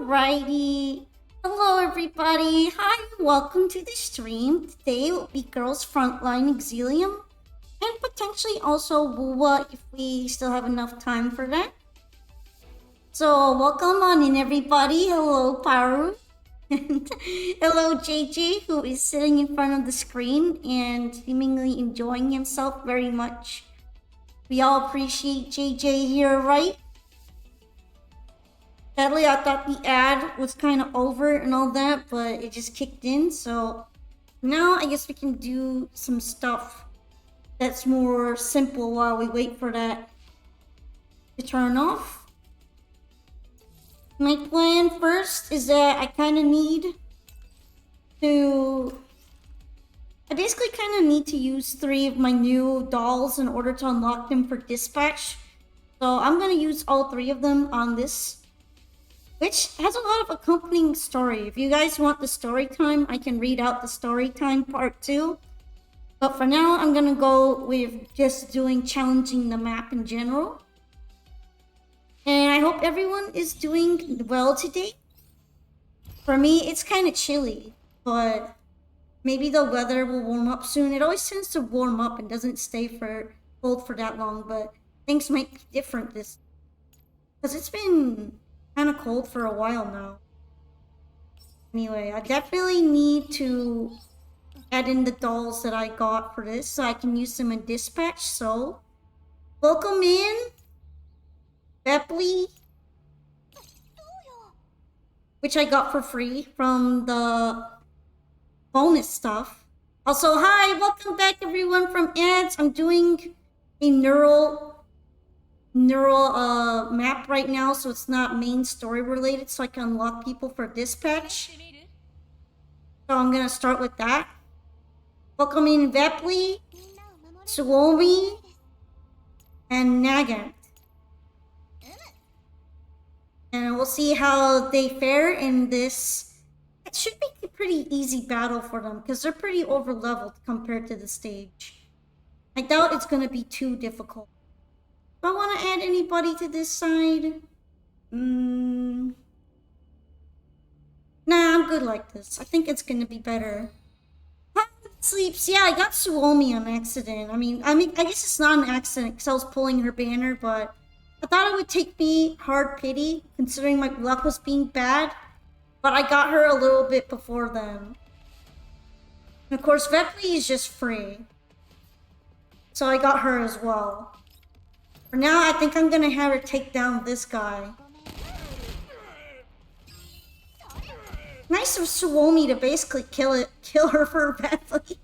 Alrighty. Hello everybody. Hi, welcome to the stream. Today will be Girls Frontline EXILIUM and potentially also Wuwa if we still have enough time for that. So welcome on in everybody. Hello Paru. And hello JJ, who is sitting in front of the screen and seemingly enjoying himself very much. We all appreciate JJ here, right? Sadly, I thought the ad was kind of over and all that, but it just kicked in. So now I guess we can do some stuff that's more simple while we wait for that to turn off. My plan first is that I basically kind of need to use 3 of my new dolls in order to unlock them for dispatch. So I'm going to use all 3 of them on this, which has a lot of accompanying story. If you guys want the story time, I can read out the story time part 2. But for now, I'm gonna go with just challenging the map in general. And I hope everyone is doing well today. For me, it's kind of chilly, but maybe the weather will warm up soon. It always tends to warm up and doesn't stay cold for that long, but things might be different this, because it's been kind of cold for a while now. Anyway, I definitely need to add in the dolls that I got for this so I can use them in dispatch. So welcome in Bepley, which I got for free from the bonus stuff. Also, hi, welcome back everyone from ads. I'm doing a neural map right now, so it's not main story related, so I can unlock people for dispatch. So I'm gonna start with that. Welcome in Vepley, Sowwy, and Nagant. And we'll see how they fare in this. It should be a pretty easy battle for them because they're pretty over leveled compared to the stage. I doubt it's gonna be too difficult. Do I want to add anybody to this side? Nah, I'm good like this. I think it's gonna be better. Sleeps. Yeah, I got Sowwy on accident. I mean, I guess it's not an accident because I was pulling her banner, but I thought it would take me hard pity considering my luck was being bad. But I got her a little bit before then. And of course, Vepley is just free, so I got her as well. For now, I think I'm gonna have her take down this guy. Nice of Sowwy to basically kill her for Bepley.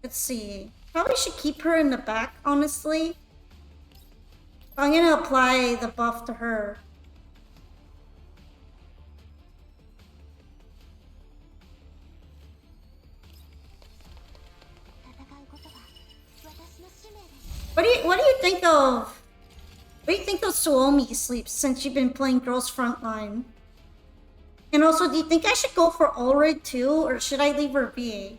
Let's see. Probably should keep her in the back, honestly. I'm gonna apply the buff to her. What do you think of Sowwy Sleeps since you've been playing Girls Frontline? And also, do you think I should go for Ulrid too, or should I leave her VA?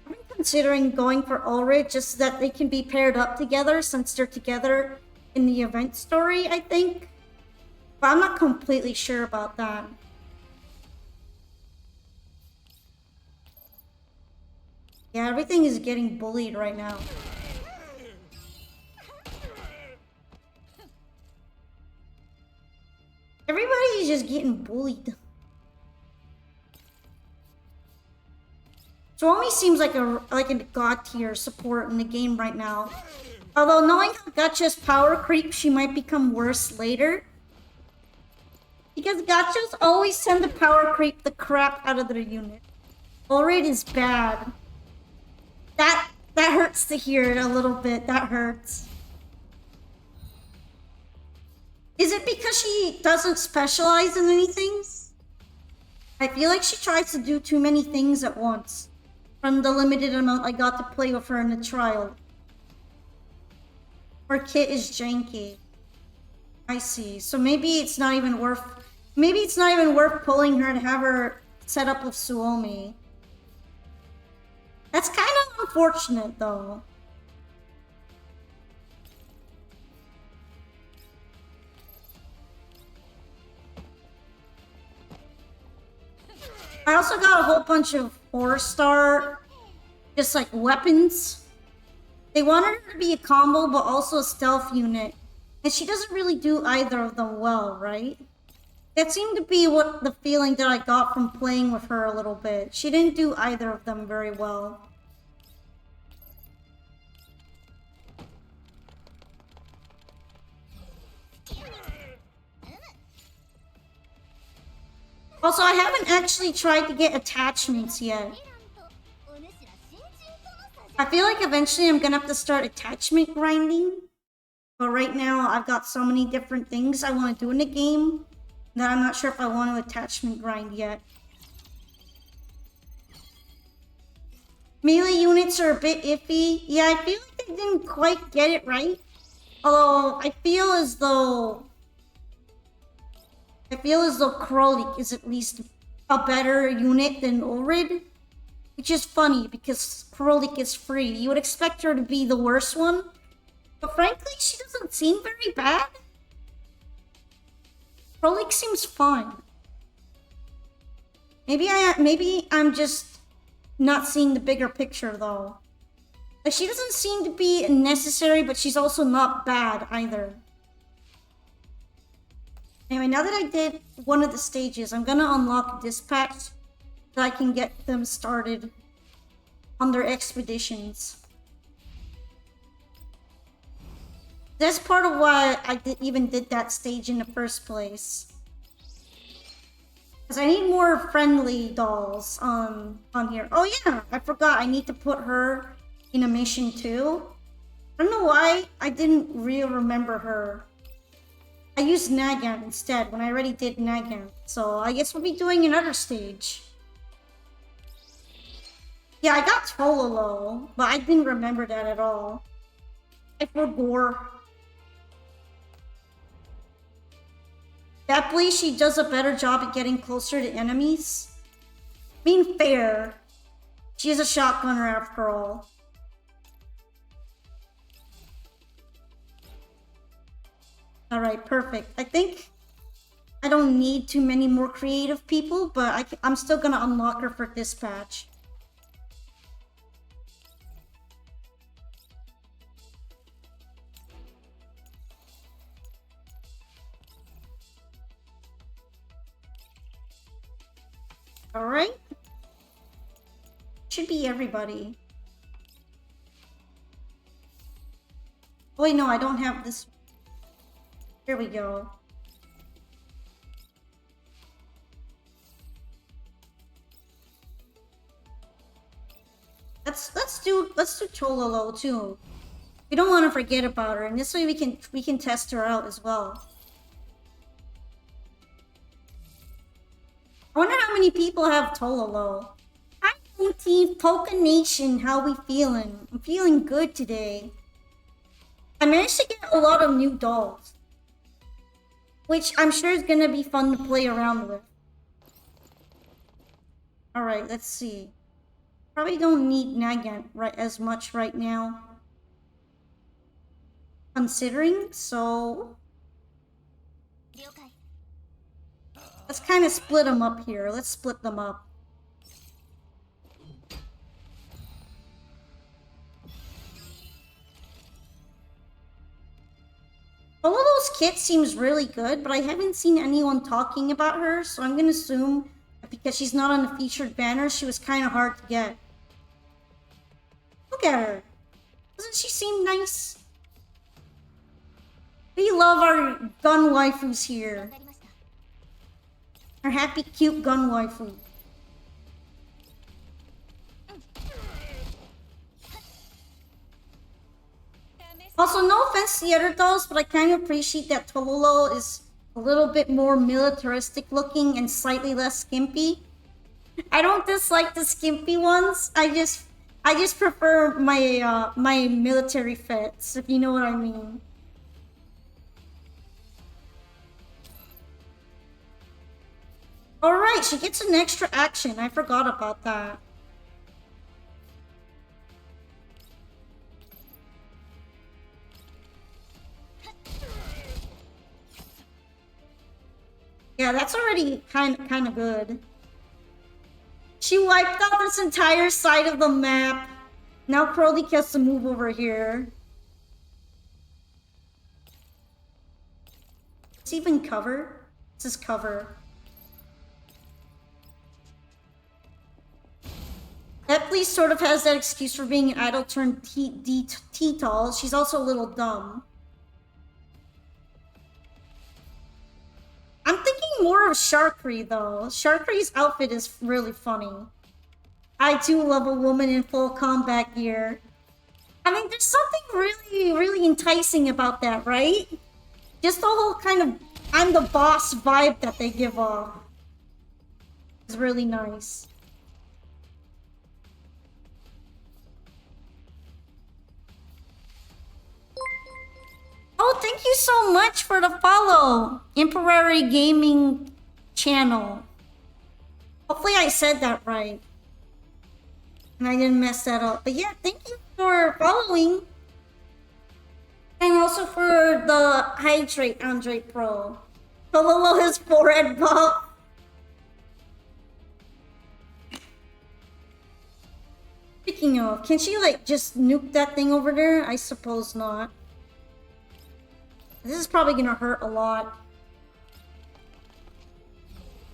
I'm considering going for Ulrid just so that they can be paired up together since they're together in the event story, I think. But I'm not completely sure about that. Yeah, everything is getting bullied right now. Everybody's just getting bullied. Sowwy seems like a god tier support in the game right now. Although knowing how Gotcha's power creep, she might become worse later. Because Gotchas always tend to power creep the crap out of their unit. Ulrid is bad. That hurts to hear it a little bit. That hurts. Is it because she doesn't specialize in anything? I feel like she tries to do too many things at once from the limited amount I got to play with her in the trial. Her kit is janky. I see. So maybe it's not even worth pulling her to have her set up with Sowwy. That's kind of unfortunate though. I also got a whole bunch of 4-star, just like weapons. They wanted her to be a combo, but also a stealth unit. And she doesn't really do either of them well, right? That seemed to be what the feeling that I got from playing with her a little bit. She didn't do either of them very well. Also, I haven't actually tried to get attachments yet. I feel like eventually I'm gonna have to start attachment grinding. But right now, I've got so many different things I want to do in the game that I'm not sure if I want to attachment grind yet. Melee units are a bit iffy. Yeah, I feel like they didn't quite get it right. Although, I feel as though Krolik is at least a better unit than Ulrid. Which is funny, because Krolik is free. You would expect her to be the worst one. But frankly, she doesn't seem very bad. Krolik seems fine. Maybe I'm just not seeing the bigger picture, though. Like, she doesn't seem to be necessary, but she's also not bad, either. Anyway, now that I did one of the stages, I'm gonna unlock Dispatch so I can get them started on their expeditions. That's part of why I even did that stage in the first place. Because I need more friendly dolls on here. Oh yeah, I forgot. I need to put her in a mission too. I don't know why I didn't really remember her. I used Nagant instead when I already did Nagant. So I guess we'll be doing another stage. Yeah, I got Tololo, but I didn't remember that at all. I forgot. Definitely, she does a better job at getting closer to enemies. I mean, fair. She is a shotgunner after all. Alright, perfect. I think I don't need too many more creative people, but I'm still gonna unlock her for Dispatch. Alright. Should be everybody. Oh wait, no, I don't have this. Here we go. Let's do Chololo too. We don't want to forget about her, and this way we can test her out as well. I wonder how many people have Tololo. Hi, Team Poke Nation. How we feeling? I'm feeling good today. I managed to get a lot of new dolls, which I'm sure is gonna be fun to play around with. Alright, let's see. Probably don't need Nagant as much right now. Considering, so... let's kind of split them up here. Let's split them up. Tololo's kit seems really good, but I haven't seen anyone talking about her, so I'm gonna assume that because she's not on the featured banner, she was kind of hard to get. Look at her. Doesn't she seem nice? We love our gun waifus here. Our happy, cute gun waifu. Also, no offense to the other dolls, but I kind of appreciate that Tololo is a little bit more militaristic looking and slightly less skimpy. I don't dislike the skimpy ones. I just prefer my my military fits, if you know what I mean. Alright, she gets an extra action. I forgot about that. Yeah, that's already kind of good. She wiped out this entire side of the map. Now Crowley has to move over here. It's even cover. This is cover. Epley sort of has that excuse for being an idle turned T-tall. She's also a little dumb. I'm thinking more of Sharkry though. Sharkry's outfit is really funny. I too love a woman in full combat gear. I mean, there's something really enticing about that, right? Just the whole kind of I'm the boss vibe that they give off. It's really nice. Oh, thank you so much for the follow, Emperor Gaming Channel. Hopefully I said that right. And I didn't mess that up. But yeah, thank you for following. And also for the Hydrate Andre Pro. Below his forehead buff. Speaking of, can she like just nuke that thing over there? I suppose not. This is probably gonna hurt a lot.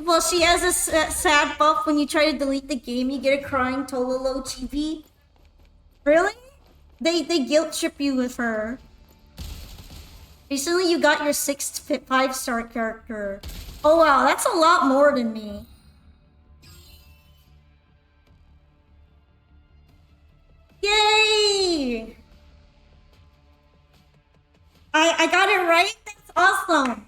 Well, she has a sad buff. When you try to delete the game, you get a crying Tololo chibi. Really? They guilt trip you with her. Recently, you got your 6th 5-star character. Oh wow, that's a lot more than me. Yay! I got it right? That's awesome.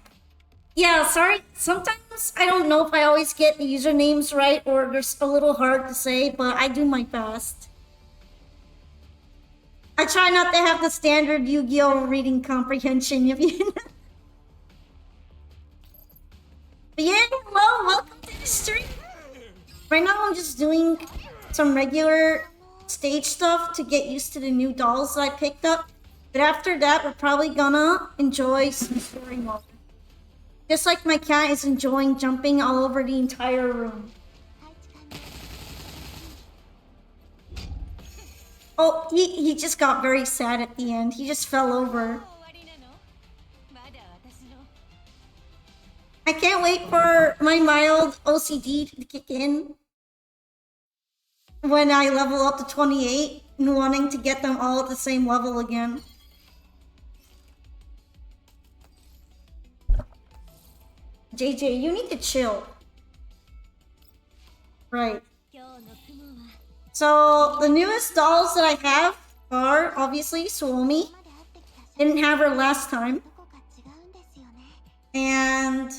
Yeah, sorry. Sometimes I don't know if I always get the usernames right or they're a little hard to say, but I do my best. I try not to have the standard Yu-Gi-Oh! Reading comprehension, if you know. But yeah, hello, welcome to the stream. Right now I'm just doing some regular stage stuff to get used to the new dolls that I picked up. But after that, we're probably gonna enjoy some story mode. Just like my cat is enjoying jumping all over the entire room. Oh, he just got very sad at the end. He just fell over. I can't wait for my mild OCD to kick in. When I level up to 28 and wanting to get them all at the same level again. JJ, you need to chill. Right. So, the newest dolls that I have are, obviously, sowwy. Didn't have her last time. And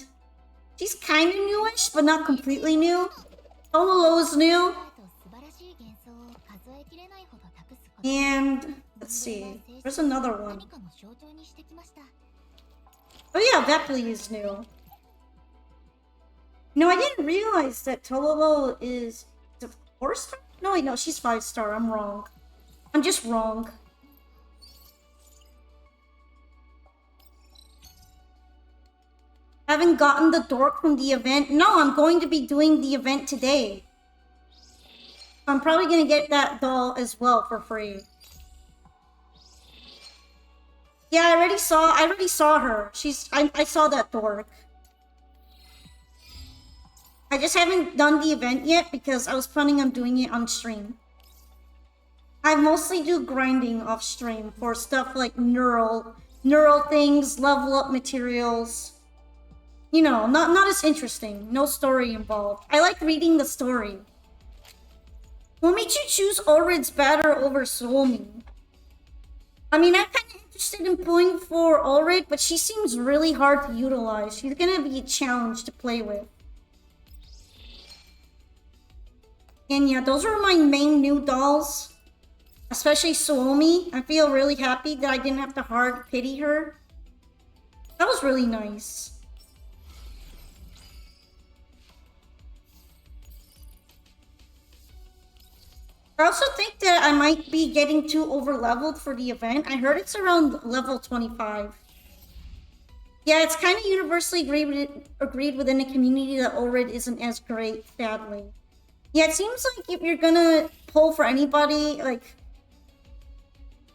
she's kind of newish, but not completely new. Tololo's new. And, let's see, there's another one. Oh yeah, Vepley is new. No, I didn't realize that Tololo is a 4-star? No, wait, no, she's 5-star. I'm wrong. I'm just wrong. Haven't gotten the dork from the event. No, I'm going to be doing the event today. I'm probably gonna get that doll as well for free. Yeah, I already saw her. I saw that dork. I just haven't done the event yet because I was planning on doing it on stream. I mostly do grinding off stream for stuff like neural things, level up materials. You know, not as interesting. No story involved. I like reading the story. What made you choose Orid's batter over sowwy? I mean, I'm kind of interested in pulling for Orid, but she seems really hard to utilize. She's gonna be a challenge to play with. And yeah, those are my main new dolls. Especially sowwy. I feel really happy that I didn't have to hard pity her. That was really nice. I also think that I might be getting too over-leveled for the event. I heard it's around level 25. Yeah, it's kind of universally agreed within the community that Orid isn't as great, sadly. Yeah, it seems like if you're gonna pull for anybody, like,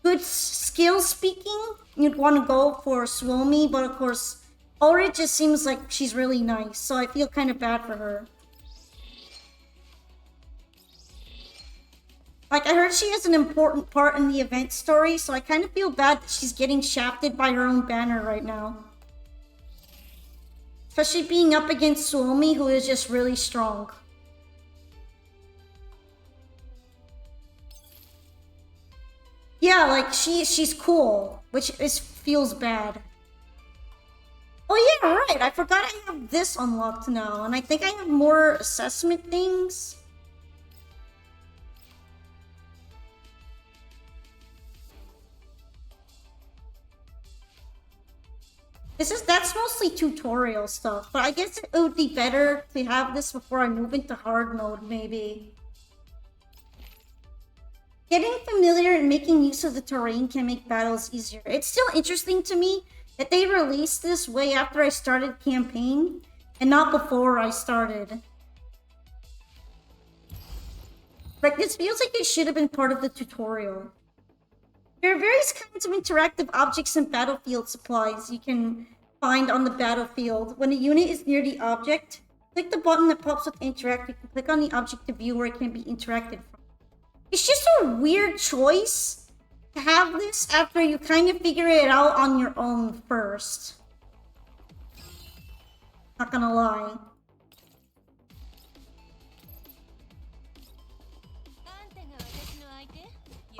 good skill speaking, you'd want to go for Sowwy, but of course, Ulrich just seems like she's really nice, so I feel kind of bad for her. Like, I heard she has an important part in the event story, so I kind of feel bad that she's getting shafted by her own banner right now. Especially being up against Sowwy, who is just really strong. Yeah, like, she's cool, which feels bad. Oh yeah, right, I forgot I have this unlocked now, and I think I have more assessment things. That's mostly tutorial stuff, but I guess it would be better to have this before I move into hard mode, maybe. Getting familiar and making use of the terrain can make battles easier. It's still interesting to me that they released this way after I started campaign, and not before I started. Like, this feels like it should have been part of the tutorial. There are various kinds of interactive objects and battlefield supplies you can find on the battlefield. When a unit is near the object, click the button that pops up to interact. You can click on the object to view where it can be interacted from. It's just a weird choice to have this after you kind of figure it out on your own first. Not gonna lie.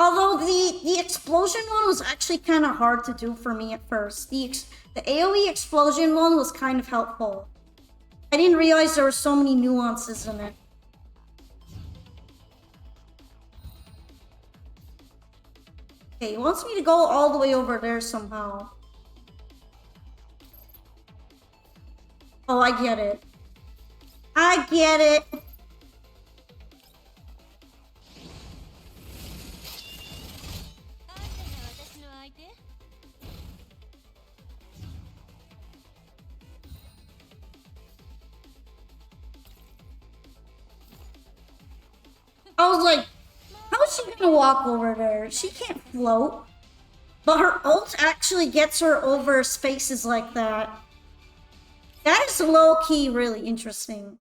Although the explosion one was actually kind of hard to do for me at first. The AoE explosion one was kind of helpful. I didn't realize there were so many nuances in it. Okay, it wants me to go all the way over there somehow. Oh, I get it. I get it. I was like, how is she gonna walk over there? She can't float. But her ult actually gets her over spaces like that. That is low-key really interesting.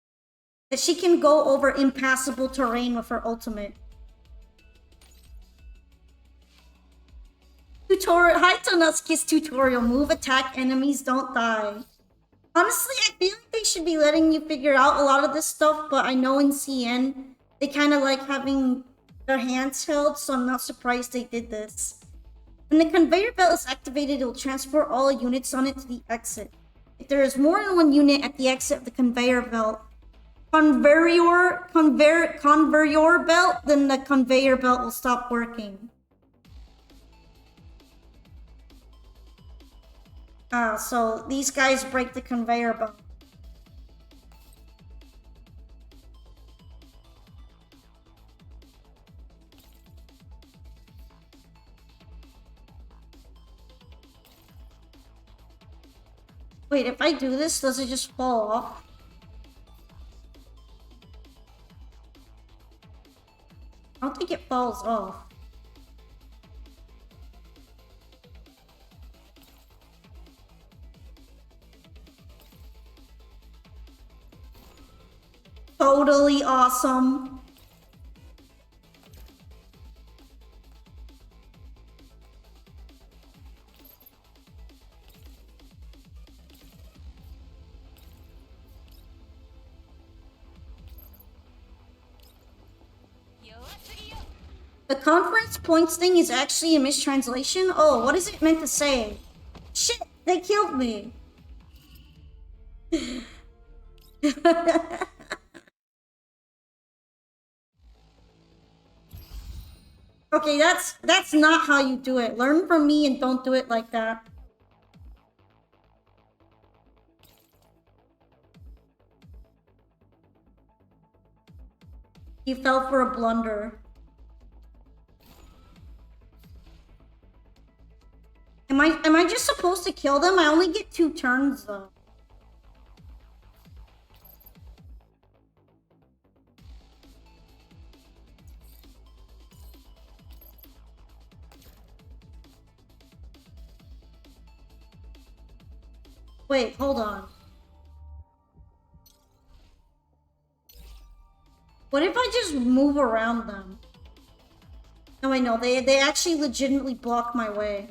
That she can go over impassable terrain with her ultimate. Tutorial. Hi, Tonuski's tutorial. Move, attack, enemies don't die. Honestly, I feel like they should be letting you figure out a lot of this stuff, but I know in CN, they kind of like having their hands held, so I'm not surprised they did this. When the conveyor belt is activated, it will transport all units on it to the exit. If there is more than one unit at the exit of the conveyor belt, conveyor belt, then the conveyor belt will stop working. So these guys break the conveyor belt. Wait, if I do this, does it just fall off? I don't think it falls off. Totally awesome. The conference points thing is actually a mistranslation? Oh, what is it meant to say? Shit, they killed me. Okay, that's not how you do it. Learn from me and don't do it like that. You fell for a blunder. Am I just supposed to kill them? I only get 2 turns though. Wait, hold on. What if I just move around them? No, wait, no. They actually legitimately block my way.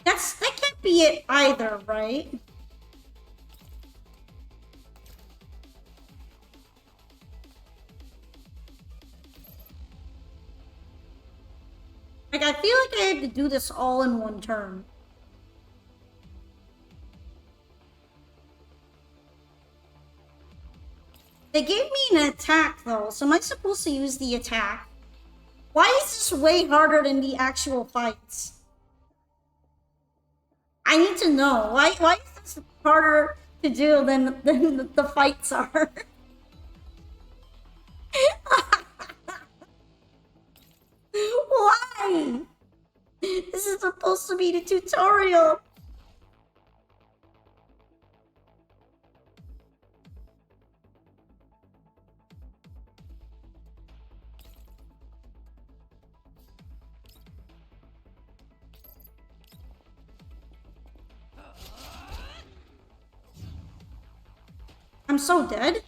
That can't be it either, right? Like, I feel like I have to do this all in one turn. They gave me an attack, though, so am I supposed to use the attack? Why is this way harder than the actual fights? I need to know. Why is this harder to do than the fights are? Why? This is supposed to be the tutorial. I'm so dead.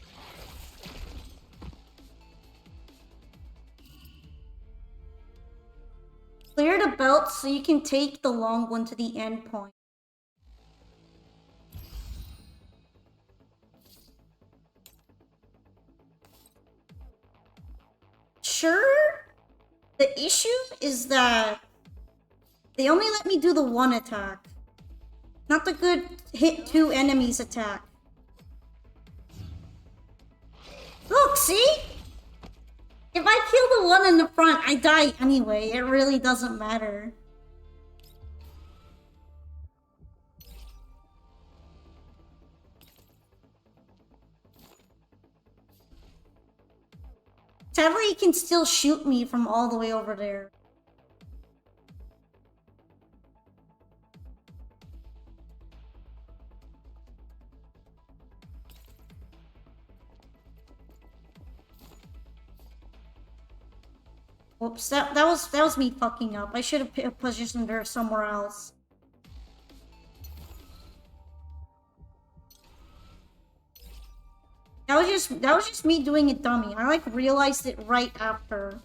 Clear the belt so you can take the long one to the end point. Sure? The issue is that they only let me do the one attack. Not the good hit 2 enemies attack. Look, see? If I kill the one in the front, I die anyway. It really doesn't matter. Sadly, he can still shoot me from all the way over there. Whoops, that was me fucking up. I should have positioned her somewhere else. That was just me doing it dummy. I like realized it right after.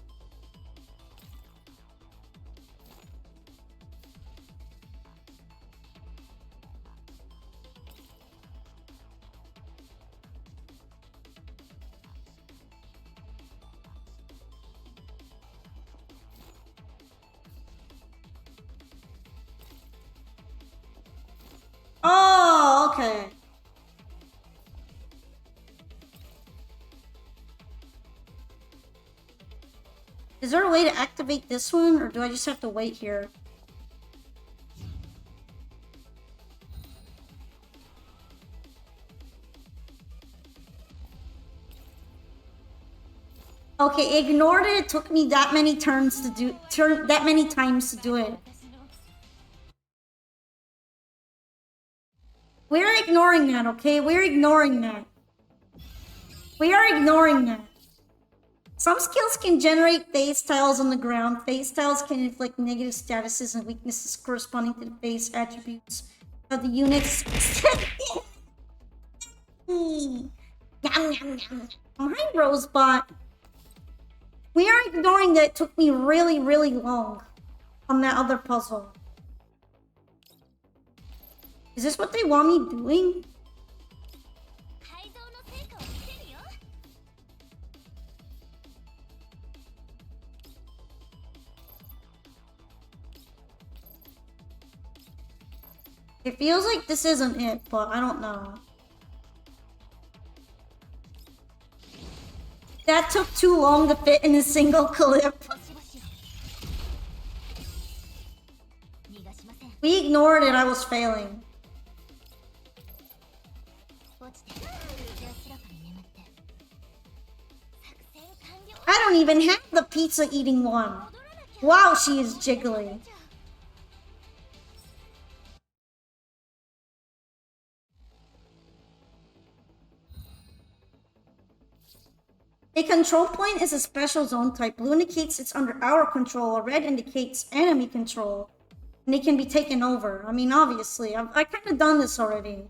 Oh, okay. Is there a way to activate this one, or do I just have to wait here? Okay, ignored it. It took me that many turns to do that many times to do it. We're ignoring that, okay? We're ignoring that. We are ignoring that. Some skills can generate phase tiles on the ground. Phase tiles can inflict negative statuses and weaknesses corresponding to the phase attributes of the units. Hi, Rosebot. We are ignoring that it took me really, really long on that other puzzle. Is this what they want me doing? It feels like this isn't it, but I don't know. That took too long to fit in a single clip. We ignored it, I was failing. I don't even have the pizza eating one. Wow, she is jiggly. A control point is a special zone type. Blue indicates it's under our control, or red indicates enemy control. And it can be taken over. I mean, obviously, I've kind of done this already.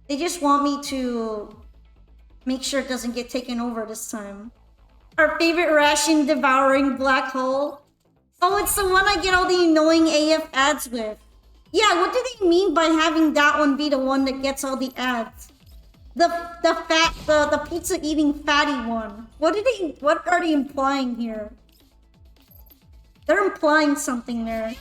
They just want me to make sure it doesn't get taken over this time. Our favorite ration devouring black hole. Oh, it's the one I get all the annoying AF ads with. Yeah, what do they mean by having that one be the one that gets all the ads? The pizza eating fatty one. What are they implying here? They're implying something there.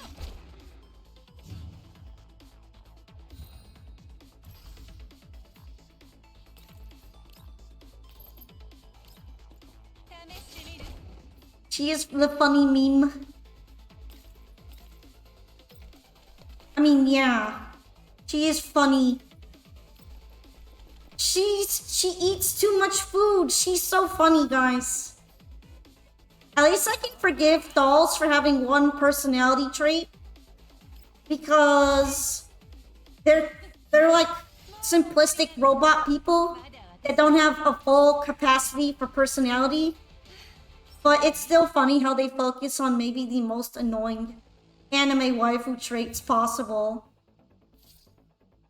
She is the funny meme. I mean, yeah. She is funny. She eats too much food. She's so funny, guys. At least I can forgive dolls for having one personality trait. Because they're like simplistic robot people that don't have a full capacity for personality. But it's still funny how they focus on maybe the most annoying anime waifu traits possible.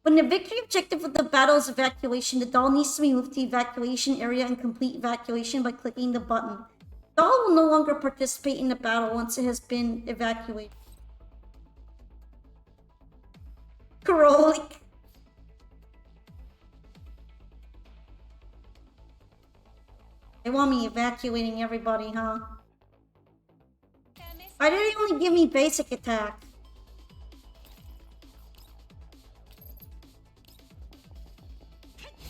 When the victory objective of the battle is evacuation, the doll needs to be moved to the evacuation area and complete evacuation by clicking the button. The doll will no longer participate in the battle once it has been evacuated. Karolik. They want me evacuating everybody, huh? Why did they only give me basic attack?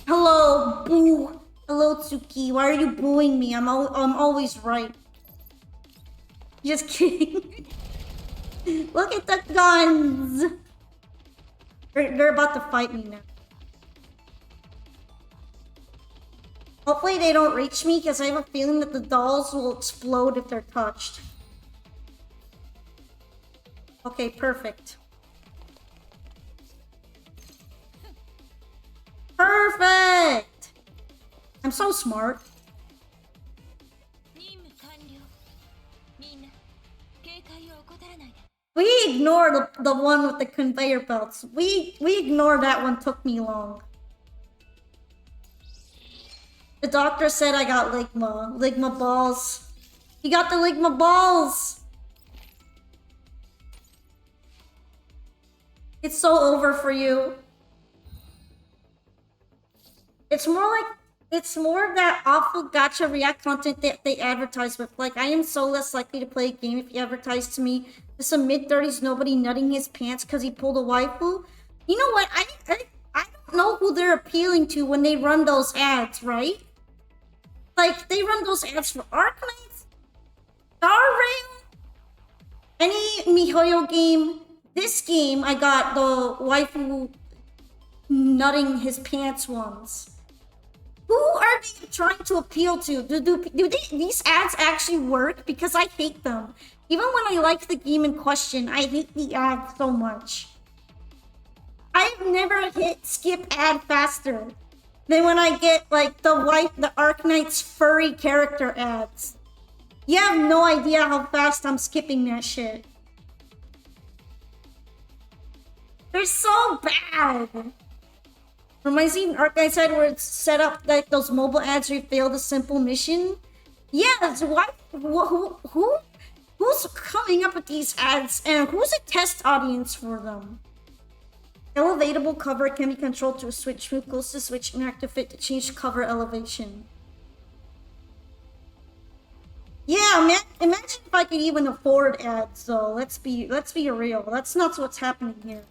Hello, boo. Hello, Tsuki. Why are you booing me? I'm always right. Just kidding. Look at the guns. They're about to fight me now. Hopefully they don't reach me, because I have a feeling that the dolls will explode if they're touched. Okay, perfect. Perfect! I'm so smart. We ignore the one with the conveyor belts. We ignore that one, took me long. The doctor said I got Ligma. Ligma balls. You got the Ligma balls! It's so over for you. It's more of that awful gacha react content that they advertise with. Like, I am so less likely to play a game if you advertise to me to some mid-30s nobody nutting his pants because he pulled a waifu. You know what? I don't know who they're appealing to when they run those ads, right? Like, they run those ads for Arknights, Star Rail, any MiHoYo game. This game, I got the waifu nutting his pants ones. Who are they trying to appeal to? Do these ads actually work? Because I hate them. Even when I like the game in question, I hate the ads so much. I've never hit skip ad faster than when I get like the Arknight's furry character ads. You have no idea how fast I'm skipping that shit. They're so bad. Reminds me of an Arknight side where it's set up like those mobile ads where you fail the simple mission. Yes, who's coming up with these ads and who's a test audience for them? Elevatable cover can be controlled through a switch. Move close to switch and active it to change cover elevation. Yeah, man, imagine if I could even afford ads though. Let's be real. That's not what's happening here.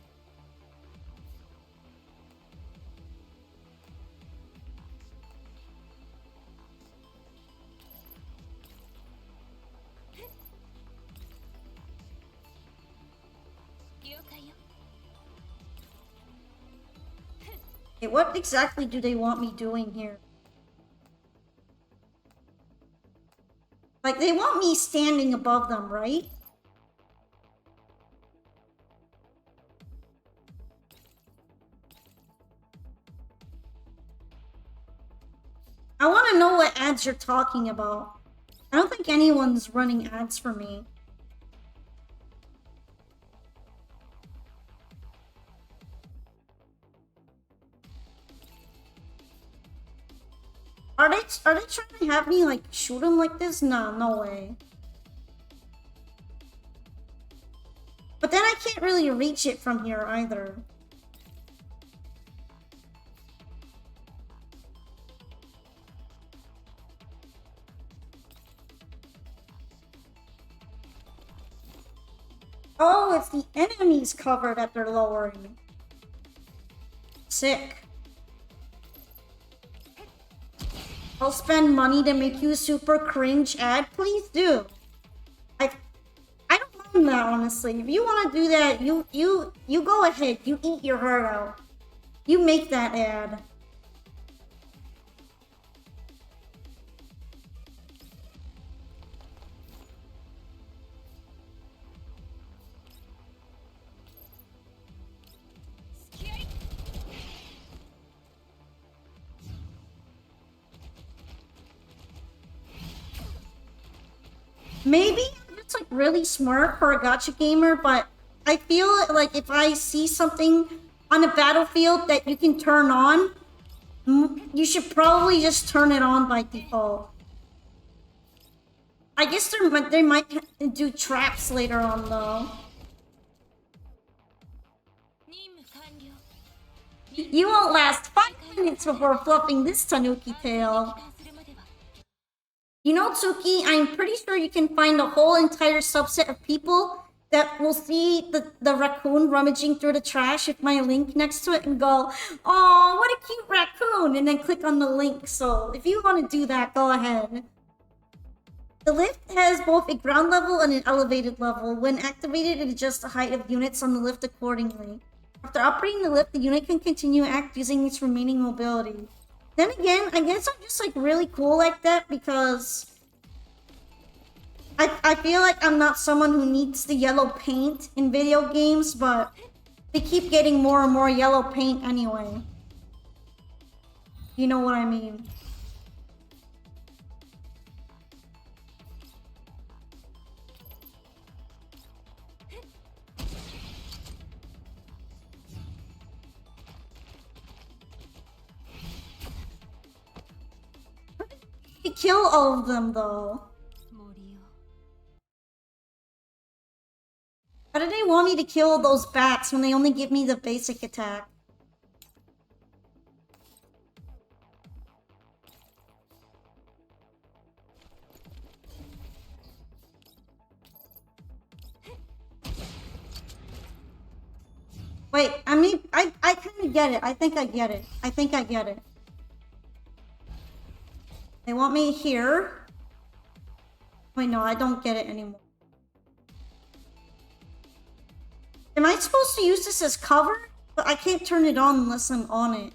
Okay, what exactly do they want me doing here? Like, they want me standing above them, right? want to know what ads you're talking about. I don't think anyone's running ads for me. Are they trying to have me like shoot him like this? No, no way. But then I can't really reach it from here either. Oh, it's the enemy's cover that they're lowering. Sick. I'll spend money to make you a super cringe ad. Please do. I don't mind that, honestly. If you want to do that, you go ahead. You eat your heart out. You make that ad. Maybe I'm just like really smart for a gacha gamer, but I feel like if I see something on a battlefield that you can turn on, you should probably just turn it on by default. I guess they might do traps later on though. You won't last 5 minutes before fluffing this tanuki tail. You know, Tsuki, I'm pretty sure you can find a whole entire subset of people that will see the raccoon rummaging through the trash with my link next to it and go, "Oh, what a cute raccoon," and then click on the link. So if you want to do that, go ahead. The lift has both a ground level and an elevated level. When activated, it adjusts the height of units on the lift accordingly. After operating the lift, the unit can continue to act using its remaining mobility. Then again, I guess I'm just like really cool like that because I feel like I'm not someone who needs the yellow paint in video games, but they keep getting more and more yellow paint anyway. You know what I mean? To kill all of them though. How do they want me to kill those bats when they only give me the basic attack? Wait, I mean, I kind of get it. I think I get it. I think I get it. They want me here. Wait, no, I don't get it anymore. Am I supposed to use this as cover? But I can't turn it on unless I'm on it.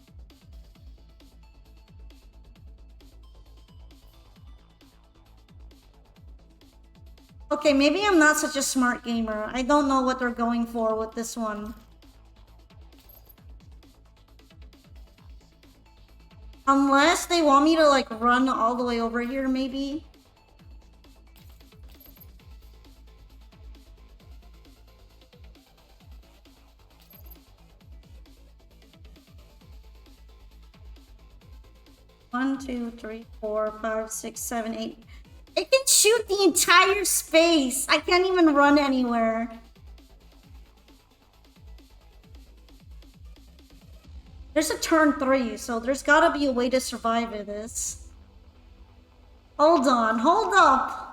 Okay, maybe I'm not such a smart gamer. I don't know what they're going for with this one. Unless they want me to like run all the way over here, maybe. One, two, three, 4, 5, 6, 7, 8. It can shoot the entire space. I can't even run anywhere. There's a turn 3, so there's gotta be a way to survive this. Hold on, hold up.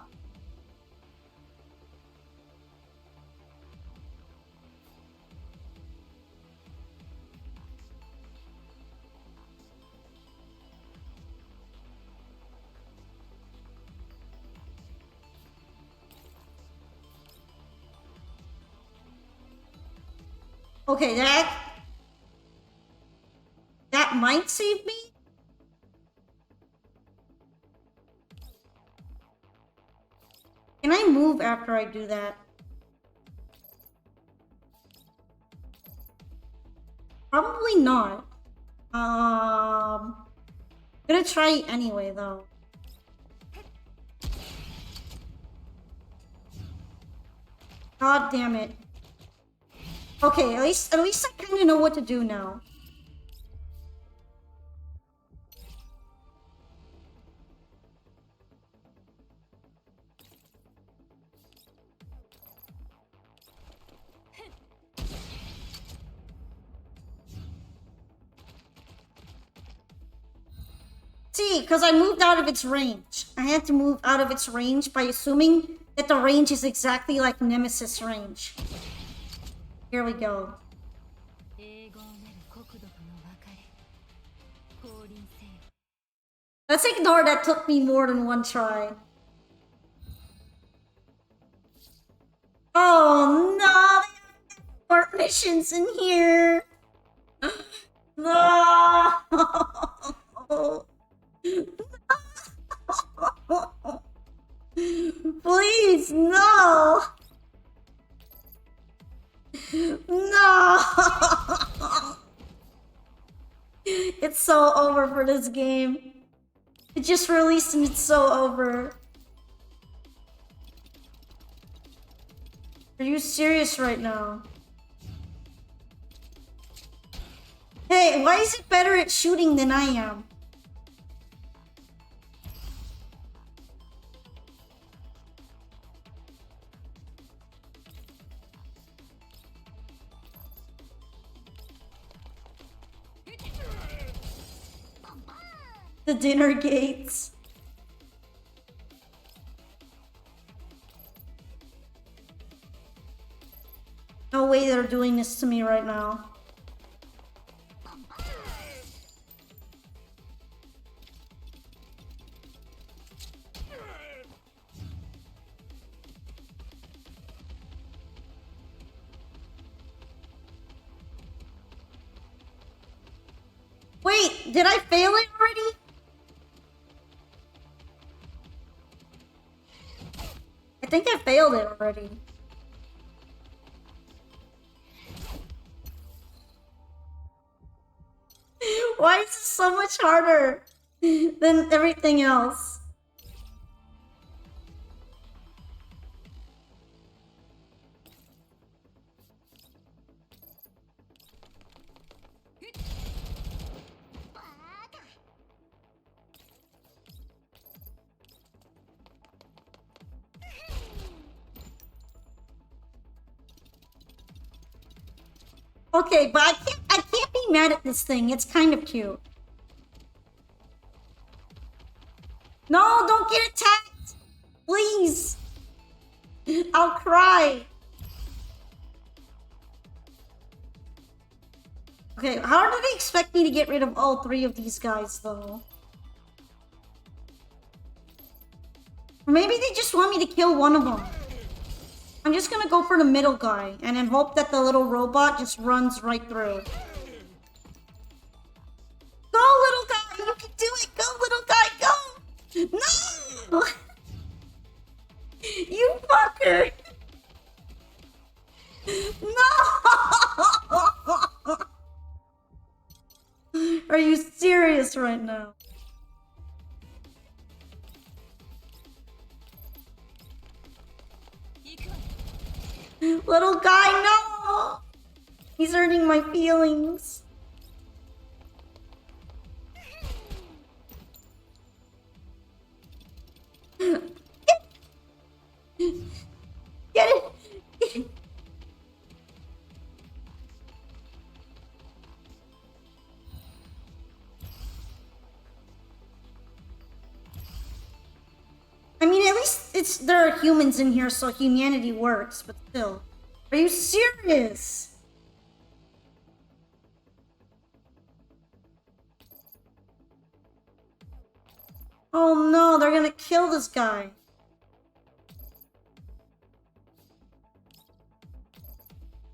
Okay, that might save me. Can I move after I do that? Probably not. Gonna try it anyway, though. God damn it. Okay, at least I kind of know what to do now. See, because I moved out of its range. I had to move out of its range by assuming that the range is exactly like Nemesis range. Here we go. Let's ignore that took me more than one try. Oh no, they have more missions in here. No. Please, no. No. It's so over for this game. It just released and it's so over. Are you serious right now? Hey, why is it better at shooting than I am? The dinner gates. No way they're doing this to me right now. Wait, did I fail it already? I think I failed it already. Why is this so much harder than everything else? Okay, but I can't be mad at this thing. It's kind of cute. No, don't get attacked! Please! I'll cry! Okay, how do they expect me to get rid of all three of these guys, though? Or maybe they just want me to kill one of them. I'm just gonna go for the middle guy, and then hope that the little robot just runs right through. Go, little guy! You can do it! Go, little guy, go! No! You fucker! No! Are you serious right now? Little guy, no! He's hurting my feelings. Get it! Get it! I mean, at least there are humans in here, so humanity works, but still. Are you serious? Oh no, they're gonna kill this guy.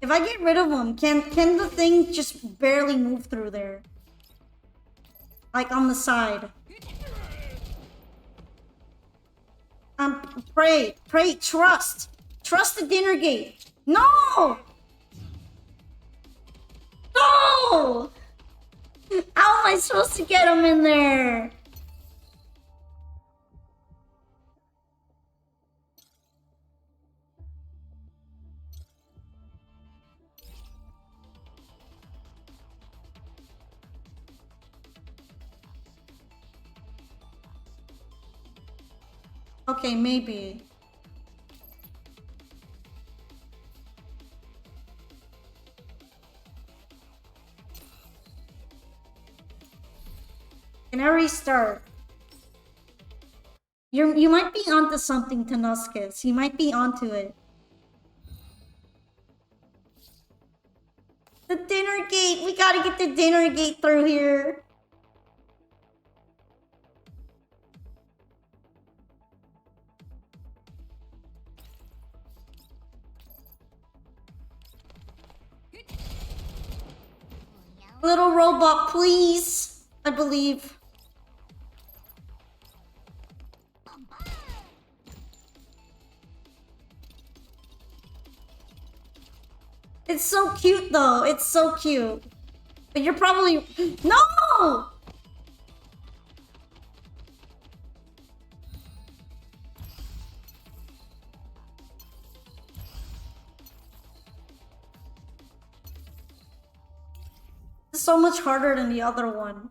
If I get rid of him, can the thing just barely move through there? Like on the side. Pray, trust the dinner gate. No! No! How am I supposed to get him in there? Okay, maybe. Can I restart? You might be onto something, Tanuscus. You might be onto it. The dinner gate! We gotta get the dinner gate through here. Little robot, please. I believe. It's so cute though. It's so cute. But you're probably... No! This is so much harder than the other one.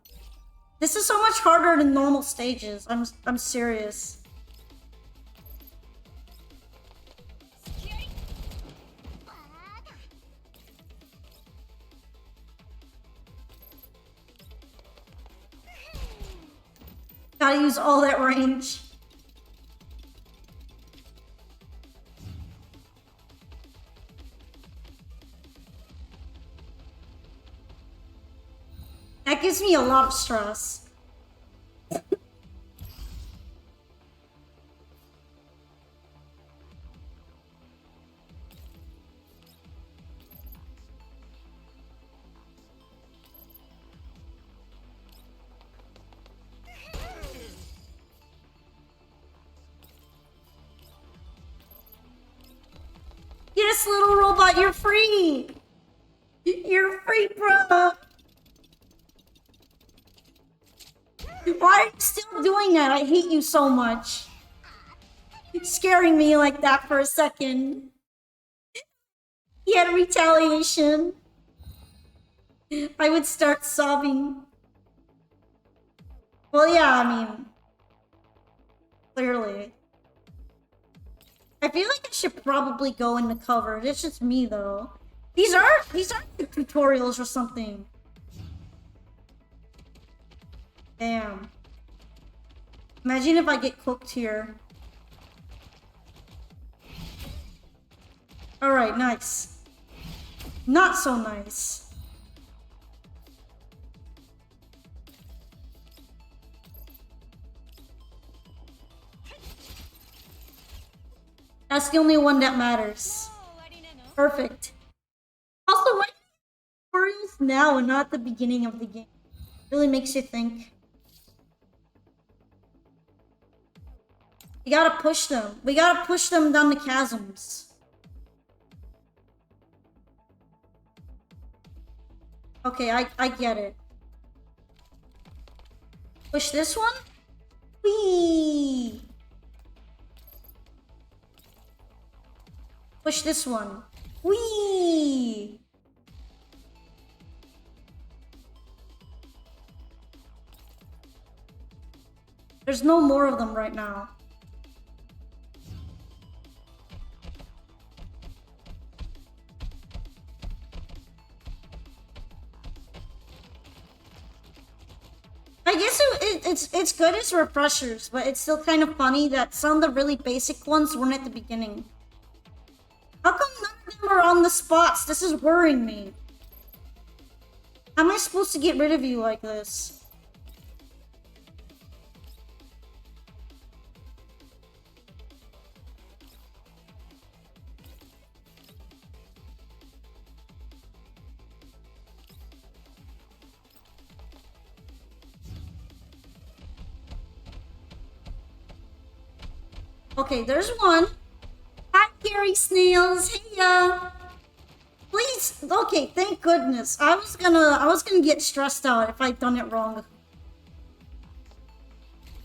This is so much harder than normal stages. I'm serious. Gotta use all that range. That gives me a lot of stress. Yes, little robot, you're free! You're free, bro! Why are you still doing that? I hate you so much. It's scaring me like that for a second. He had retaliation. I would start sobbing. Well, yeah, I mean... Clearly. I feel like I should probably go into cover. It's just me, though. These aren't tutorials or something. Damn. Imagine if I get cooked here. Alright, nice. Not so nice. That's the only one that matters. Perfect. Also, why tutorials now and not the beginning of the game? Really makes you think. We gotta push them. We gotta push them down the chasms. Okay, I get it. Push this one? Whee! Push this one. Whee! There's no more of them right now. I guess it's good as refreshers, but it's still kind of funny that some of the really basic ones weren't at the beginning. How come none of them are on the spots? This is worrying me. How am I supposed to get rid of you like this? Okay, there's one. Hi, Gary Snails. Hey, please. Okay, thank goodness. I was gonna get stressed out if I'd done it wrong.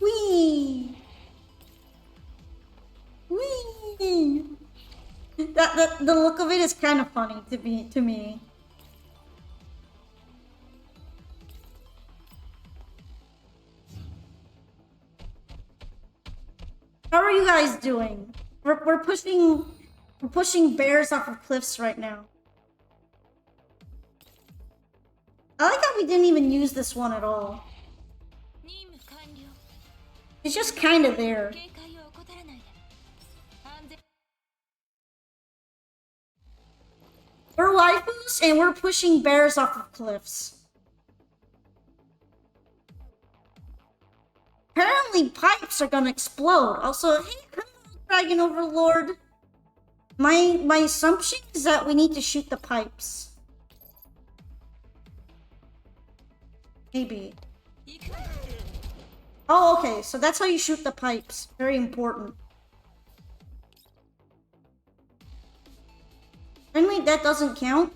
Whee! Whee! The look of it is kind of funny to me. How are you guys doing? We're pushing bears off of cliffs right now. I like how we didn't even use this one at all. It's just kind of there. We're waifus and we're pushing bears off of cliffs. Apparently pipes are gonna explode. Also, hey, hello, Dragon Overlord. My assumption is that we need to shoot the pipes. Maybe. Oh, okay, so that's how you shoot the pipes. Very important. Apparently that doesn't count.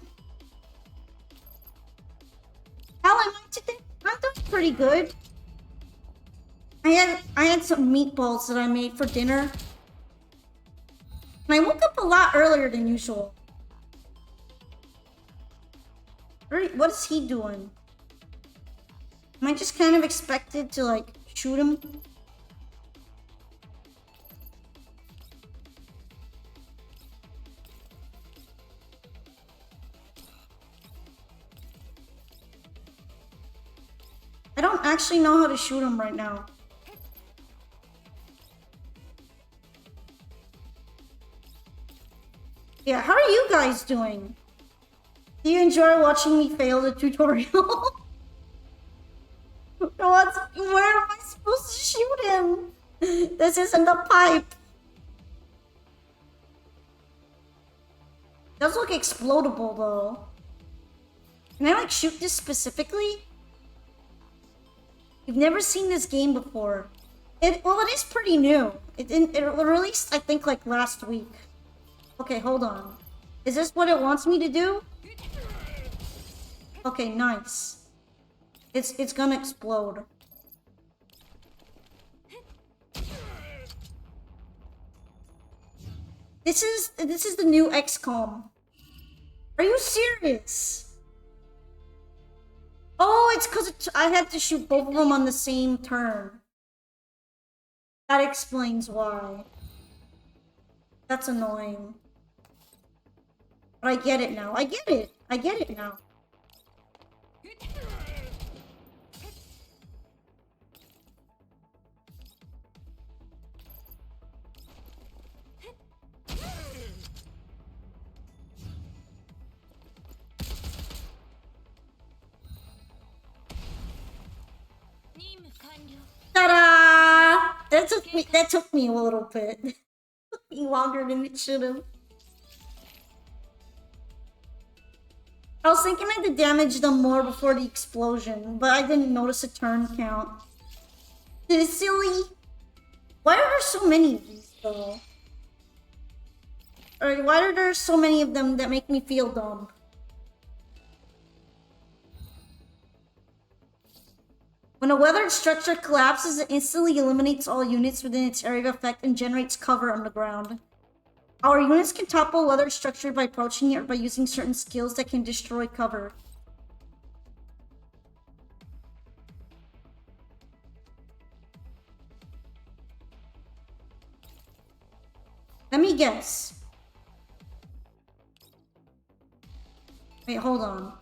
How am I today? I'm doing pretty good. I had some meatballs that I made for dinner. And I woke up a lot earlier than usual. What is he doing? Am I just kind of expected to, like, shoot him? I don't actually know how to shoot him right now. Yeah, how are you guys doing? Do you enjoy watching me fail the tutorial? Where am I supposed to shoot him? This isn't a pipe. It does look explodable though. Can I like shoot this specifically? You've never seen this game before. Well, it is pretty new. It released, I think, like last week. Okay, hold on. Is this what it wants me to do? Okay, nice. It's gonna explode. This is the new XCOM. Are you serious? Oh, it's because I had to shoot both of them on the same turn. That explains why. That's annoying. But I get it now. I get it. I get it now. Ta-da! That took me a little bit. It took me longer than it should have. I was thinking I had to damage them more before the explosion, but I didn't notice a turn count. It's silly. Why are there so many of these though? Or why are there so many of them that make me feel dumb? When a weathered structure collapses, it instantly eliminates all units within its area of effect and generates cover underground. Our units can topple a weathered structure by approaching it or by using certain skills that can destroy cover. Let me guess. Wait, hold on.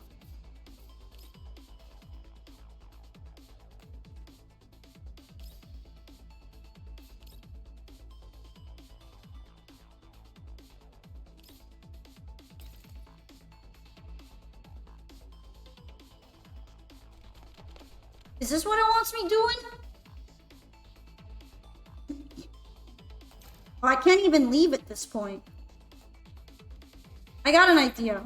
Is this what it wants me doing? Oh, I can't even leave at this point. I got an idea.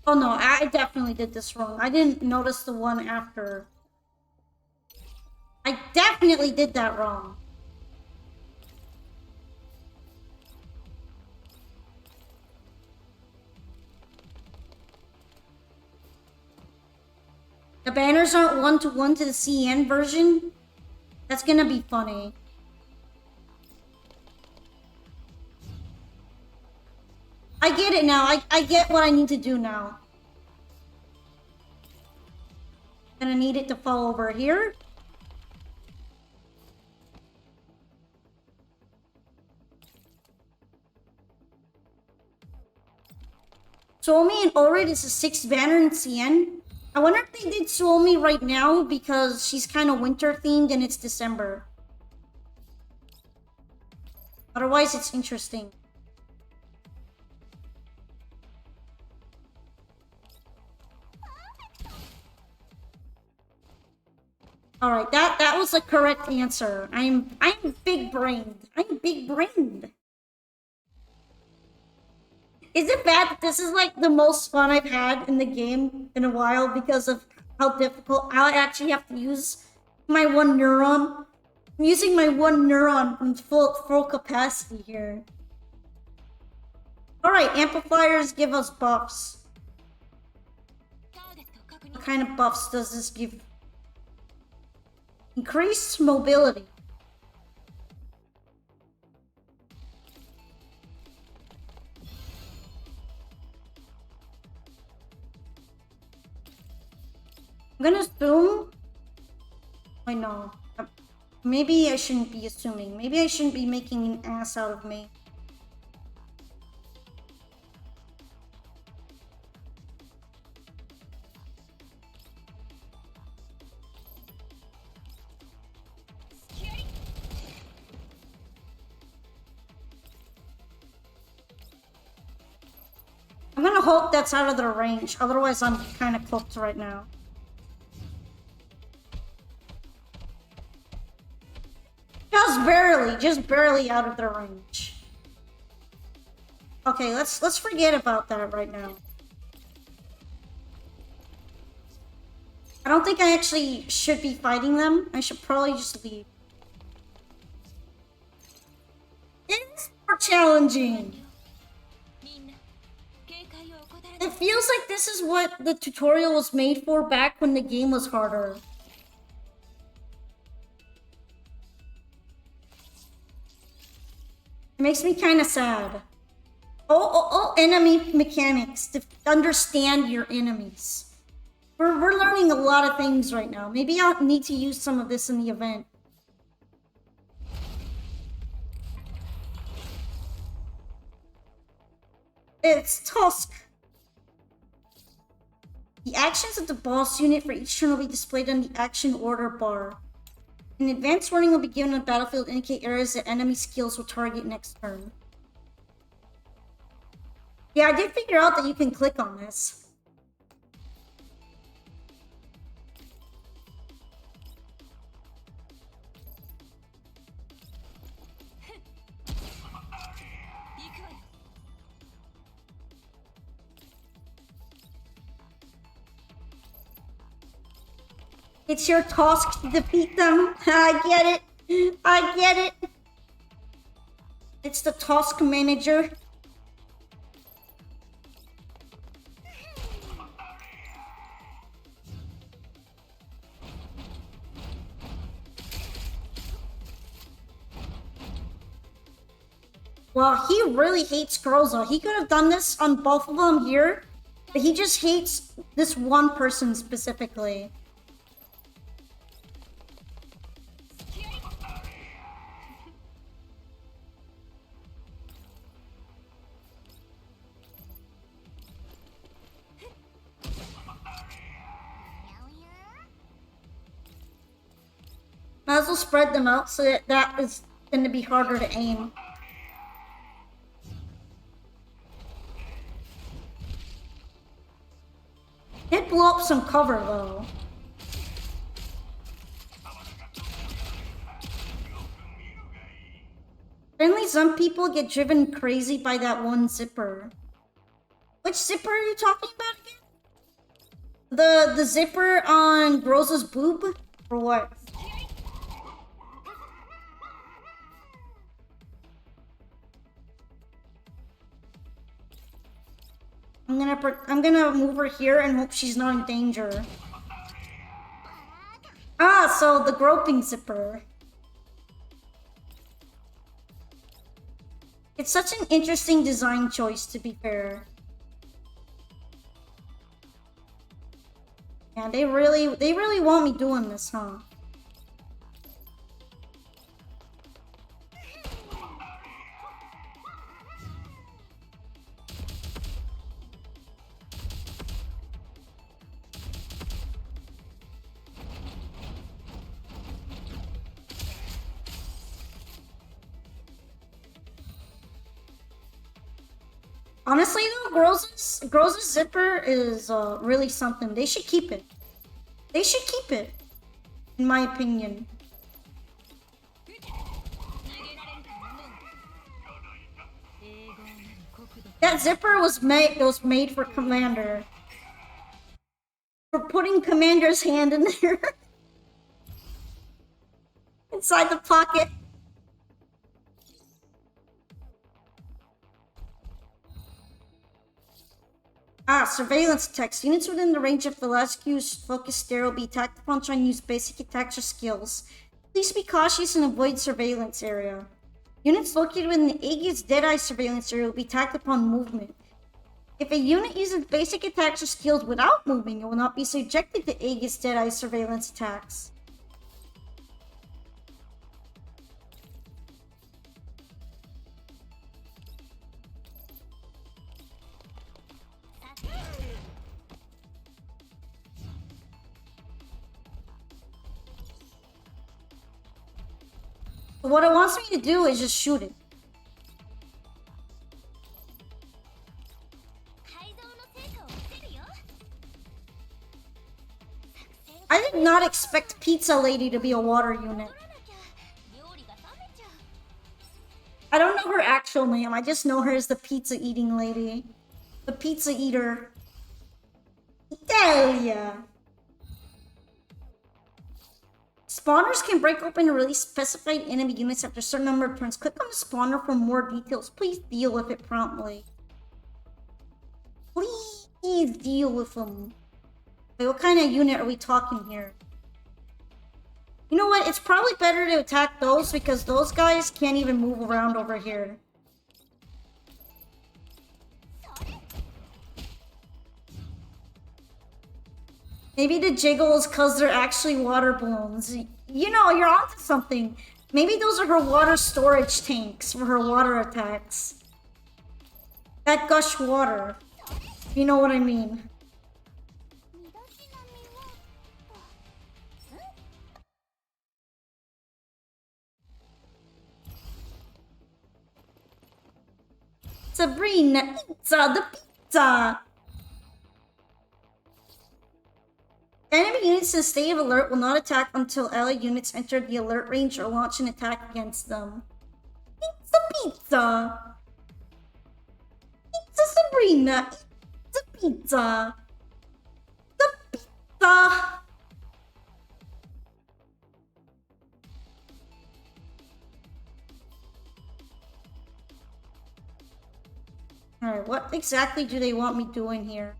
Oh no, I definitely did this wrong. I didn't notice the one after. I definitely did that wrong. The banners aren't one-to-one to the CN version? That's gonna be funny. I get it now. I get what I need to do now. Gonna need it to fall over here. Suomi and Orid is a 6th banner in CN. I wonder if they did Suomi right now because she's kind of winter themed and it's December. Otherwise, it's interesting. All right, that was the correct answer. I'm big brained. I'm big brained. Is it bad that this is like the most fun I've had in the game in a while because of how difficult I actually have to use my one neuron? I'm using my one neuron from full capacity here. All right, amplifiers give us buffs. What kind of buffs does this give? Increased mobility. I'm gonna assume. I know. Maybe I shouldn't be assuming. Maybe I shouldn't be making an ass out of me. I'm gonna hope that's out of their range. Otherwise, I'm kind of cooked right now. Just barely out of their range. Okay, let's forget about that right now. I don't think I actually should be fighting them. I should probably just leave. It's more challenging. It feels like this is what the tutorial was made for back when the game was harder. It makes me kind of sad. Oh, enemy mechanics. To understand your enemies. We're learning a lot of things right now. Maybe I'll need to use some of this in the event. It's Tusk. The actions of the boss unit for each turn will be displayed on the action order bar. An advanced warning will be given on the battlefield to indicate areas that enemy skills will target next turn. Yeah, I did figure out that you can click on this. It's your task to defeat them. I get it. I get it. It's the task manager. Well, he really hates Groza. He could have done this on both of them here, but he just hates this one person specifically. Might as well spread them out so that is going to be harder to aim. Did blow up some cover though. Apparently some people get driven crazy by that one zipper. Which zipper are you talking about again? The zipper on Groza's boob? Or what? I'm gonna move her here and hope she's not in danger. Ah, so the groping zipper. It's such an interesting design choice, to be fair. Yeah, they really want me doing this, huh? Honestly though, Groza's zipper is really something. They should keep it. They should keep it, in my opinion. That zipper was made for Commander. For putting Commander's hand in there. Inside the pocket. Ah, surveillance text. Units within the range of the last Q's focus stare will be attacked upon trying to use basic attacks or skills. Please be cautious and avoid surveillance area. Units located within the Aegis Deadeye surveillance area will be attacked upon movement. If a unit uses basic attacks or skills without moving, it will not be subjected to Aegis Deadeye surveillance attacks. But what it wants me to do is just shoot it. I did not expect Pizza Lady to be a water unit. I don't know her actual name, I just know her as the pizza eating lady. The pizza eater. Italia! Spawners can break open and release specified enemy units after a certain number of turns. Click on the spawner for more details. Please deal with it promptly. Please deal with them. Wait, what kind of unit are we talking here? You know what? It's probably better to attack those because those guys can't even move around over here. Maybe the jiggles because they're actually water balloons. You know, you're onto something. Maybe those are her water storage tanks for her water attacks. That gush water. You know what I mean. Sabrina, pizza, the pizza! Enemy units in a state of alert will not attack until allied units enter the alert range or launch an attack against them. Pizza, pizza! Pizza, Sabrina! Pizza, pizza! The pizza! Alright, what exactly do they want me doing here?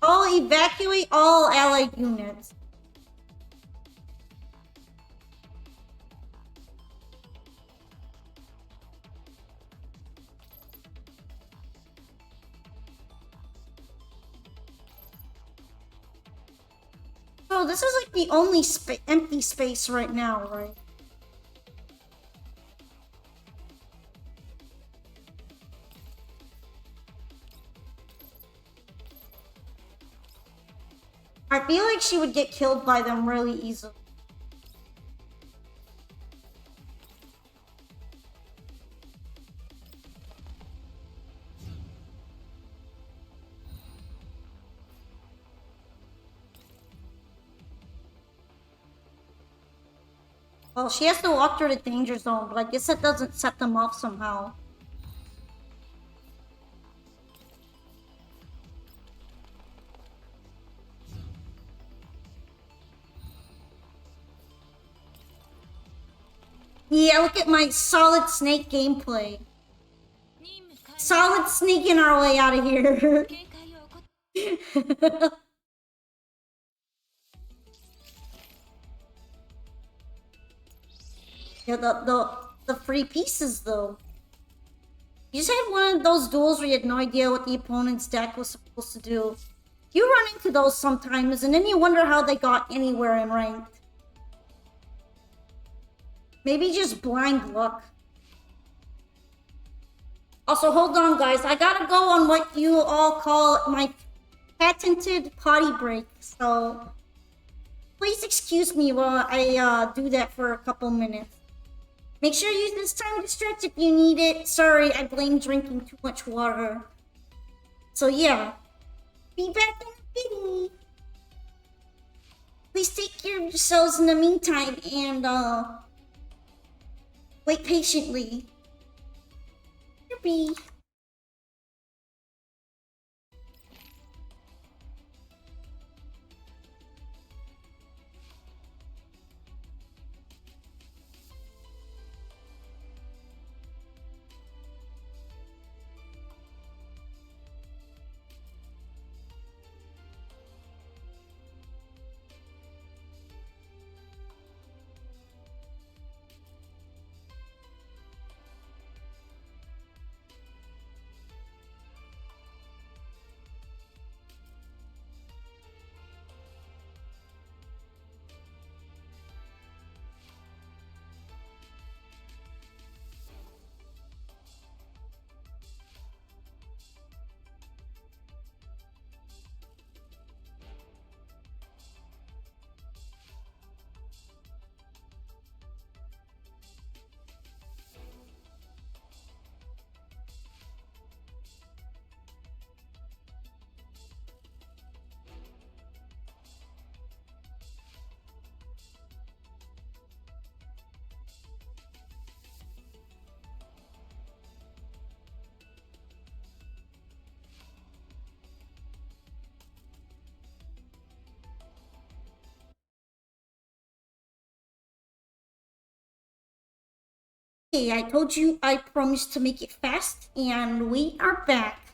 I'll evacuate all allied units. So this is like the only empty space right now, right? I feel like she would get killed by them really easily. Well, she has to walk through the danger zone, but I guess that doesn't set them off somehow. Yeah, look at my Solid Snake gameplay. Solid sneaking our way out of here. Yeah, the free pieces though. You just had one of those duels where you had no idea what the opponent's deck was supposed to do. You run into those sometimes, and then you wonder how they got anywhere in ranked. Maybe just blind luck. Also, hold on, guys. I gotta go on what you all call my patented potty break. So, please excuse me while I do that for a couple minutes. Make sure you use this time to stretch if you need it. Sorry, I blame drinking too much water. So yeah, be back in a bitty. Please take care of yourselves in the meantime and wait patiently. Yippee. Hey, I told you I promised to make it fast, and we are back.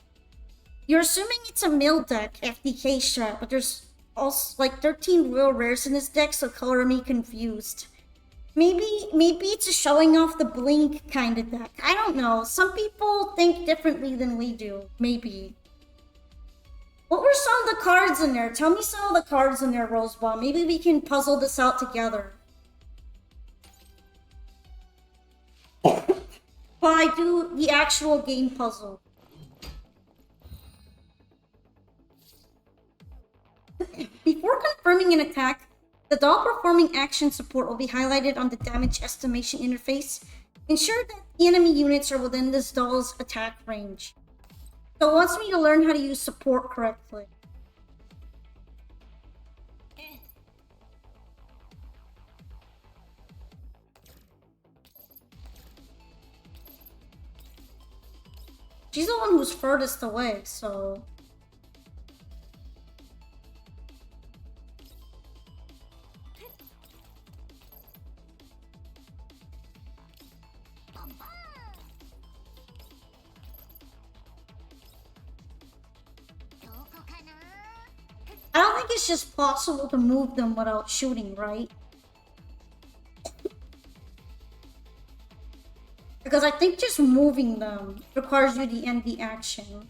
You're assuming it's a mill deck, FDK strat, but there's also like 13 real rares in this deck, so color me confused. Maybe it's a showing off the blink kind of deck. I don't know. Some people think differently than we do. Maybe. What were some of the cards in there? Tell me some of the cards in there, Rosebud. Maybe we can puzzle this out together. While I do the actual game puzzle. Before confirming an attack, the doll performing action support will be highlighted on the damage estimation interface. Ensure that the enemy units are within this doll's attack range. So it wants me to learn how to use support correctly. She's the one who's furthest away, so... I don't think it's just possible to move them without shooting, right? Because I think just moving them requires you to end the action.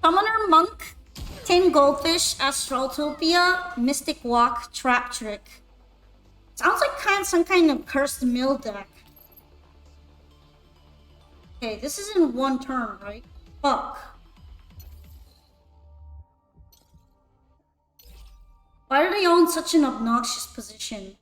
Summoner Monk, Tin Goldfish, Astraltopia, Mystic Walk, Trap Trick. Sounds like some kind of cursed mill deck. Okay, this is in one turn, right? Fuck. Why are they all in such an obnoxious position?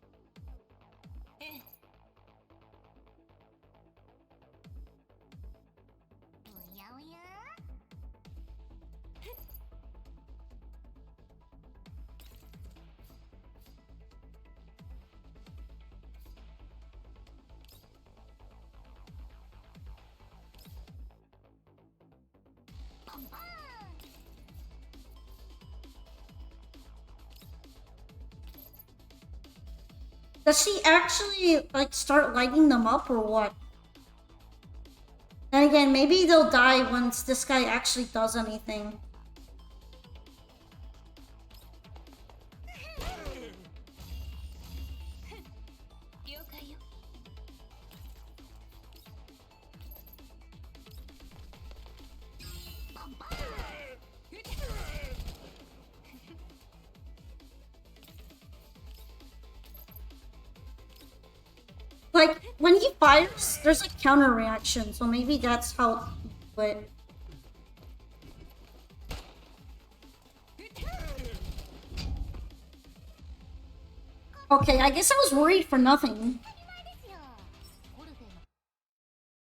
Does she actually, like, start lighting them up or what? And again, maybe they'll die once this guy actually does anything. Like, when he fires, there's a counter reaction, so maybe that's how you do it. Okay, I guess I was worried for nothing.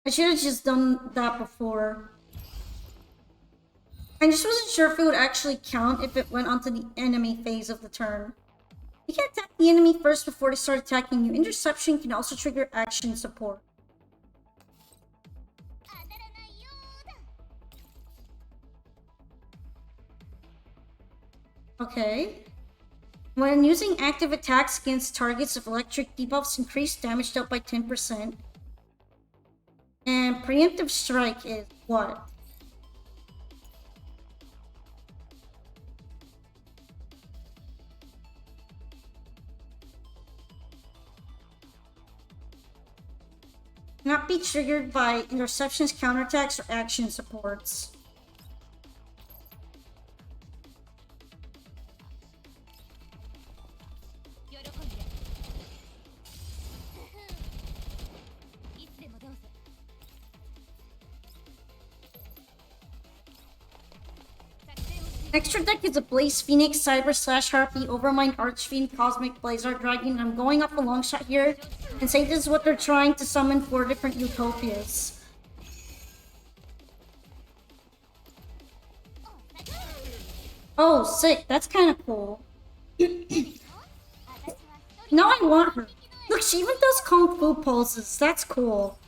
I should have just done that before. I just wasn't sure if it would actually count if it went onto the enemy phase of the turn. You can attack the enemy first before they start attacking you. Interception can also trigger action support. Okay. When using active attacks against targets of electric debuffs, increase damage dealt by 10%. And preemptive strike is what? Not be triggered by interceptions, counterattacks, or action supports. Extra deck is a Blaze Phoenix, Cyber / Harpy, Overmind Archfiend, Cosmic Blazar Dragon. I'm going up a long shot here and say this is what they're trying to summon 4 different Utopias. Oh, sick. That's kind of cool. Now I want her. Look, she even does Kung Fu poses. That's cool.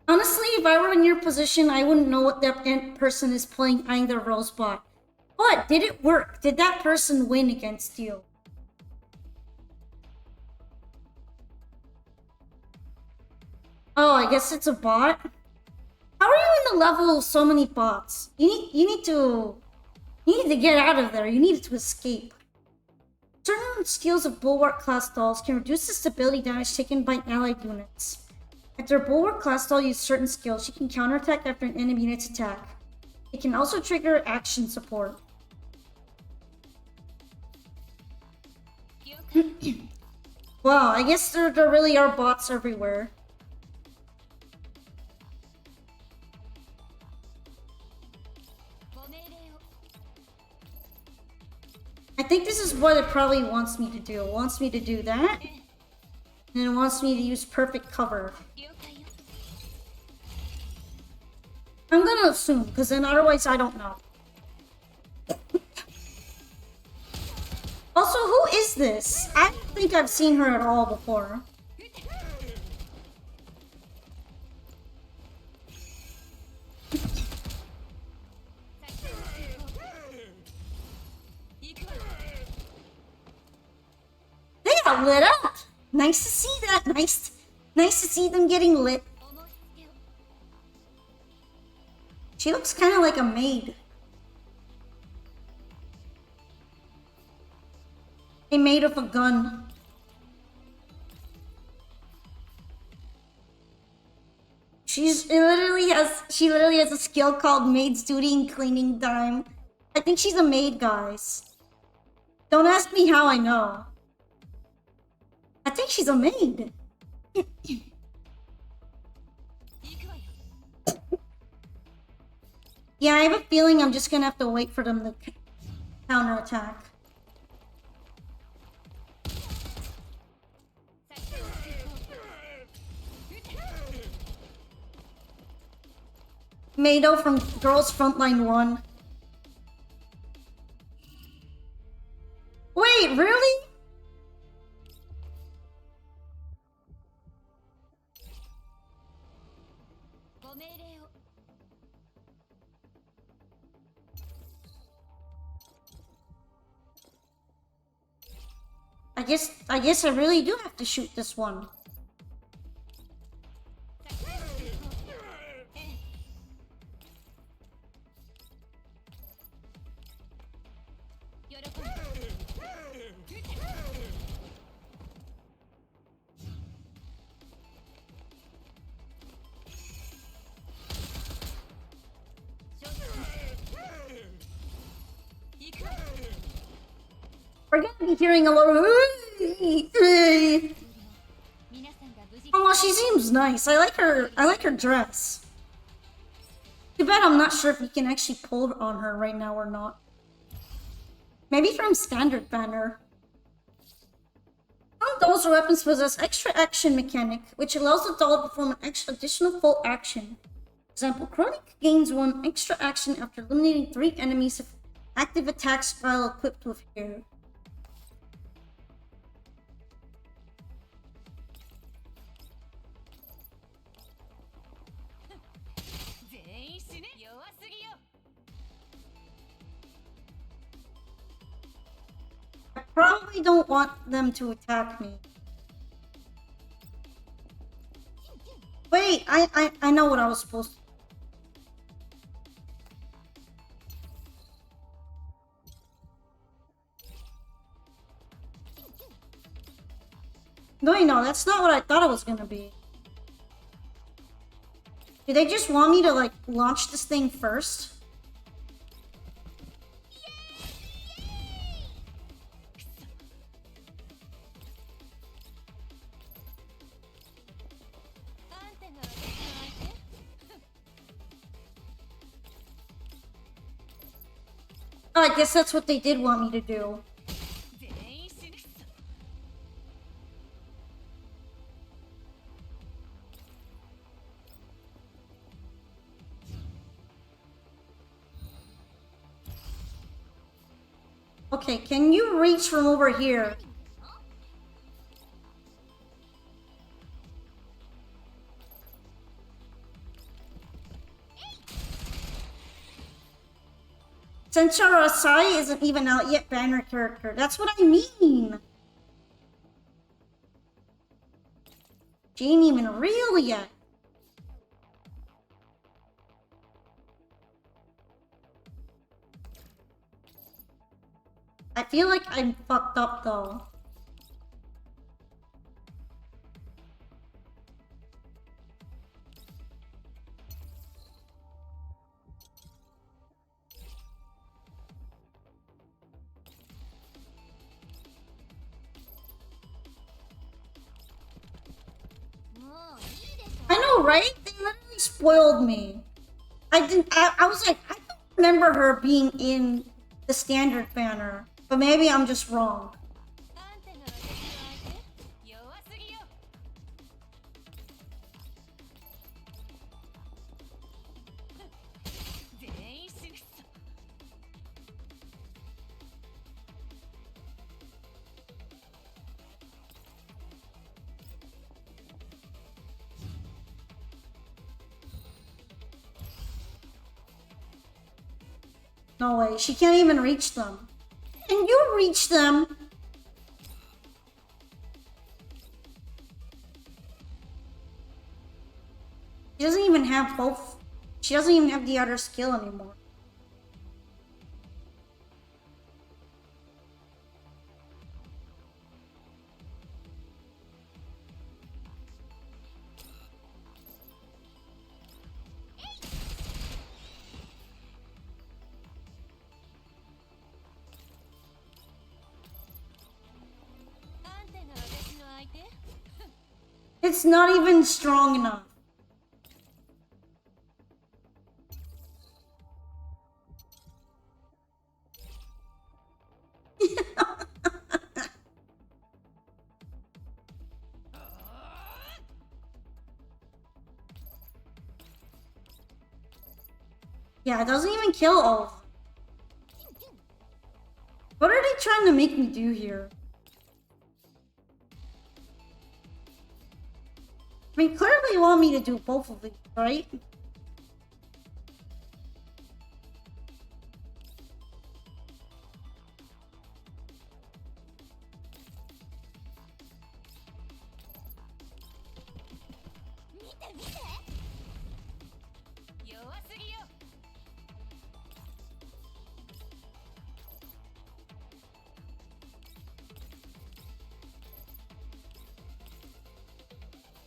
Honestly, if I were in your position, I wouldn't know what that person is playing either Rosebot. But did it work? Did that person win against you? Oh, I guess it's a bot. How are you in the level of so many bots? You need to get out of there. You need to escape. Certain skills of Bulwark class dolls can reduce the stability damage taken by allied units. After a Bulwark class doll uses certain skills, she can counterattack after an enemy unit's attack. It can also trigger action support. Wow, I guess there really are bots everywhere. I think this is what it probably wants me to do. It wants me to do that. And it wants me to use perfect cover. I'm gonna assume, because then otherwise I don't know. Also, who is this? I don't think I've seen her at all before. They got lit up! Nice to see that. Nice to see them getting lit. She looks kind of like a maid. A maid with a gun. She literally has a skill called Maid's Duty and Cleaning Time. I think she's a maid, guys. Don't ask me how I know. I think she's a maid. Yeah, I have a feeling I'm just gonna have to wait for them to counterattack. Mado from Girls Frontline 1. Wait, really? I guess I really do have to shoot this one. We're gonna be hearing a lot of. Oh, she seems nice. I like her. I like her dress. Too bad I'm not sure if we can actually pull on her right now or not. Maybe from standard banner. Some dolls or weapons possess extra action mechanic, which allows the doll to perform an additional full action. For example, Chronic gains 1 extra action after eliminating 3 enemies of active attack style equipped with hair. I probably don't want them to attack me. Wait, I know what I was supposed to. No, that's not what I thought it was gonna be. Do they just want me to, like, launch this thing first? Oh, I guess that's what they did want me to do. Okay, can you reach from over here? Senchara Asai isn't even out yet, banner character. That's what I mean. She ain't even real yet. I feel like I'm fucked up though. I know, right? They literally spoiled me. I was like, I don't remember her being in the standard banner. But maybe I'm just wrong. No way, she can't even reach them. Can you reach them? She doesn't even have both. She doesn't even have the other skill anymore. It's not even strong enough. Yeah, it doesn't even kill all of them. What are they trying to make me do here? I mean, clearly you want me to do both of these, right?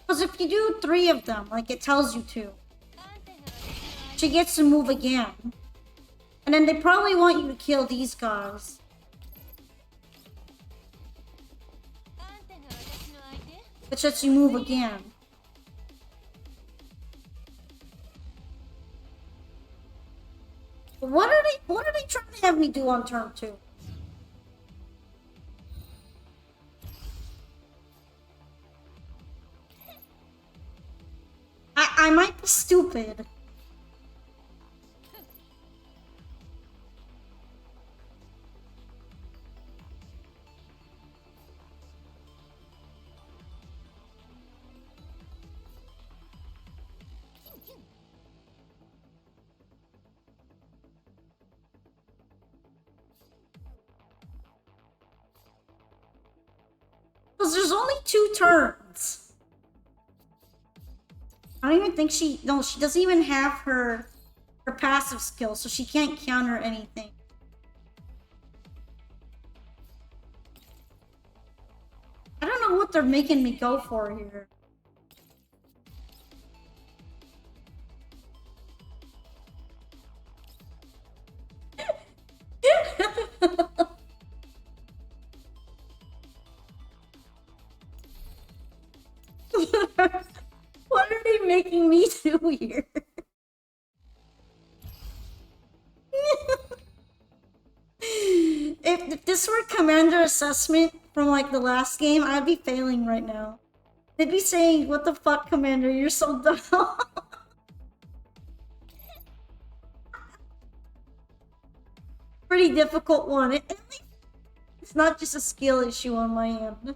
Because if you do 3 of them, like it tells you to, she gets to move again. And then they probably want you to kill these guys. Which lets you move again. But what are they trying to have me do on turn 2? I might be stupid. Because there's only 2 turns. I don't even think she doesn't even have her passive skill, so she can't counter anything. I don't know what they're making me go for here. What are they making me do here? If this were commander assessment from like the last game, I'd be failing right now. They'd be saying, "What the fuck, commander? You're so dumb." Pretty difficult one. It's not just a skill issue on my end.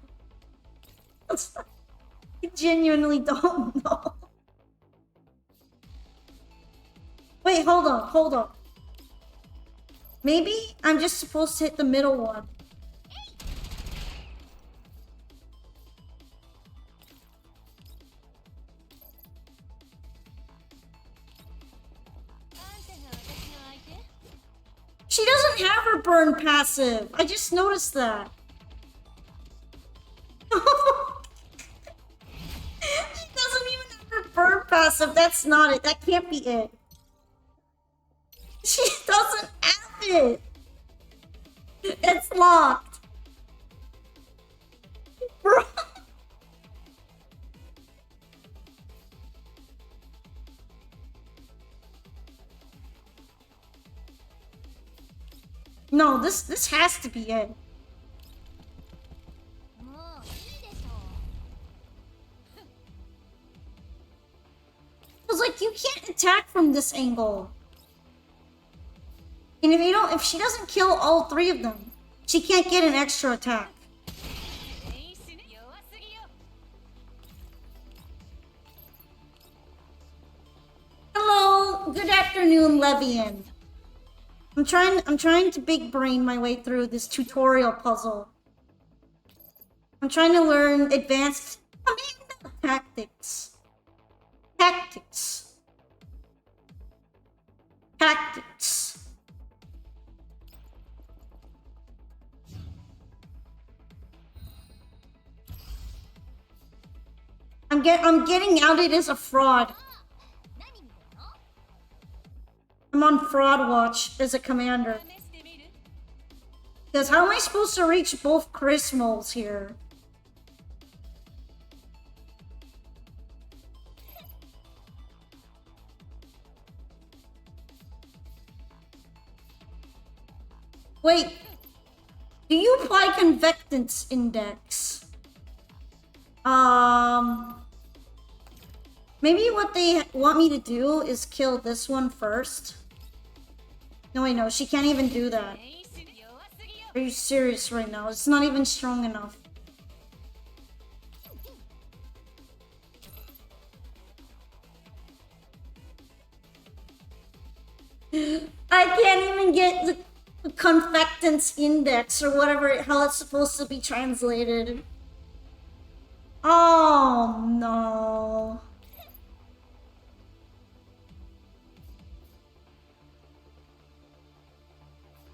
I genuinely don't know. Wait, hold on. Maybe I'm just supposed to hit the middle one. She doesn't have her burn passive. I just noticed that. She doesn't even have her burn passive. That's not it. That can't be it. She doesn't have it. It's locked. Bro. No, this has to be it. I was like, you can't attack from this angle. And if she doesn't kill all 3 of them, she can't get an extra attack. Hello, good afternoon, Levian. I'm trying to big brain my way through this tutorial puzzle. I'm trying to learn advanced tactics. I'm getting outed as a fraud. I'm on fraud watch as a commander. Because how am I supposed to reach both Chrismals here? Wait, do you apply convectance index? Maybe what they want me to do is kill this one first. No, I know, she can't even do that. Are you serious right now? It's not even strong enough. I can't even get the convectance index or whatever, how it's supposed to be translated. Oh no.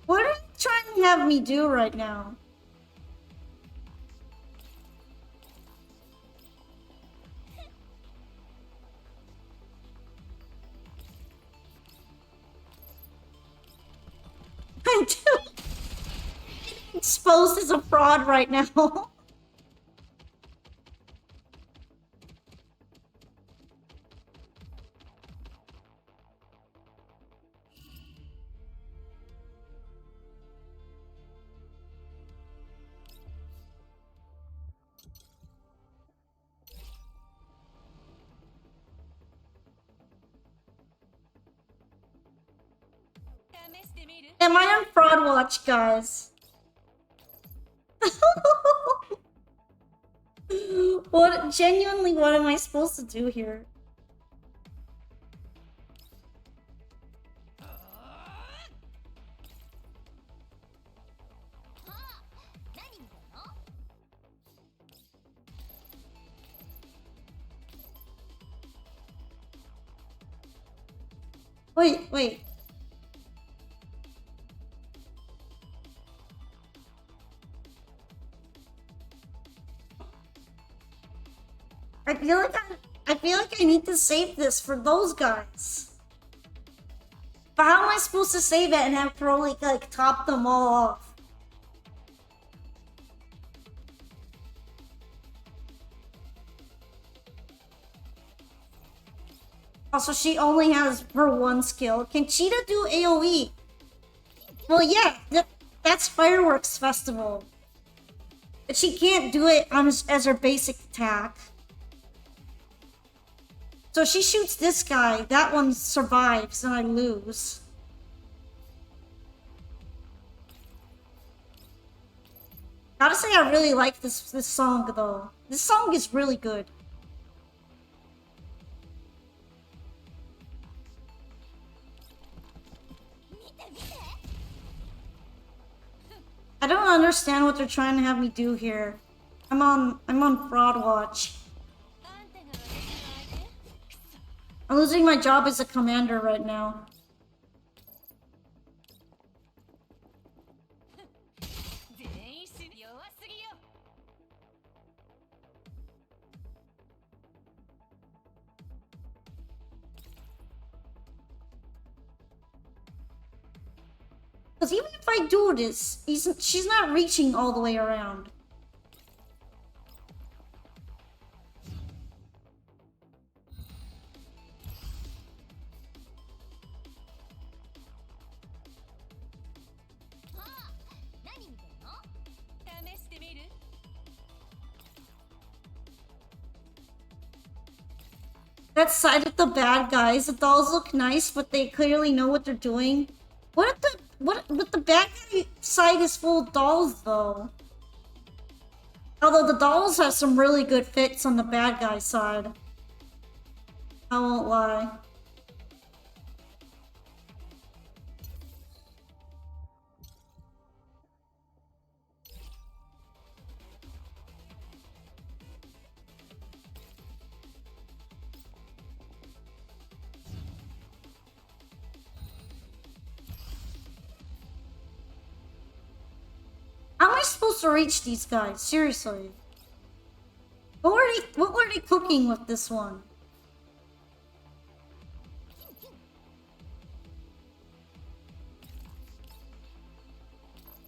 What are you trying to have me do right now? exposed as a fraud right now. Am I on fraud watch, guys? Genuinely, what am I supposed to do here? Wait. I feel like I need to save this for those guys. But how am I supposed to save it and have Pro like top them all off? Also, she only has her one skill. Can Cheetah do AoE? Well, yeah, that's Fireworks Festival. But she can't do it as her basic attack. So she shoots this guy, that one survives, and I lose. Gotta say, I really like this song, though. This song is really good. I don't understand what they're trying to have me do here. I'm on fraud watch. I'm losing my job as a commander right now. Because even if I do this, she's not reaching all the way around. That side of the bad guys, the dolls look nice, but they clearly know what they're doing. But the bad guy side is full of dolls, though. Although the dolls have some really good fits on the bad guy side. I won't lie. How am I supposed to reach these guys? Seriously. What were they cooking with this one?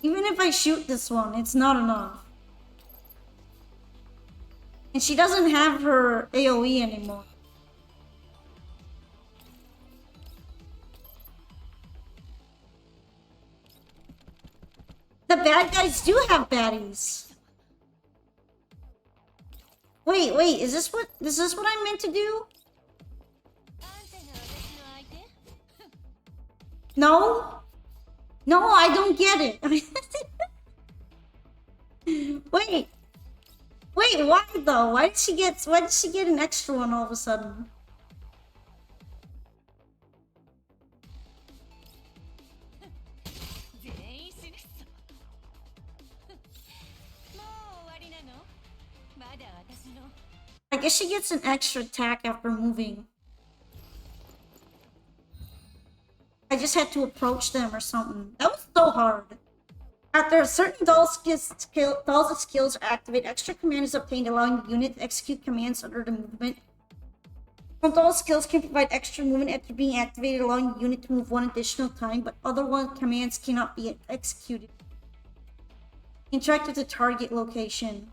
Even if I shoot this one, it's not enough. And she doesn't have her AoE anymore. The bad guys do have baddies. Wait, is this what I meant to do? No? No, I don't get it. Wait, why though? Why did she get an extra one all of a sudden? I guess she gets an extra attack after moving. I just had to approach them or something. That was so hard. After certain doll's skills are activated, extra command is obtained, allowing the unit to execute commands under the movement. Some doll skills can provide extra movement after being activated, allowing the unit to move one additional time, but other commands cannot be executed. Interact with the target location.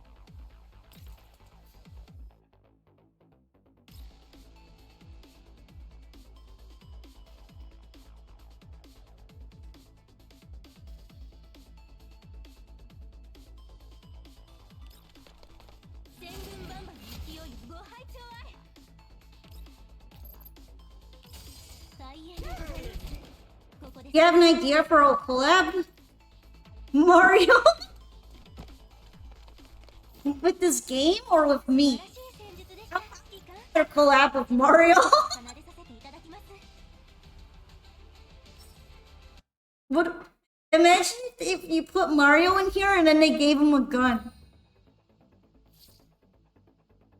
You have an idea for a collab? Mario? With this game or with me? Their collab with Mario? Would imagine if you put Mario in here and then they gave him a gun.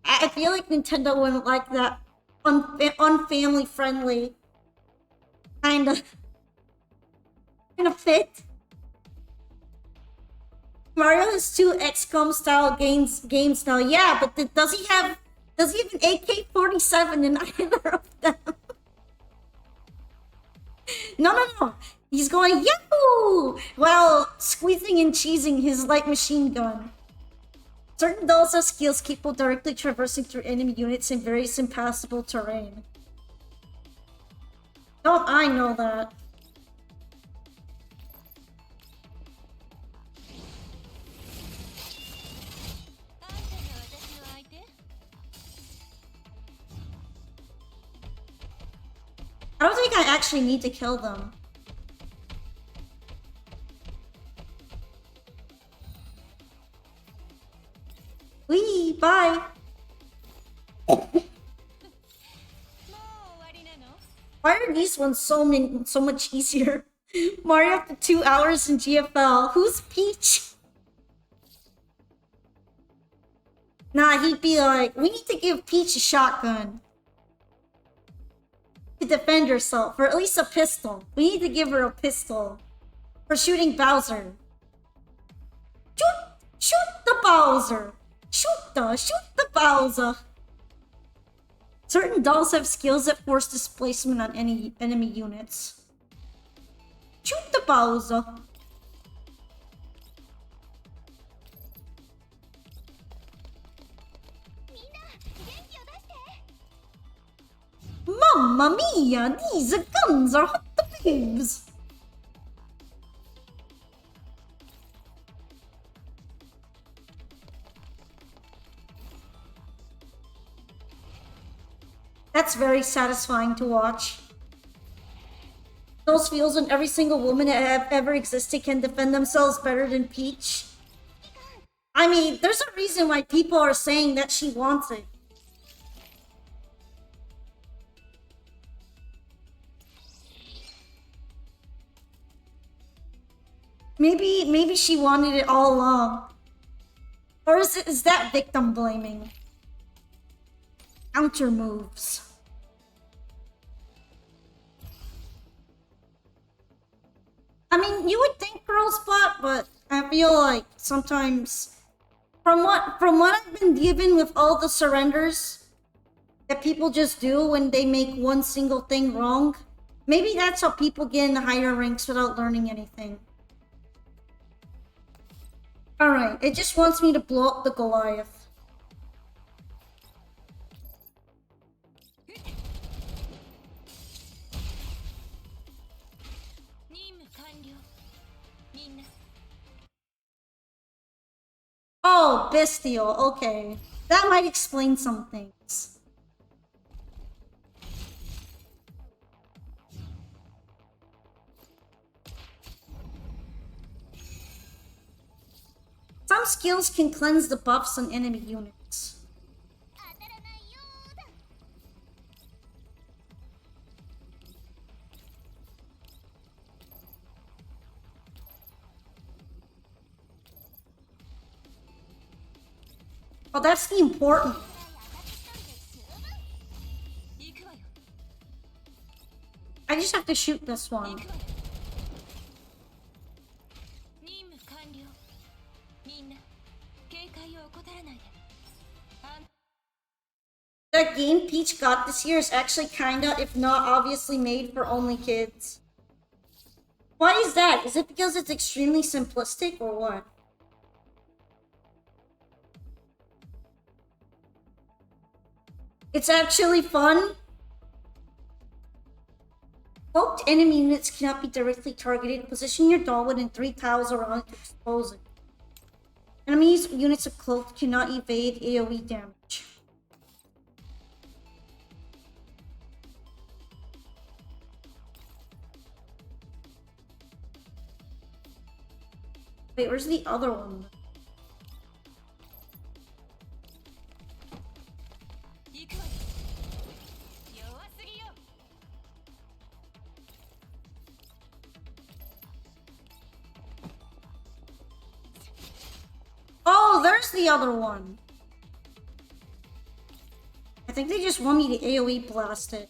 I feel like Nintendo wouldn't like that. Unfamily friendly. Kinda fit. Mario has 2 XCOM style games now. Yeah, but does he have an AK-47 in either of them? No. He's going yahoo while squeezing and cheesing his light machine gun. Certain dolls have skills capable of directly traversing through enemy units in various impassable terrain. Don't I know that? I don't think I actually need to kill them. Wee, bye. Why are these ones so much easier? Mario after 2 hours in GFL. Who's Peach? Nah, he'd be like, we need to give Peach a shotgun to defend herself, or at least a pistol. We need to give her a pistol for shooting Bowser. Shoot the Bowser. Shoot the Bowser. Certain dolls have skills that force displacement on any enemy units. Shoot the Bowser. Mamma mia, these guns are hot babes. That's very satisfying to watch. Those feels when every single woman that have ever existed can defend themselves better than Peach. I mean, there's a reason why people are saying that she wants it. Maybe she wanted it all along. Or is that victim blaming? Counter moves. I mean, you would think girls butt, but I feel like sometimes from what I've been given with all the surrenders that people just do when they make one single thing wrong, maybe that's how people get into higher ranks without learning anything. Alright, it just wants me to blow up the Goliath. Oh, bestial, okay. That might explain some things. Some skills can cleanse the buffs on enemy units. Oh, that's the important. I just have to shoot this one. The game Peach got this year is actually kinda, if not obviously, made for only kids. Why is that? Is it because it's extremely simplistic or what? It's actually fun. Cloaked enemy units cannot be directly targeted. Position your doll within 3 tiles around it to expose it. Enemies units of cloaked cannot evade AoE damage. Wait, where's the other one? Oh, there's the other one. I think they just want me to AoE blast it.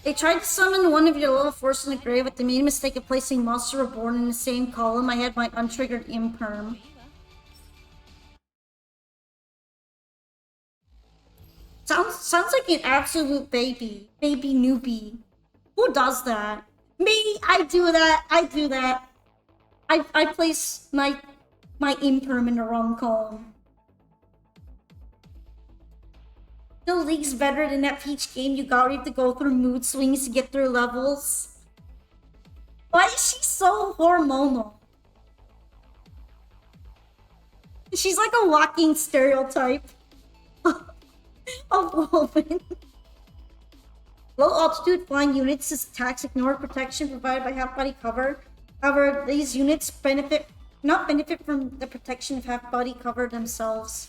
They tried to summon one of your level 4s in the grave, but they made a mistake of placing Monster Reborn in the same column. I had my untriggered imperm. Sounds like an absolute baby. Baby newbie. Who does that? Me! I do that! I do that! I place my imperm in the wrong column. No league's better than that Peach game you got. We have to go through mood swings to get through levels. Why is she so hormonal? She's like a walking stereotype of woman. Low altitude flying units' attacks ignore protection provided by half body cover. However, these units not benefit from the protection of half body cover themselves.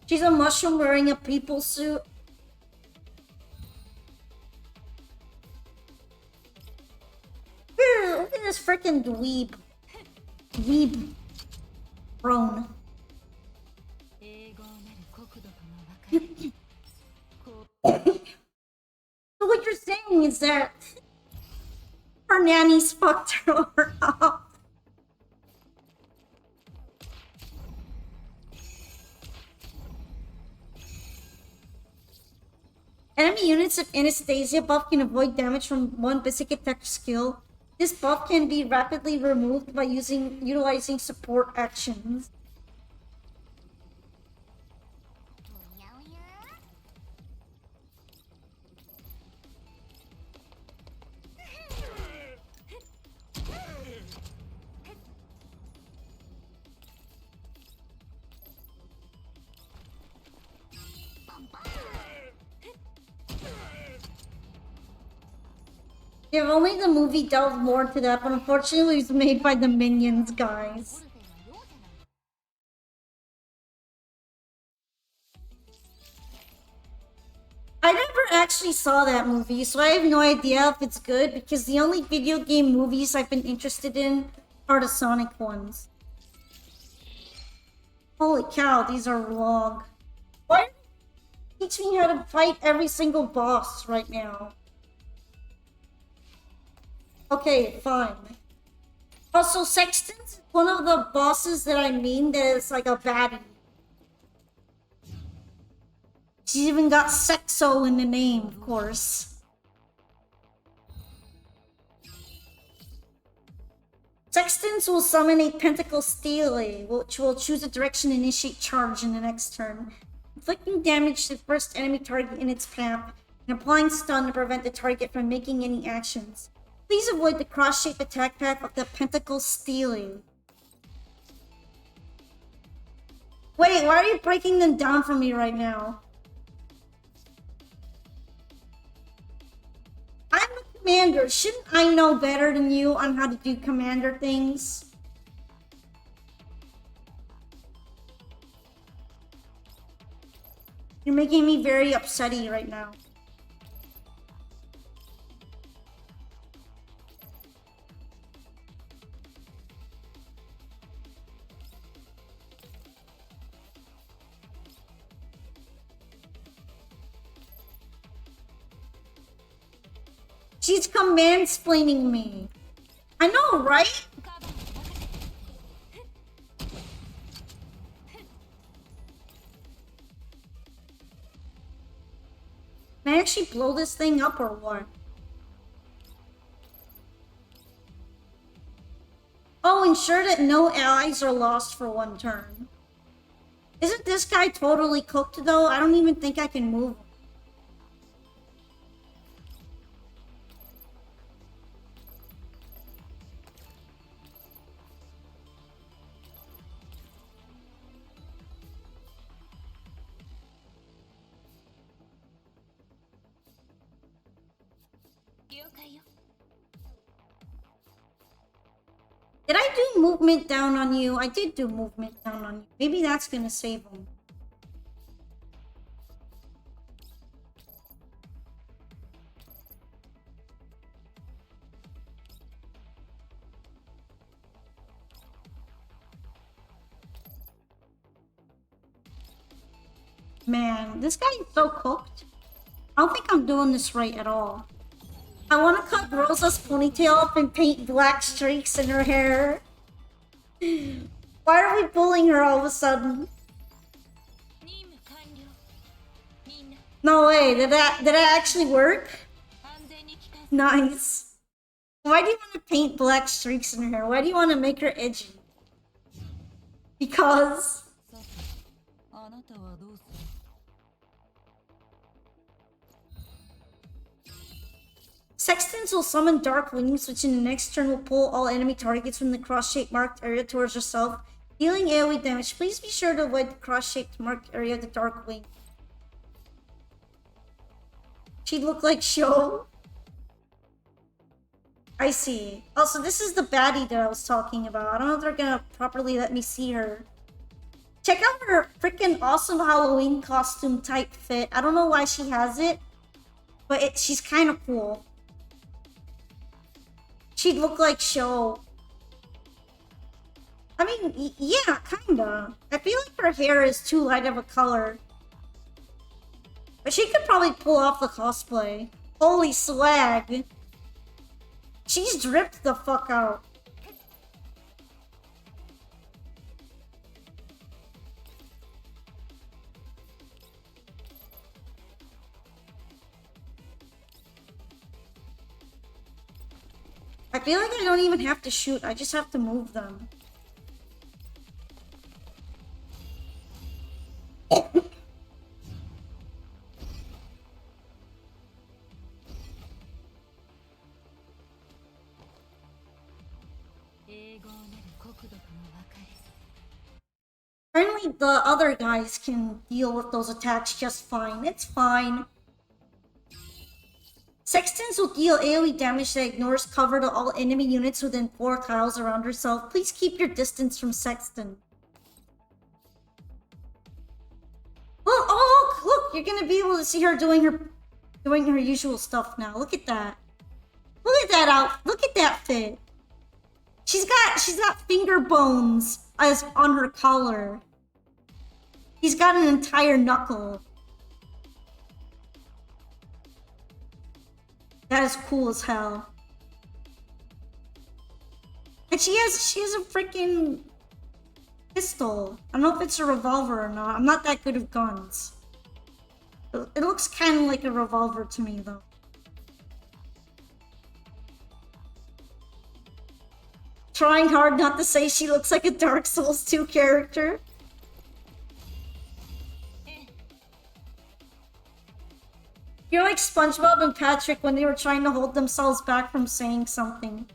She's a mushroom wearing a people suit. Look at this freaking dweeb. Dweeb. Prone. So what you're saying is that her nannies fucked her up. Enemy units of anesthesia buff can avoid damage from one basic attack skill. This buff can be rapidly removed by utilizing support actions. If only the movie delved more into that, but unfortunately it was made by the Minions, guys. I never actually saw that movie, so I have no idea if it's good, because the only video game movies I've been interested in are the Sonic ones. Holy cow, these are long. Why don't you teach me how to fight every single boss right now? Okay, fine. Also, Sexton's one of the bosses that I mean that is like a baddie. She's even got Sexo in the name, of course. Sextons will summon a Pentacle Stele, which will choose a direction and initiate charge in the next turn, inflicting damage to the first enemy target in its path, and applying stun to prevent the target from making any actions. Please avoid the cross-shaped attack path of the Pentacle Stele. Wait, why are you breaking them down for me right now? I'm a commander. Shouldn't I know better than you on how to do commander things? You're making me very upsetty right now. She's command-splaining me. I know, right? Can I actually blow this thing up or what? Oh, ensure that no allies are lost for one turn. Isn't this guy totally cooked though? I don't even think I can move him. Did I do movement down on you? I did do movement down on you. Maybe that's gonna save him. Man, this guy is so cooked. I don't think I'm doing this right at all. I want to cut Rosa's ponytail up and paint black streaks in her hair. Why are we bullying her all of a sudden? No way, did that actually work? Nice. Why do you want to paint black streaks in her hair? Why do you want to make her edgy? Because... Sextons will summon dark wings, which in the next turn will pull all enemy targets from the cross-shaped marked area towards yourself, dealing AoE damage. Please be sure to avoid the cross-shaped marked area of the dark wing. She'd look like Sho. I see. Also, this is the baddie that I was talking about. I don't know if they're gonna properly let me see her. Check out her freaking awesome Halloween costume type fit. I don't know why she has it, but she's kind of cool. She'd look like Sho. I mean, yeah, kinda. I feel like her hair is too light of a color. But she could probably pull off the cosplay. Holy swag. She's dripped the fuck out. I feel like I don't even have to shoot, I just have to move them. Apparently the other guys can deal with those attacks just fine. It's fine. Sextons will deal AoE damage that ignores cover to all enemy units within 4 tiles around herself. Please keep your distance from Sexton. Oh, look! You're gonna be able to see her doing her usual stuff now. Look at that. Look at that out. Look at that fit. She's got finger bones as on her collar. She's got an entire knuckle. That is cool as hell. And she has a freaking pistol. I don't know if it's a revolver or not. I'm not that good with guns. It looks kind of like a revolver to me, though. Trying hard not to say she looks like a Dark Souls 2 character. You're like SpongeBob and Patrick when they were trying to hold themselves back from saying something.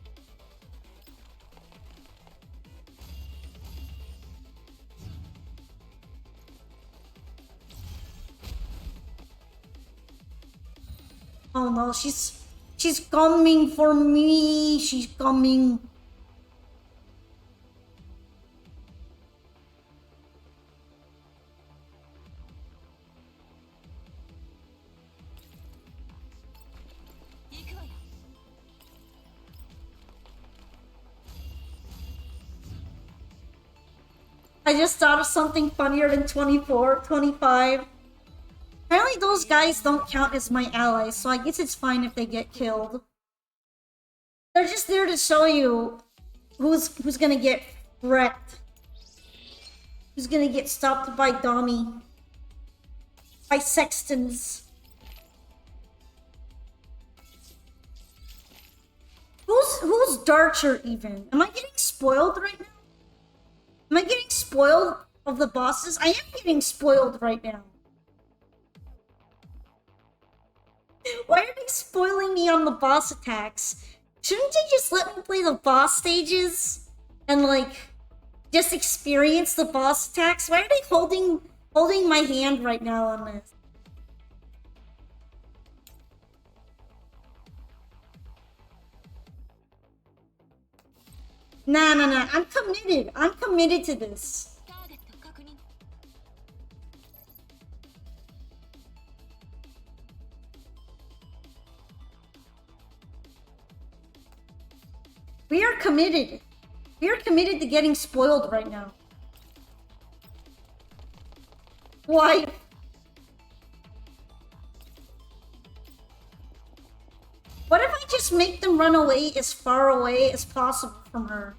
Oh no, she's coming for me. She's coming. I just thought of something funnier than 24, 25. Apparently those guys don't count as my allies, so I guess it's fine if they get killed. They're just there to show you who's gonna get wrecked. Who's gonna get stopped by Dommy. By Sextons. Who's Darcher even? Am I getting spoiled right now? Am I getting spoiled of the bosses? I am getting spoiled right now. Why are they spoiling me on the boss attacks? Shouldn't they just let me play the boss stages? And like, just experience the boss attacks? Why are they holding my hand right now on this? Nah. I'm committed. I'm committed to this. We are committed. We are committed to getting spoiled right now. Why? What if I just make them run away as far away as possible from her?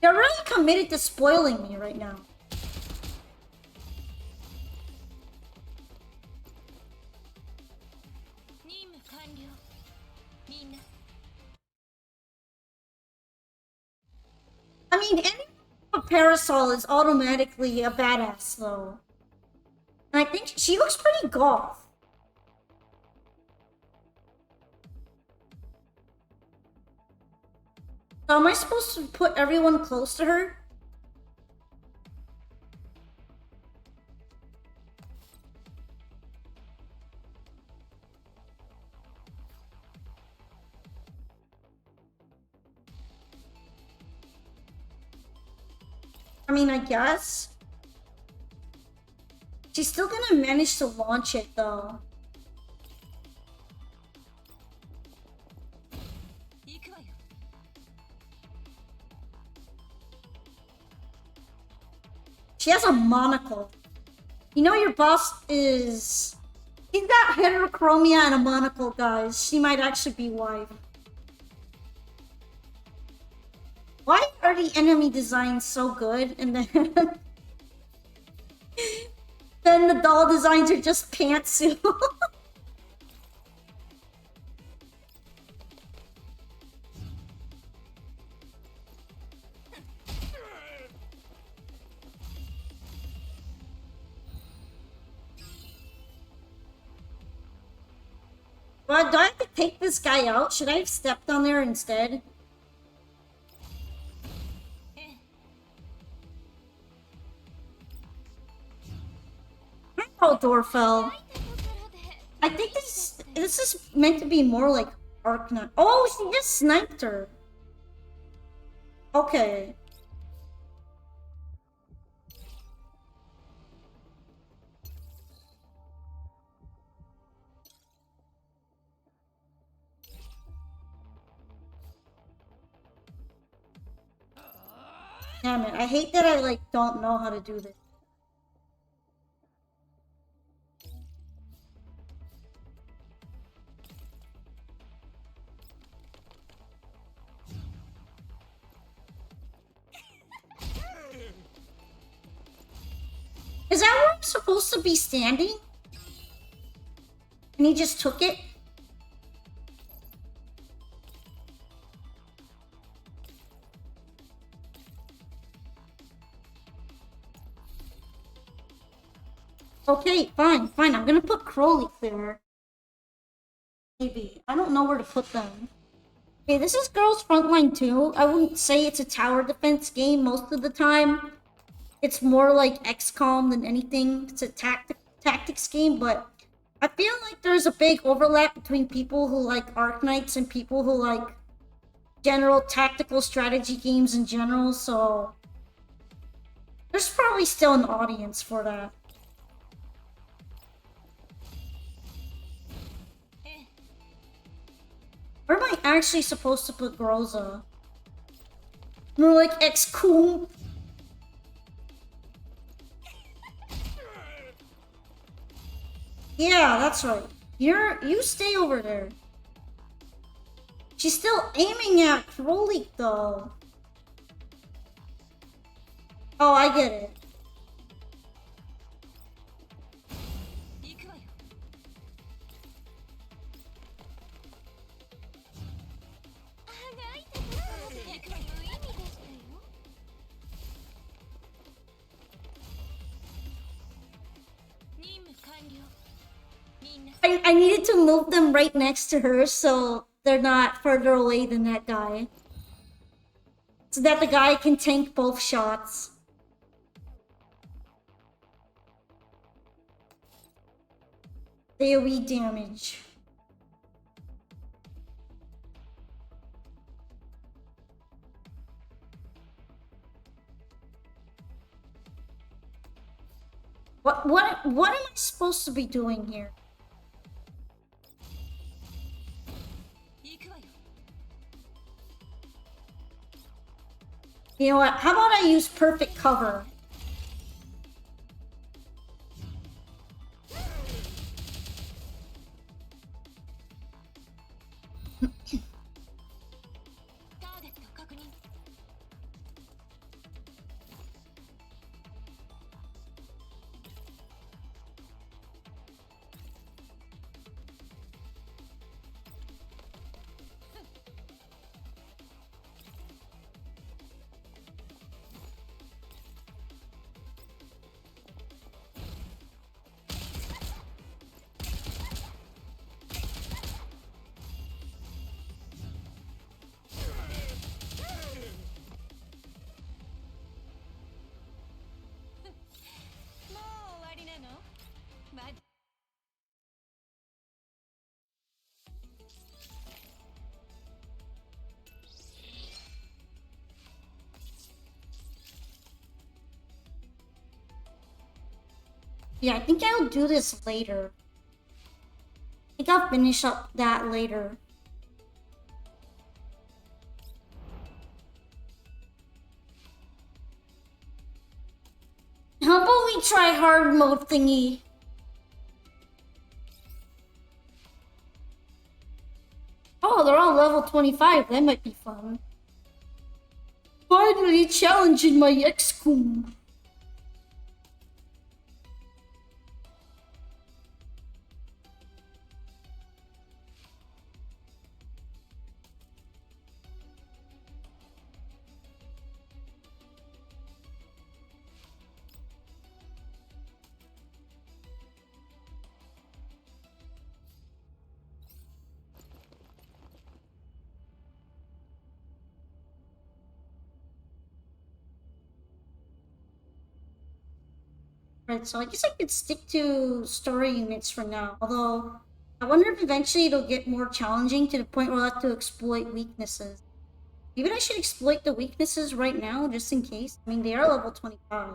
They're really committed to spoiling me right now. I mean, anyone with a parasol is automatically a badass, though. And I think she looks pretty goth. So am I supposed to put everyone close to her? I mean, I guess. She's still gonna manage to launch it, though. She has a monocle. You know your boss is... She's got heterochromia and a monocle, guys. She might actually be wife. Why are the enemy designs so good and then... then the doll designs are just pantsuit? But do I have to take this guy out? Should I have stepped on there instead? Oh, door fell. I think this is meant to be more like Arknight. Oh, she just sniped her. Okay. Damn it, I hate that I like don't know how to do this. Is that where I'm supposed to be standing? And he just took it? Okay, fine. I'm gonna put Crowley there. Maybe. I don't know where to put them. Okay, this is Girls Frontline 2. I wouldn't say it's a tower defense game most of the time. It's more like XCOM than anything. It's a tactics game, but I feel like there's a big overlap between people who like Arknights and people who like general tactical strategy games in general, so there's probably still an audience for that. Where am I actually supposed to put Groza? More like XCOM. Yeah, that's right. You stay over there. She's still aiming at Krolik though. Oh, I get it. I needed to move them right next to her so they're not further away than that guy. So that the guy can tank both shots. AoE damage. What am I supposed to be doing here? You know what? How about I use perfect cover? Yeah, I think I'll do this later. I think I'll finish up that later. How about we try hard mode thingy? Oh, they're all level 25. That might be fun. Finally challenging my ex-coon. Right, so I guess I could stick to story units for now. Although, I wonder if eventually it'll get more challenging to the point where I'll have to exploit weaknesses. Maybe I should exploit the weaknesses right now, just in case. I mean, they are level 25.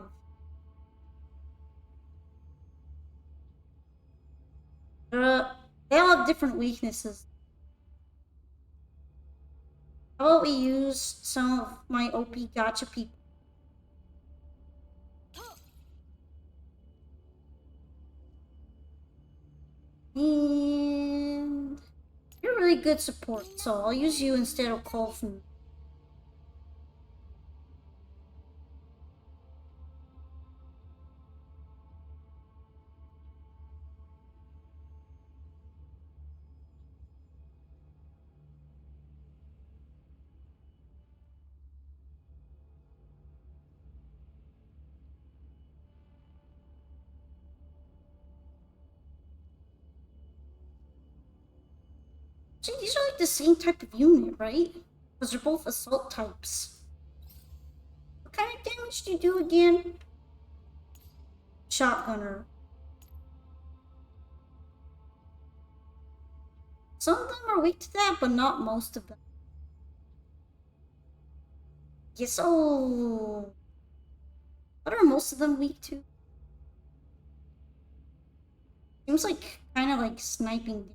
Uh, they all have different weaknesses. How about we use some of my OP gacha people? And you're really good support, so I'll use you instead of Colfin. See, these are like the same type of unit, right? Because they're both assault types. What kind of damage do you do again? Shotgunner. Some of them are weak to that, but not most of them. Yes, oh. What are most of them weak to? Seems like kind of like sniping.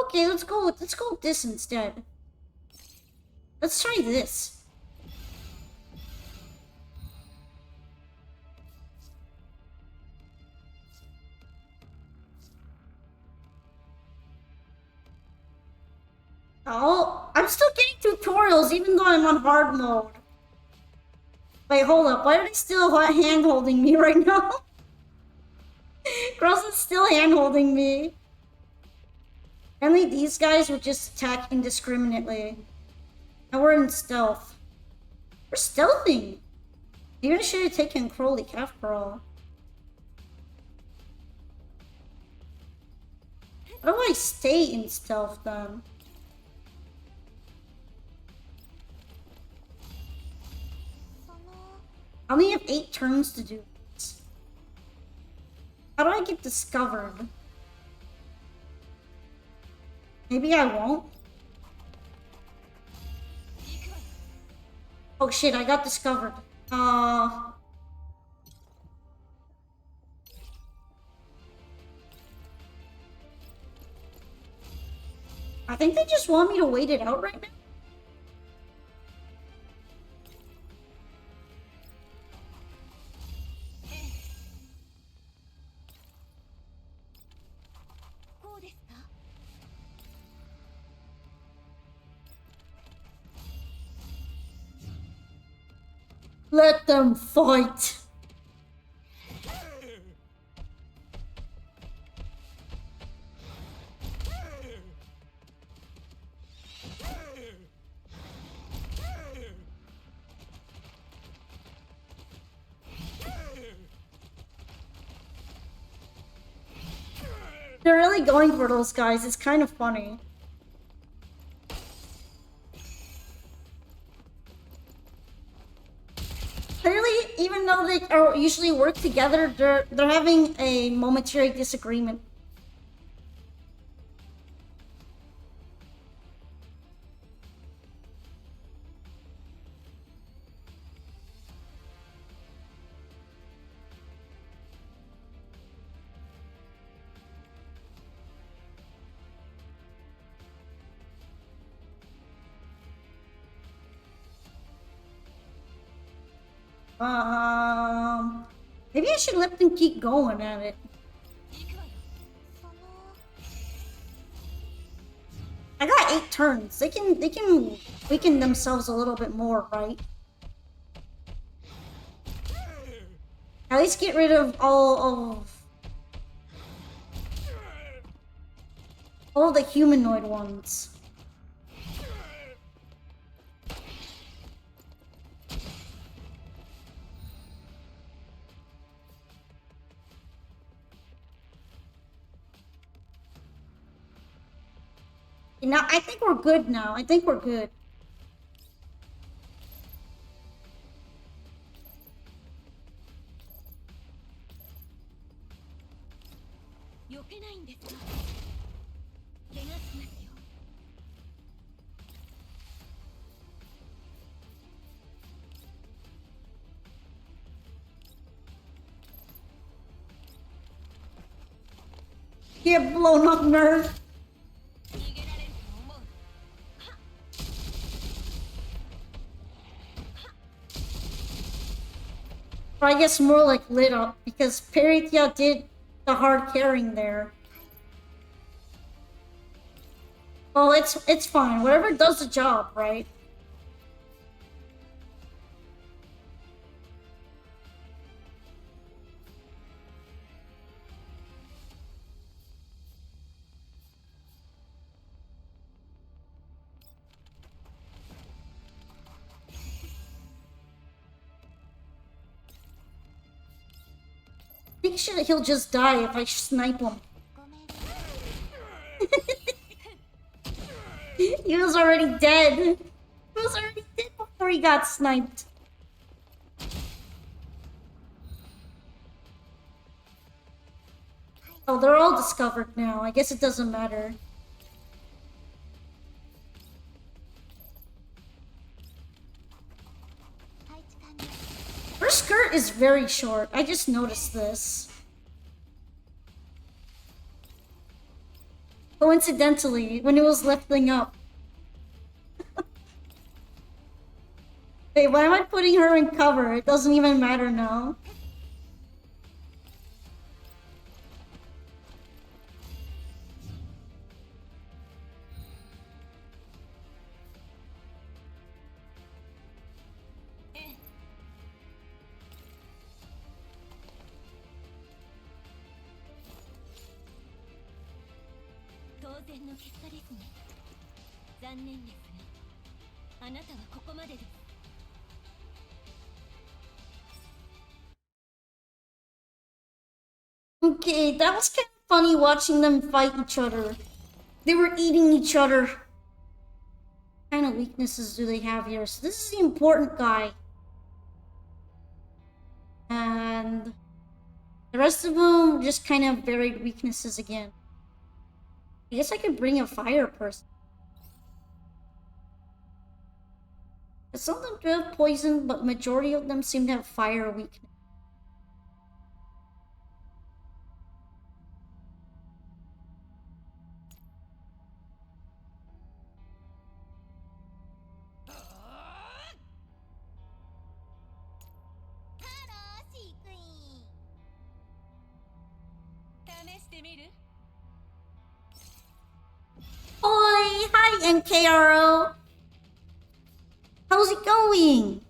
Okay, let's go with this instead. Let's try this. Oh, I'm still getting tutorials even though I'm on hard mode. Wait, hold up. Why are they still hand holding me right now? Cross is still hand holding me. Apparently these guys would just attack indiscriminately. And we're in stealth. We're stealthing. Maybe I should have taken Crowley after all. How do I stay in stealth then? I only have 8 turns to do this. How do I get discovered? Maybe I won't? Oh shit, I got discovered. I think they just want me to wait it out right now. Let them fight! They're really going for those guys, it's kind of funny. Clearly, even though they are usually work together, they're having a momentary disagreement. Maybe I should let them keep going at it. I got 8 turns. They can weaken themselves a little bit more, right? At least get rid of all the humanoid ones. Now, I think we're good now. I think we're good. Get blown up, nerd. Or I guess more like lit up, because Peritia did the hard carrying there. Well, it's fine. Whatever does the job, right? I think he'll just die if I snipe him. He was already dead. He was already dead before he got sniped. Oh, they're all discovered now. I guess it doesn't matter. Her skirt is very short. I just noticed this. Coincidentally, when it was lifting up. Wait, why am I putting her in cover? It doesn't even matter now. Okay, that was kind of funny watching them fight each other. They were eating each other. What kind of weaknesses do they have here? So this is the important guy. And the rest of them just kind of varied weaknesses again. I guess I could bring a fire person. Some of them do have poison, but majority of them seem to have fire weakness. Oi! Hi, NKRO! How's it going?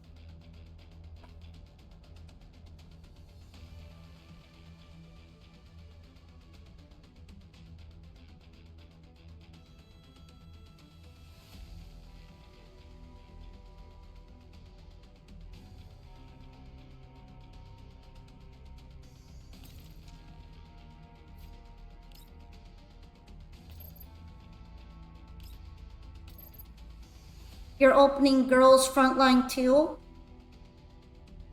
You're opening girls Frontline too?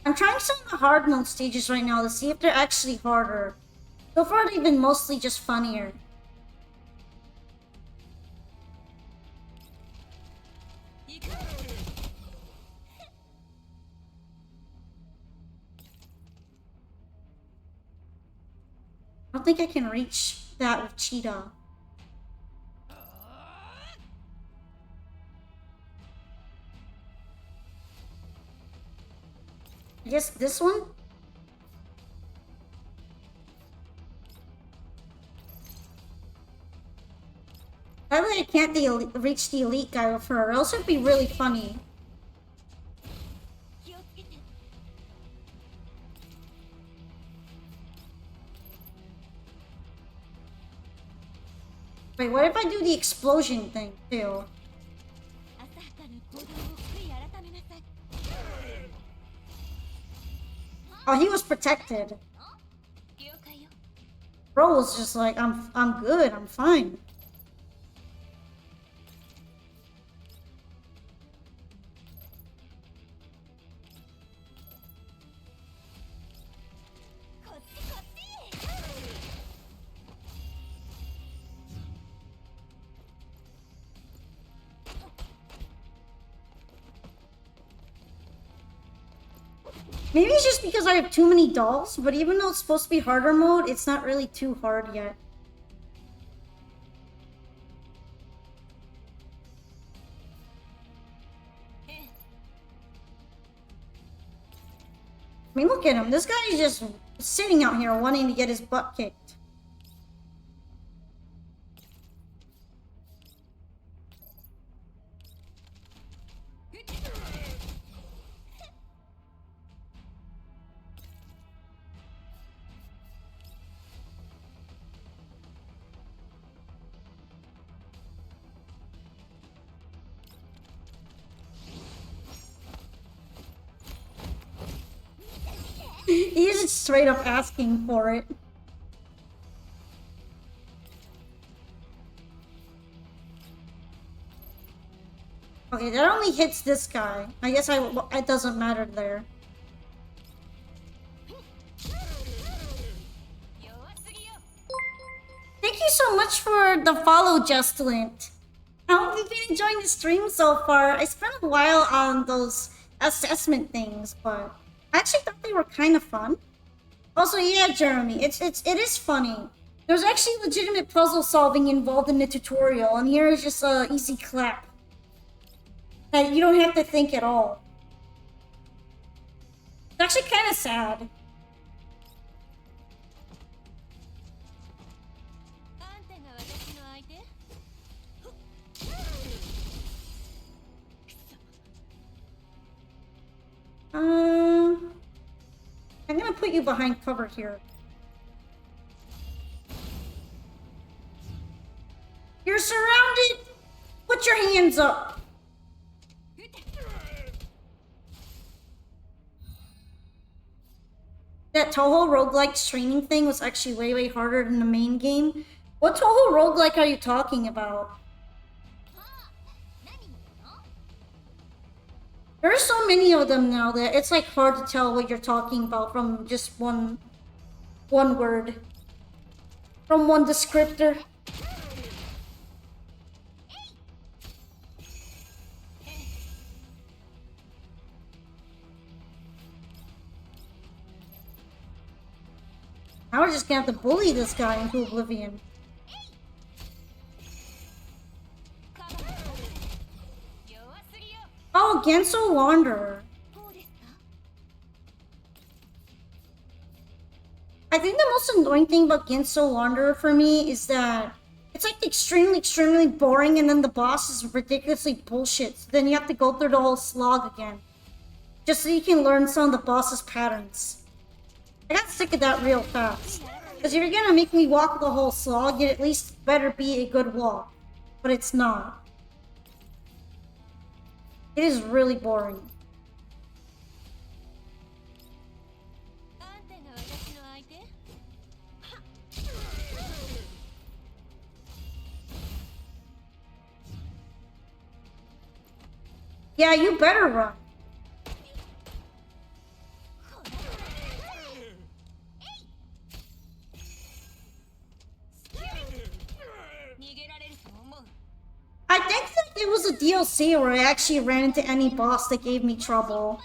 I'm trying some of the hard mode stages right now to see if they're actually harder. So far they've been mostly just funnier. I don't think I can reach that with Cheetah. I guess this one? Sadly, I can't reach the elite guy with her, or else it'd be really funny. Wait, what if I do the explosion thing, too? Oh, he was protected. Bro was just like, I'm good, I'm fine. Maybe it's just because I have too many dolls, but even though it's supposed to be harder mode, it's not really too hard yet. I mean, look at him. This guy is just sitting out here wanting to get his butt kicked. He's just straight up asking for it. Okay, that only hits this guy. I guess it doesn't matter there. Thank you so much for the follow, Justlint. I hope you've been enjoying the stream so far. I spent a while on those assessment things, but I actually thought they were kind of fun. Also, yeah, Jeremy, it is funny. There's actually legitimate puzzle solving involved in the tutorial, and here is just a easy clap. Like, you don't have to think at all. It's actually kind of sad. I'm gonna put you behind cover here. You're surrounded! Put your hands up! That Toho roguelike's training thing was actually way, way harder than the main game. What Toho roguelike are you talking about? There are so many of them now that it's like hard to tell what you're talking about from just one word. From one descriptor. Now we're just gonna have to bully this guy into oblivion. Oh, Genso Wanderer. I think the most annoying thing about Genso Wanderer for me is that it's like extremely, extremely boring, and then the boss is ridiculously bullshit. So then you have to go through the whole slog again. Just so you can learn some of the boss's patterns. I got sick of that real fast. Because if you're gonna make me walk the whole slog, it at least better be a good walk. But it's not. It is really boring. Yeah, you better run. I think that it was a DLC where I actually ran into any boss that gave me trouble.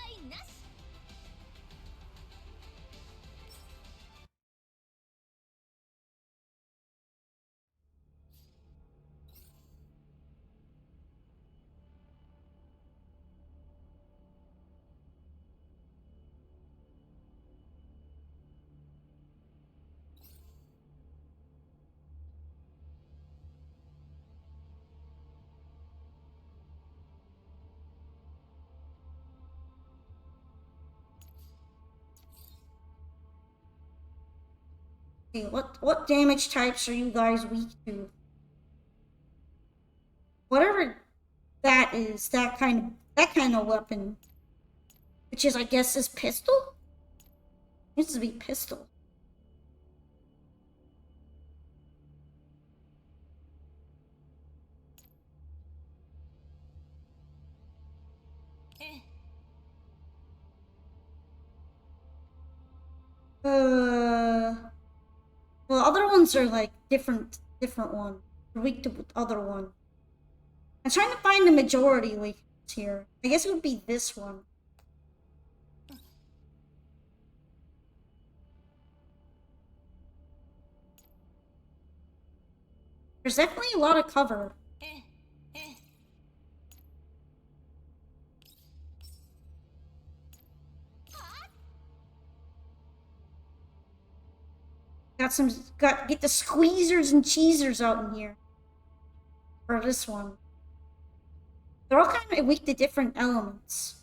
Okay, what damage types are you guys weak to? Whatever that is, that kind of weapon. Which is, I guess, is pistol? It used to be pistol. Well, other ones are like different one. Weak to the other one. I'm trying to find the majority weakness here. I guess it would be this one. There's definitely a lot of cover. Get the squeezers and cheesers out in here. For this one. They're all kind of weak to different elements.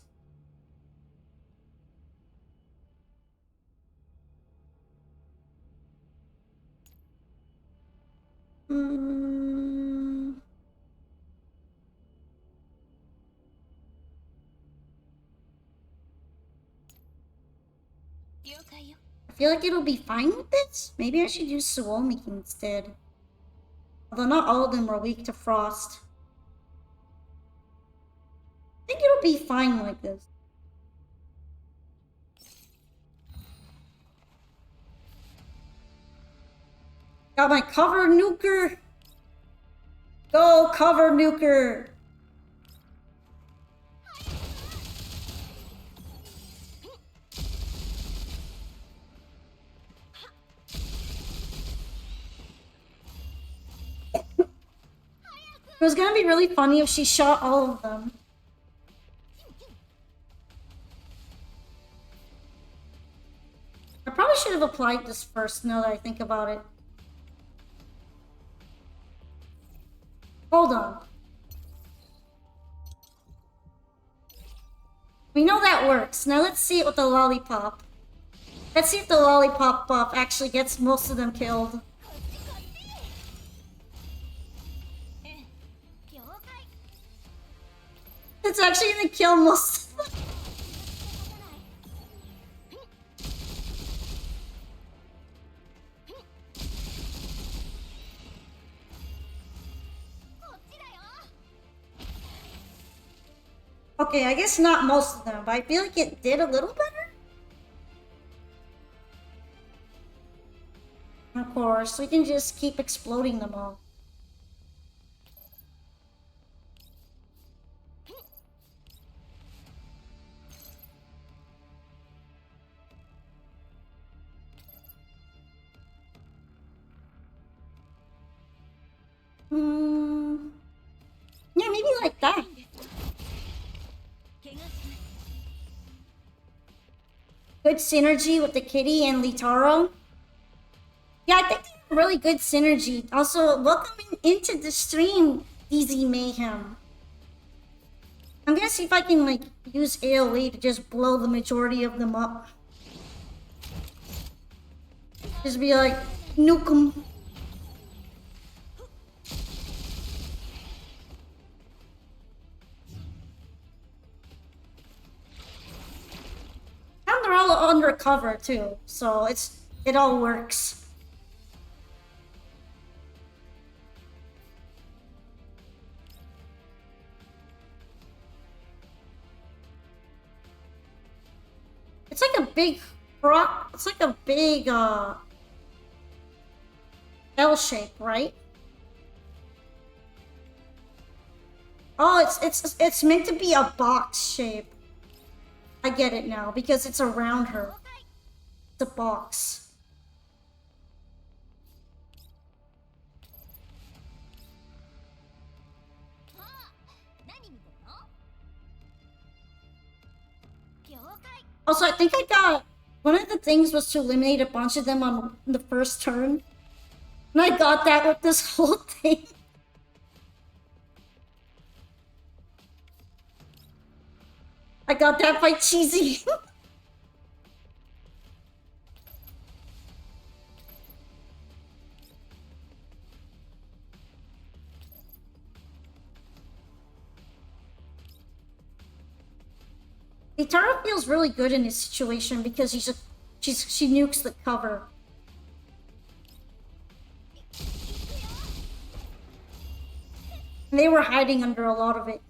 I feel like it'll be fine with this. Maybe I should use sowwy instead. Although not all of them are weak to frost. I think it'll be fine like this. Got my cover nuker. Go cover nuker. It was gonna be really funny if she shot all of them. I probably should have applied this first now that I think about it. Hold on. We know that works. Now let's see it with the lollipop. Let's see if the lollipop buff actually gets most of them killed. It's actually gonna kill most of them. Okay, I guess not most of them, but I feel like it did a little better. Of course, we can just keep exploding them all. Yeah, maybe like that. Good synergy with the kitty and Litaro. Yeah, I think they have really good synergy. Also, welcome into the stream, DZ Mayhem. I'm gonna see if I can like use AoE to just blow the majority of them up. Just be like, nuke them. And they're all undercover too, so it all works. It's like a big rock. It's like a big L shape, right? Oh, it's meant to be a box shape. I get it now because it's around her. It's a box. Also, I think I got one of the things was to eliminate a bunch of them on the first turn, and I got that with this whole thing. I got that by cheesy. Itara feels really good in this situation because she nukes the cover. And they were hiding under a lot of it.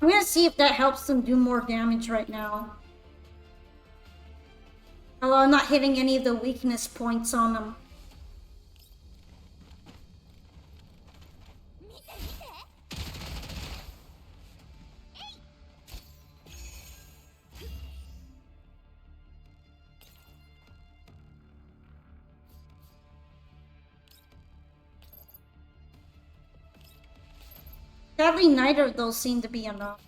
I'm gonna see if that helps them do more damage right now. Although I'm not hitting any of the weakness points on them. Sadly, neither of those seem to be enough.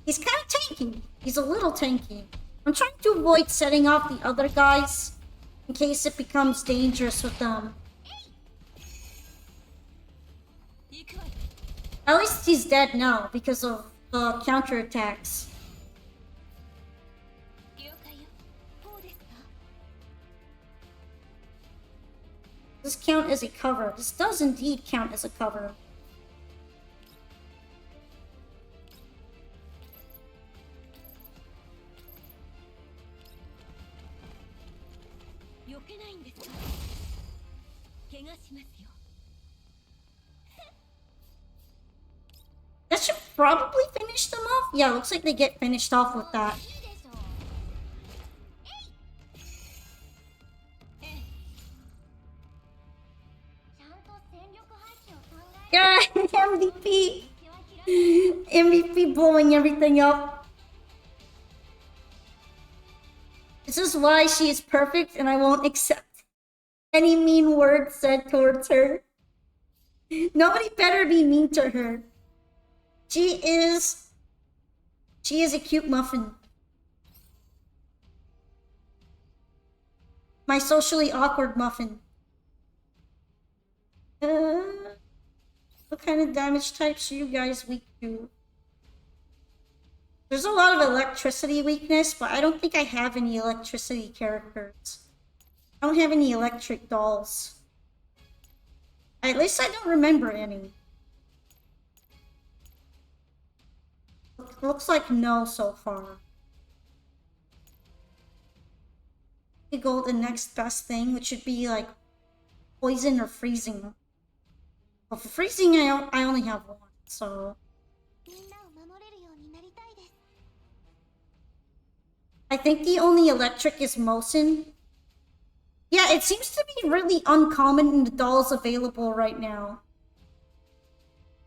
He's kind of tanky. He's a little tanky. I'm trying to avoid setting off the other guys in case it becomes dangerous with them. At least he's dead now because of counterattacks. Does this count as a cover? This does indeed count as a cover. That should probably finish them off. Yeah, looks like they get finished off with that. Yeah, MVP! MVP blowing everything up. This is why she is perfect and I won't accept any mean words said towards her. Nobody better be mean to her. She is a cute muffin. My socially awkward muffin. What kind of damage types are you guys weak to? There's a lot of electricity weakness, but I don't think I have any electricity characters. I don't have any electric dolls. At least I don't remember any. Looks like no so far. We go the next best thing, which should be like poison or freezing. Well, for freezing, I only have one, so. I think the only electric is Mosin. Yeah, it seems to be really uncommon in the dolls available right now.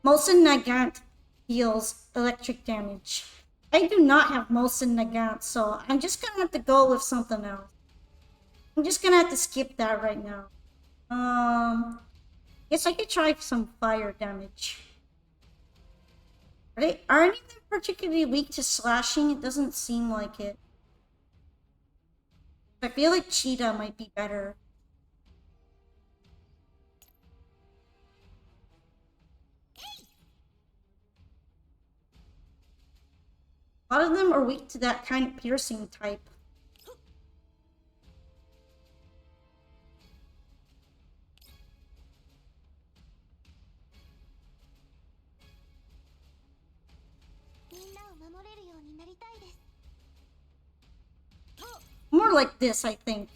Mosin Nagant deals electric damage. I do not have Mosin Nagant, so I'm just gonna have to go with something else. I'm just gonna have to skip that right now. Guess I could try some fire damage. Are any of them particularly weak to slashing? It doesn't seem like it. I feel like Cheetah might be better. A lot of them are weak to that kind of piercing type. More like this, I think.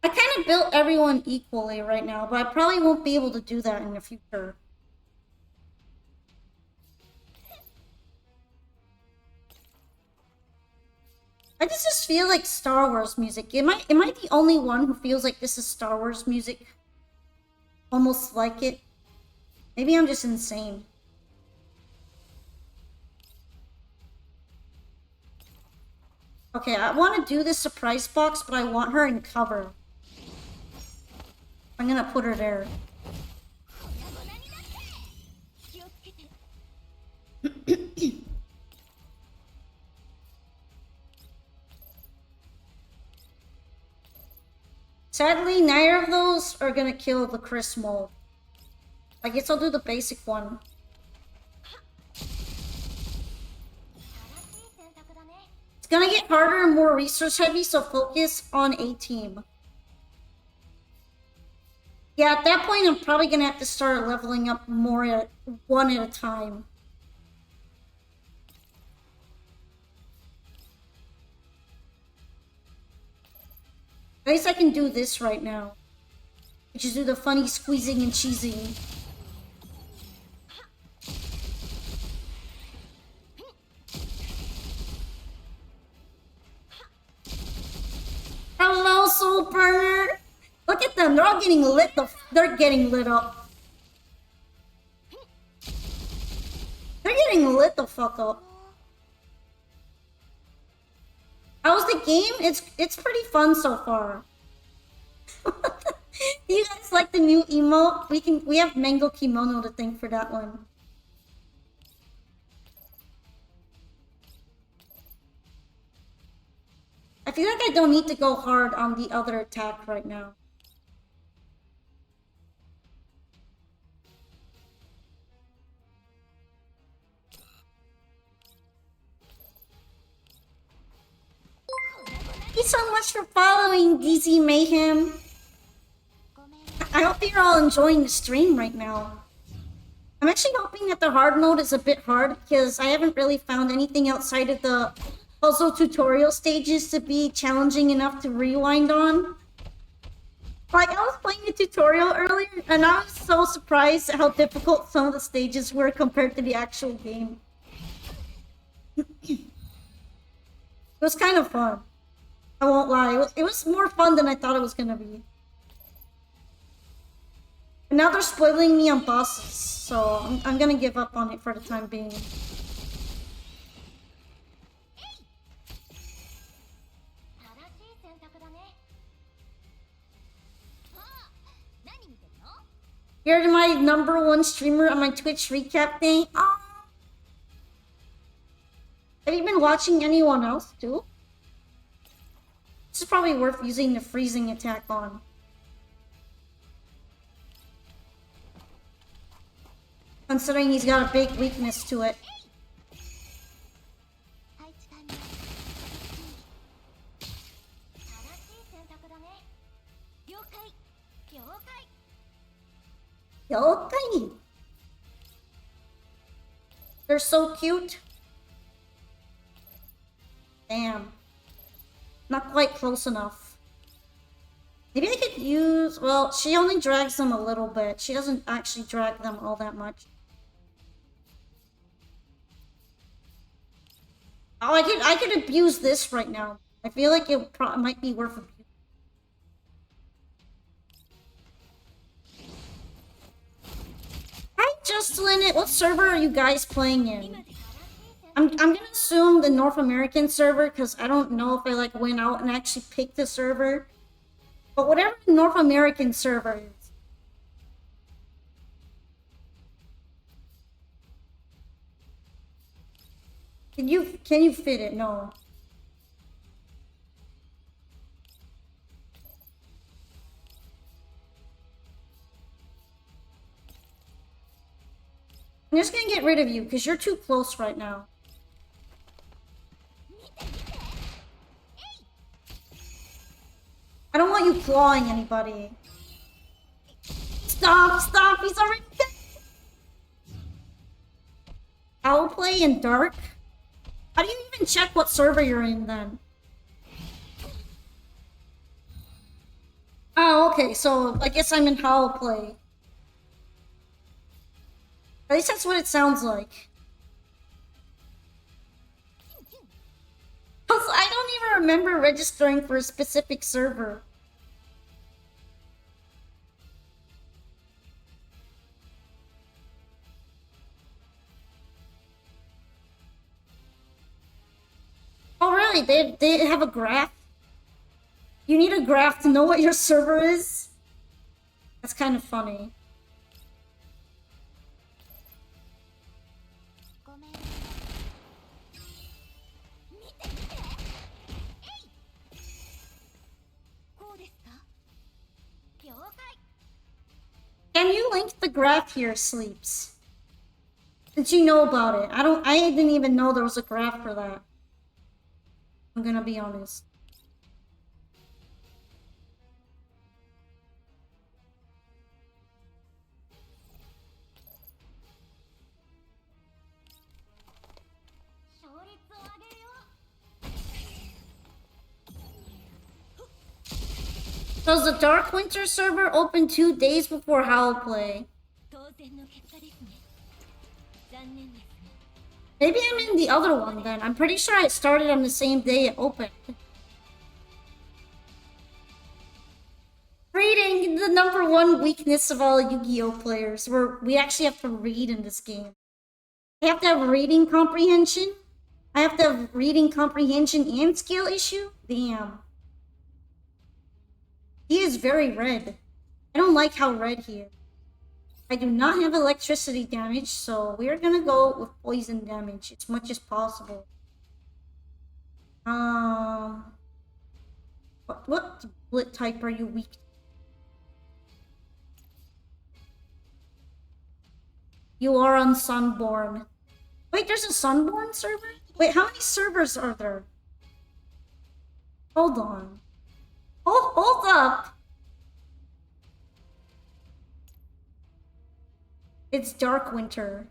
I kind of built everyone equally right now, but I probably won't be able to do that in the future. I just feel like Star Wars music. Am I the only one who feels like this is Star Wars music? Almost like it. Maybe I'm just insane. Okay, I want to do this surprise box, but I want her in cover. I'm gonna put her there. Sadly, neither of those are gonna kill the Chris mold. I guess I'll do the basic one. It's gonna get harder and more resource heavy, so focus on a team. Yeah, at that point, I'm probably gonna have to start leveling up more one at a time. At least I can do this right now. I just do the funny squeezing and cheesing. Hello, Soul Burner! Look at them, they're all getting lit. They're getting lit up. They're getting lit the fuck up. How's the game? It's pretty fun so far. You guys like the new emote? We have Mango Kimono to thank for that one. I feel like I don't need to go hard on the other attack right now. Thank you so much for following, DZ Mayhem. I hope you're all enjoying the stream right now. I'm actually hoping that the hard mode is a bit hard because I haven't really found anything outside of the puzzle tutorial stages to be challenging enough to rewind on. Like, I was playing a tutorial earlier, and I was so surprised at how difficult some of the stages were compared to the actual game. It was kind of fun. I won't lie. It was more fun than I thought it was gonna be. And now they're spoiling me on bosses, so I'm gonna give up on it for the time being. You're my #1 streamer on my Twitch recap thing. Oh. Have you been watching anyone else too? This is probably worth using the freezing attack on. Considering he's got a big weakness to it. Yokai! They're so cute. Damn. Not quite close enough. Maybe I could use... Well, she only drags them a little bit. She doesn't actually drag them all that much. Oh, I could abuse this right now. I feel like it might be worth abusing. Hi, Justin. What server are you guys playing in? I'm gonna assume the North American server because I don't know if I like went out and actually picked the server. But whatever the North American server is. Can you fit it? No. I'm just gonna get rid of you because you're too close right now. I don't want you clawing anybody. Stop, he's already dead. I'll play in dark. How do you even check what server you're in then? Oh, okay, so I guess I'm in Howl Play. At least that's what it sounds like. I don't even remember registering for a specific server. Oh really? They have a graph? You need a graph to know what your server is? That's kind of funny. Can you link the graph here, Sleeps? Since you know about it. I didn't even know there was a graph for that. I'm gonna be honest. Does the Dark Winter server open 2 days before Howl Play? Maybe I'm in the other one then. I'm pretty sure I started on the same day it opened. Reading, the #1 weakness of all Yu-Gi-Oh players, where we actually have to read in this game. I have to have reading comprehension? I have to have reading comprehension and skill issue? Damn. He is very red. I don't like how red he is. I do not have electricity damage, so we're gonna go with poison damage as much as possible. What bullet type are you weak to? You are on Sunborn. Wait, there's a Sunborn server? Wait, how many servers are there? Hold on. Hold up! It's Dark Winter.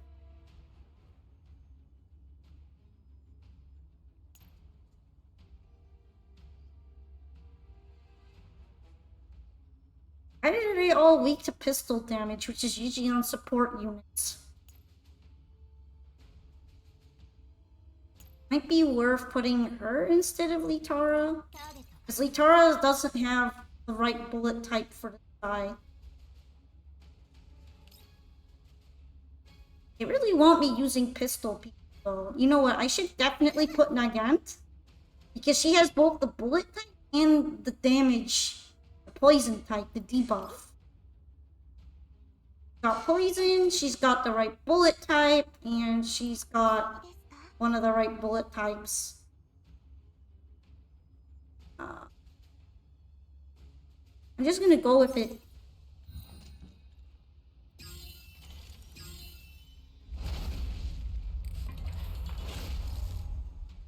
Why are they all weak to pistol damage, which is usually on support units? Might be worth putting her instead of Litara. Because Litara doesn't have the right bullet type for this guy. They really want me using pistol people. You know what? I should definitely put Nagant. Because she has both the bullet type and the damage, the poison type, the debuff. Got poison, she's got the right bullet type, and she's got one of the right bullet types. I'm just gonna go with it.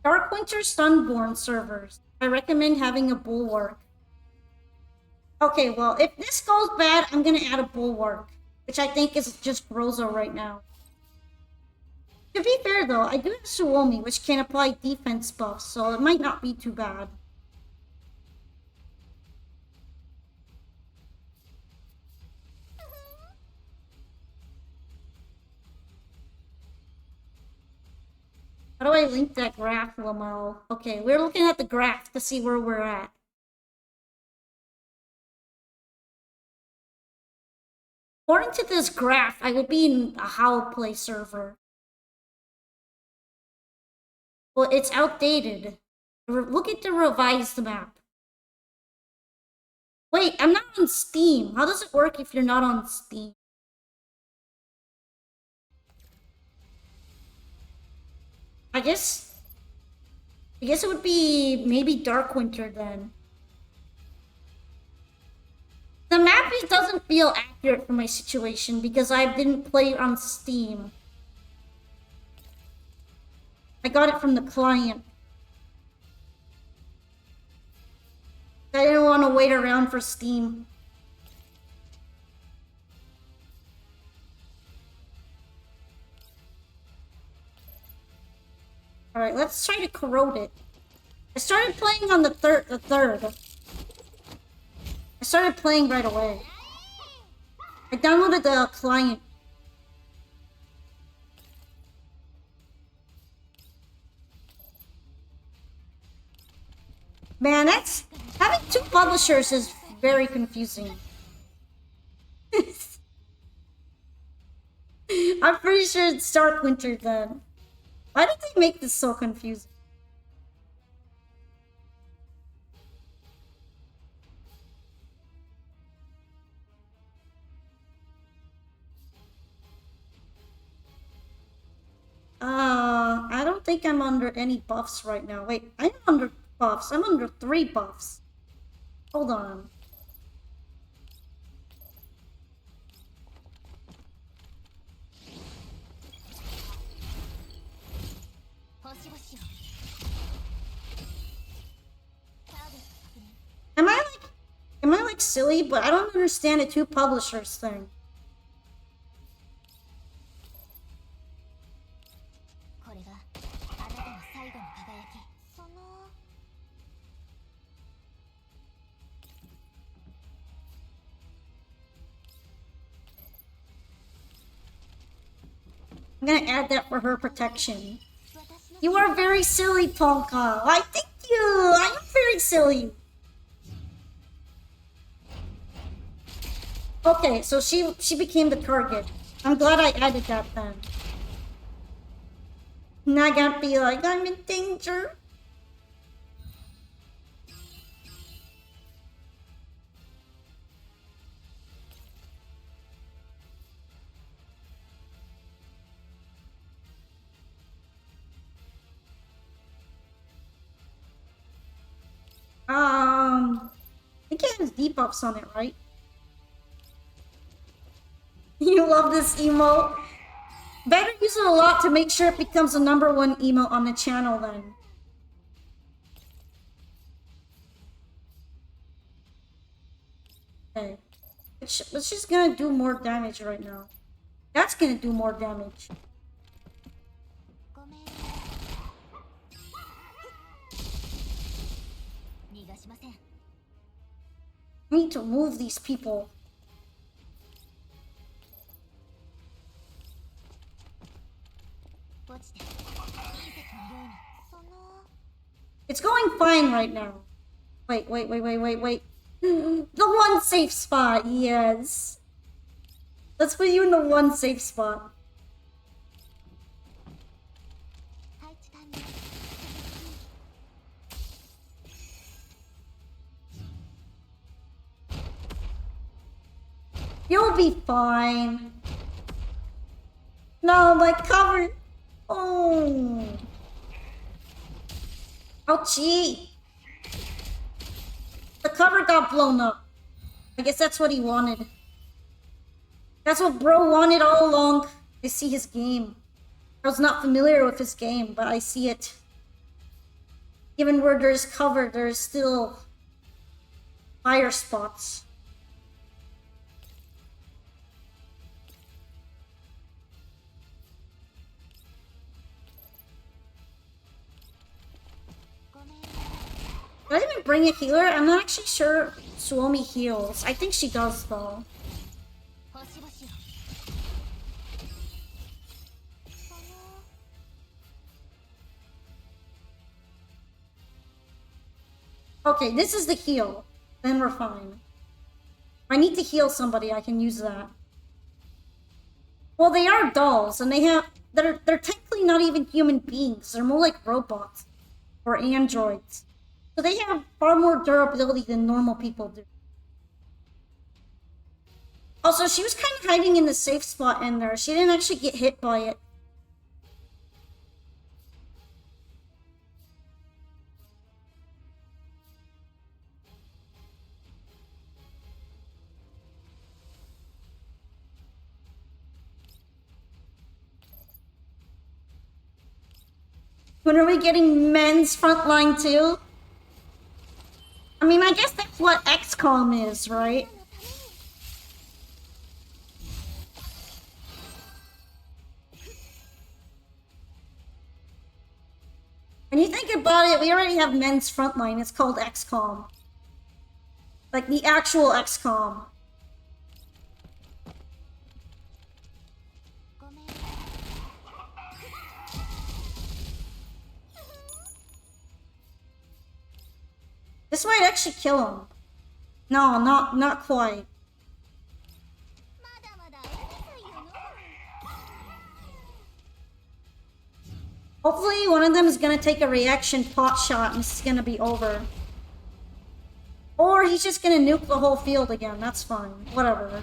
Darkwinter Sunborn servers. I recommend having a bulwark. Okay, well, if this goes bad, I'm gonna add a bulwark, which I think is just Rosa right now. To be fair though, I do have Suomi, which can apply defense buffs, so it might not be too bad. How do I link that graph, Lamel? Okay, we're looking at the graph to see where we're at. According to this graph, I would be in a Howl Play server. Well, it's outdated. Look at the revised map. Wait, I'm not on Steam. How does it work if you're not on Steam? I guess it would be maybe Darkwinter then. The map doesn't feel accurate for my situation because I didn't play it on Steam. I got it from the client. I didn't want to wait around for Steam. Alright, let's try to corrode it. I started playing on the third. I started playing right away. I downloaded the client. Man, having two publishers is very confusing. I'm pretty sure it's Darkwinter then. Why did they make this so confusing? I don't think I'm under any buffs right now. Wait, I'm under buffs. I'm under 3 buffs. Hold on. Am I like silly? But I don't understand a 2 publishers thing. I'm gonna add that for her protection. You are very silly, Tonka. I thank you. I am very silly. Okay, so she became the target. I'm glad I added that then. Now I gotta be like, I'm in danger. I think it has debuffs on it, right? You love this emote? Better use it a lot to make sure it becomes the #1 emote on the channel then. Okay. It's just gonna do more damage right now. That's gonna do more damage. I need to move these people. It's going fine right now. Wait. The one safe spot, yes. Let's put you in the one safe spot. You'll be fine. No, my cover. Oh. Ouchie. The cover got blown up. I guess that's what he wanted. That's what bro wanted all along. I see his game. I was not familiar with his game, but I see it. Even where there's cover, there's still fire spots. Did I even bring a healer? I'm not actually sure Sowwy heals. I think she does though. Okay, this is the heal. Then we're fine. If I need to heal somebody, I can use that. Well, they are dolls, and they're technically not even human beings. They're more like robots or androids. So they have far more durability than normal people do. Also, she was kind of hiding in the safe spot in there. She didn't actually get hit by it. When are we getting men's Frontline too? I mean, I guess that's what XCOM is, right? When you think about it, we already have men's Frontline. It's called XCOM. Like the actual XCOM. This might actually kill him. No, not quite. Hopefully one of them is gonna take a reaction pot shot and this is gonna be over. Or he's just gonna nuke the whole field again. That's fine. Whatever.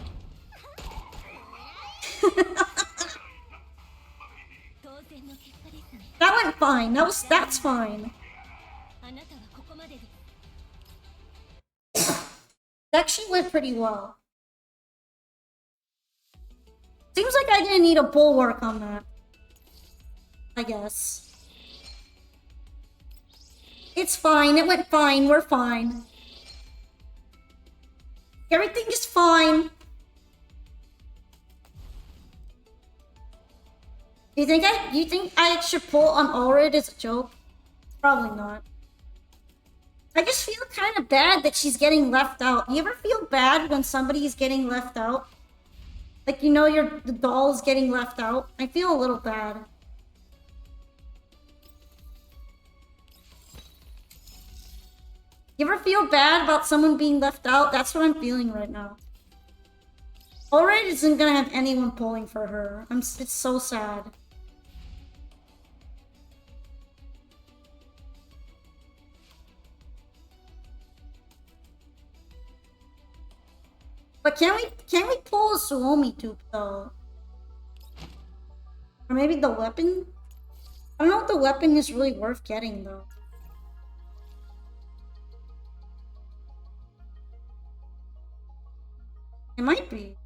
That went fine. That's fine. It actually went pretty well. Seems like I didn't need a bulwark on that. I guess. It's fine. It went fine. We're fine. Everything is fine. Do you think I should pull on Ulrid as a joke? Probably not. I just feel kind of bad that she's getting left out. You ever feel bad when somebody's getting left out? Like, you know, the doll's getting left out? I feel a little bad. You ever feel bad about someone being left out? That's what I'm feeling right now. Ulrid isn't gonna have anyone pulling for her. It's so sad. But can we pull a sowwy tube though? Or maybe the weapon? I don't know if the weapon is really worth getting though. It might be.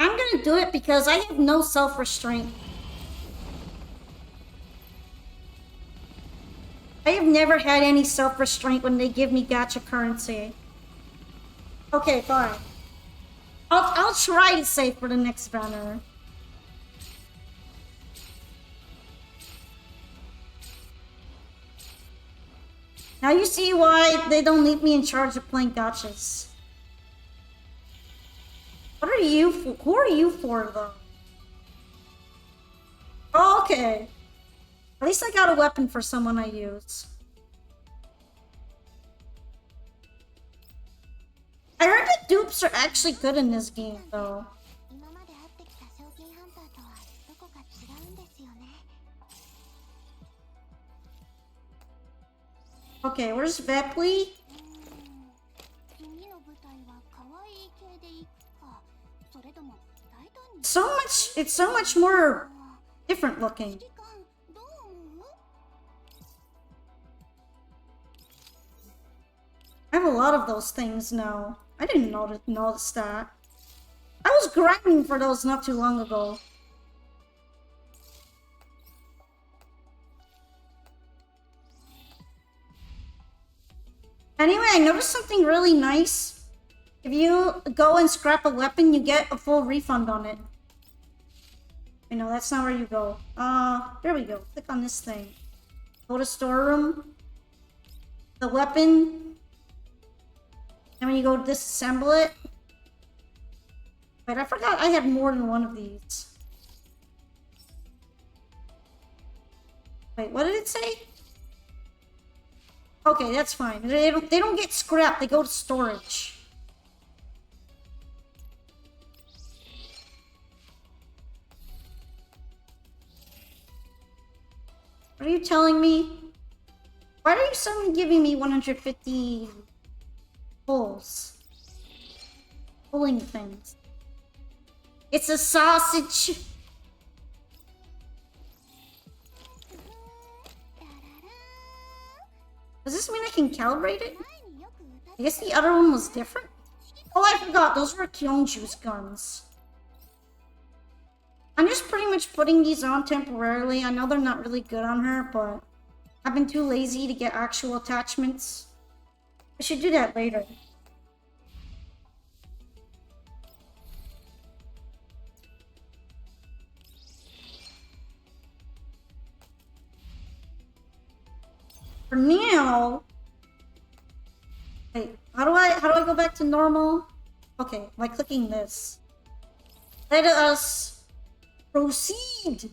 I'm gonna do it because I have no self-restraint. I have never had any self-restraint when they give me gacha currency. Okay, fine. I'll try to save for the next banner. Now you see why they don't leave me in charge of playing gachas. What are you for? Who are you for, though? Oh, okay. At least I got a weapon for someone I use. I heard that dupes are actually good in this game, though. Okay, where's Vepley? It's so much more different looking. I have a lot of those things now. I didn't notice that. I was grinding for those not too long ago. Anyway, I noticed something really nice. If you go and scrap a weapon, you get a full refund on it. I know, that's not where you go. There we go. Click on this thing. Go to storeroom. The weapon. And when you go disassemble it. Wait, I forgot I had more than one of these. Wait, what did it say? Okay, that's fine. They don't get scrapped, they go to storage. What are you telling me? Why are you suddenly giving me 150 pulls? Pulling things. It's a sausage. Does this mean I can calibrate it? I guess the other one was different. Oh, I forgot. Those were Kyongju's guns. I'm just pretty much putting these on temporarily. I know they're not really good on her, but I've been too lazy to get actual attachments. I should do that later. For now, wait, how do I go back to normal? Okay, by clicking this. Let us proceed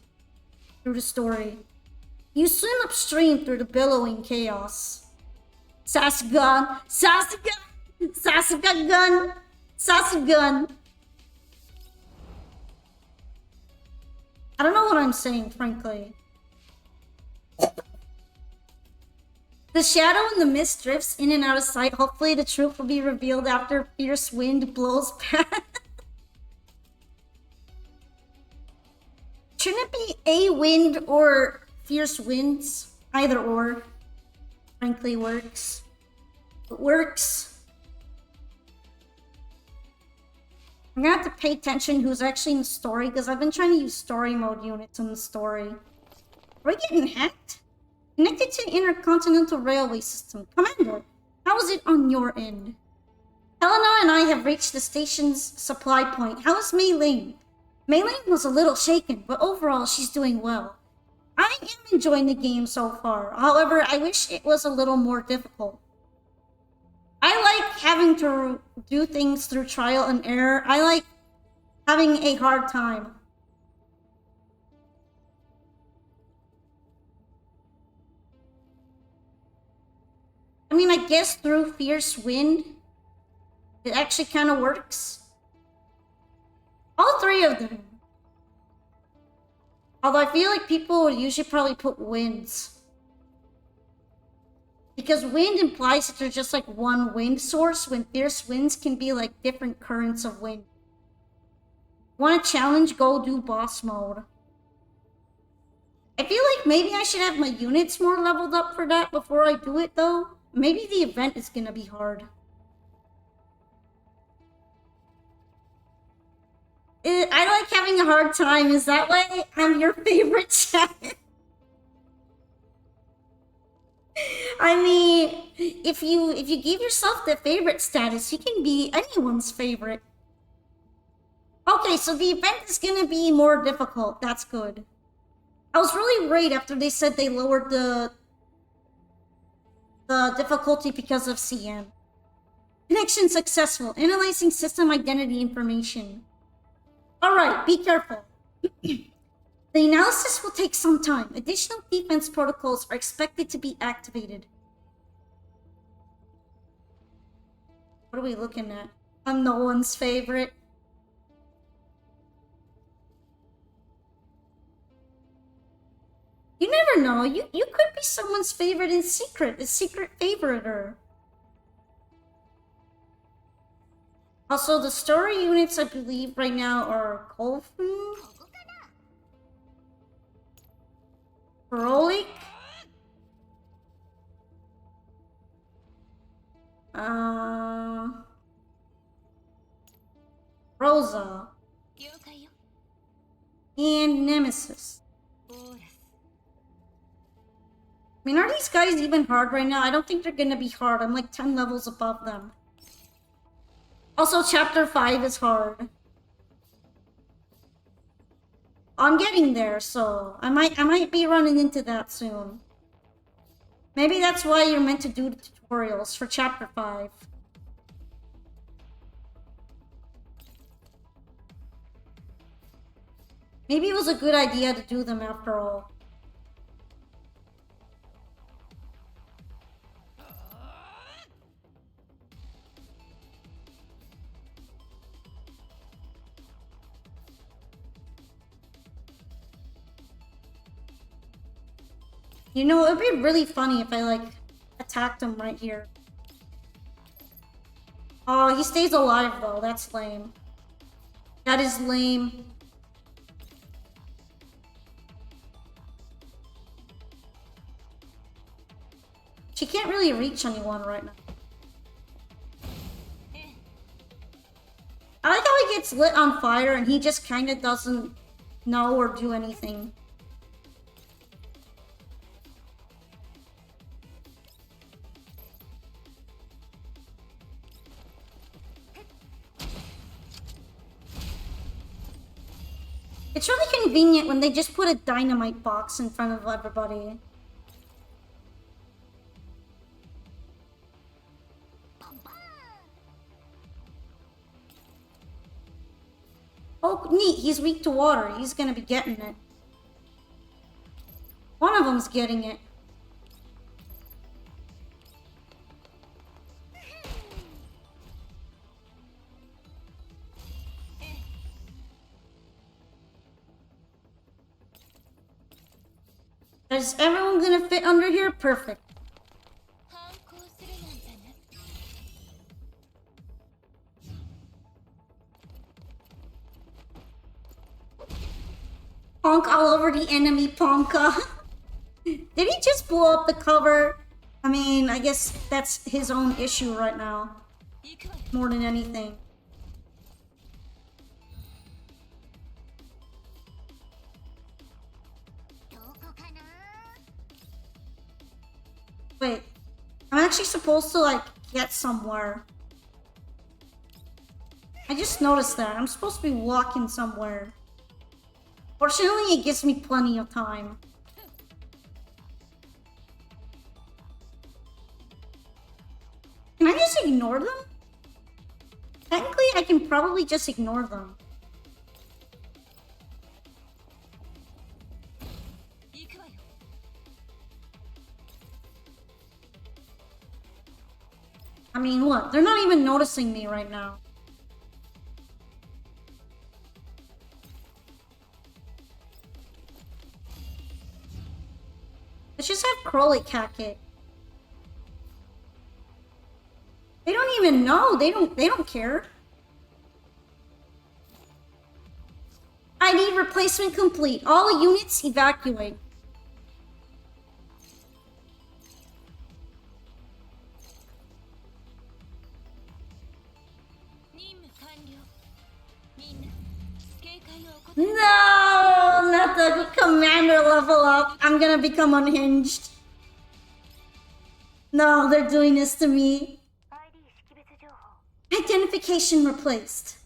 through the story. You swim upstream through the billowing chaos. Sasuga, Sasuga, Sasuga gun, Sasuga. I don't know what I'm saying, frankly. The shadow in the mist drifts in and out of sight. Hopefully the truth will be revealed after fierce wind blows past. Shouldn't it be a wind or fierce winds? Either or. Frankly works. It works. I'm gonna have to pay attention who's actually in the story, because I've been trying to use story mode units in the story. Are we getting hacked? Connected to the Intercontinental Railway System. Commander, how is it on your end? Helena and I have reached the station's supply point. How is Mei Ling? Mei Ling was a little shaken, but overall she's doing well. I am enjoying the game so far. However, I wish it was a little more difficult. I like having to do things through trial and error. I like having a hard time. I mean, I guess through fierce wind, it actually kind of works. All three of them. Although I feel like people would usually probably put winds. Because wind implies that there's just like one wind source, when fierce winds can be like different currents of wind. Want a challenge? Go do boss mode. I feel like maybe I should have my units more leveled up for that before I do it though. Maybe the event is gonna be hard. I like having a hard time. Is that why I'm your favorite chat? I mean, if you give yourself the favorite status, you can be anyone's favorite. Okay, so the event is gonna be more difficult. That's good. I was really worried after they said they lowered the difficulty because of CM. Connection successful. Analyzing system identity information. Alright, be careful. The analysis will take some time. Additional defense protocols are expected to be activated. What are we looking at? I'm no one's favorite. You never know. You could be someone's favorite in secret. A secret favoriter. Also, the story units I believe right now are Kofu, Heroic, Rosa, and Nemesis. I mean, are these guys even hard right now? I don't think they're gonna be hard. I'm like 10 levels above them. Also, Chapter 5 is hard. I'm getting there, so I might be running into that soon. Maybe that's why you're meant to do the tutorials for Chapter 5. Maybe it was a good idea to do them after all. You know, it'd be really funny if I, like, attacked him right here. Oh, he stays alive, though. That's lame. That is lame. She can't really reach anyone right now. I like how he gets lit on fire and he just kind of doesn't know or do anything. It's really convenient when they just put a dynamite box in front of everybody. Oh, neat. He's weak to water. He's gonna be getting it. One of them's getting it. Is everyone gonna fit under here? Perfect. Ponk all over the enemy, Ponka. Did he just blow up the cover? I mean, I guess that's his own issue right now. More than anything. Wait, I'm actually supposed to, like, get somewhere. I just noticed that. I'm supposed to be walking somewhere. Fortunately, it gives me plenty of time. Can I just ignore them? Technically, I can probably just ignore them. I mean, what? They're not even noticing me right now. Let's just have Crowley cack it. They don't even know. They don't care. I need replacement complete. All units evacuate. No, not the commander level up. I'm gonna become unhinged. No, they're doing this to me. Identification replaced.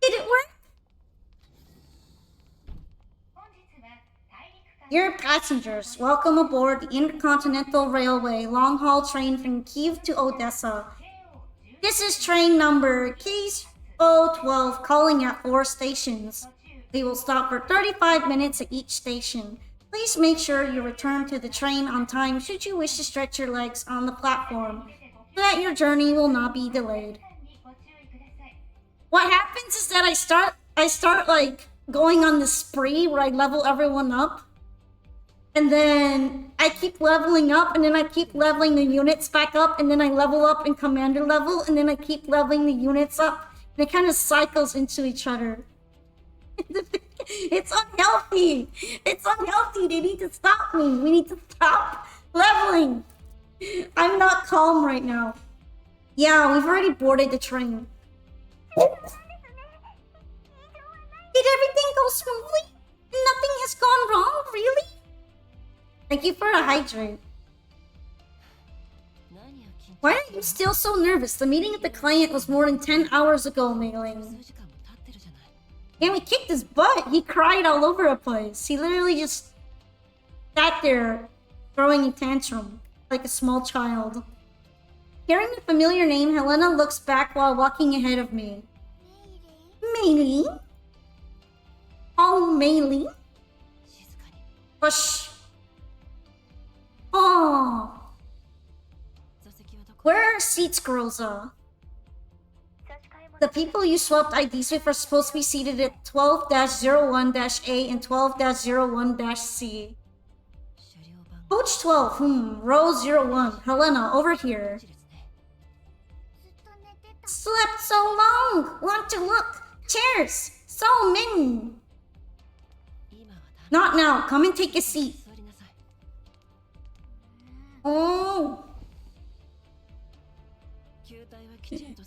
Did it work? Dear passengers, welcome aboard the Intercontinental Railway long-haul train from Kiev to Odessa. This is train number O12 calling at 4 stations. We will stop for 35 minutes at each station. Please make sure you return to the train on time should you wish to stretch your legs on the platform, so that your journey will not be delayed. What happens is that I start like going on this spree where I level everyone up. And then I keep leveling up, and then I keep leveling the units back up, and then I level up in commander level, and then I keep leveling the units up. And it kind of cycles into each other. It's unhealthy. It's unhealthy. They need to stop me. We need to stop leveling. I'm not calm right now. Yeah, we've already boarded the train. Did everything go smoothly? Nothing has gone wrong, really? Thank you for the hydrate. Why are you still so nervous? The meeting with the client was more than 10 hours ago, Mei-Ling. And we kicked his butt. He cried all over the place. He literally just sat there throwing a tantrum like a small child. Hearing the familiar name, Helena looks back while walking ahead of me. Mei-Ling? Oh, Mei-Ling? Hush. Oh. Where are our seats, Groza? The people you swapped IDs with are supposed to be seated at 12-01-A and 12-01-C. Coach 12, row 01. Helena, over here. Slept so long! Want to look? Chairs! So many! Not now. Come and take a seat. Oh.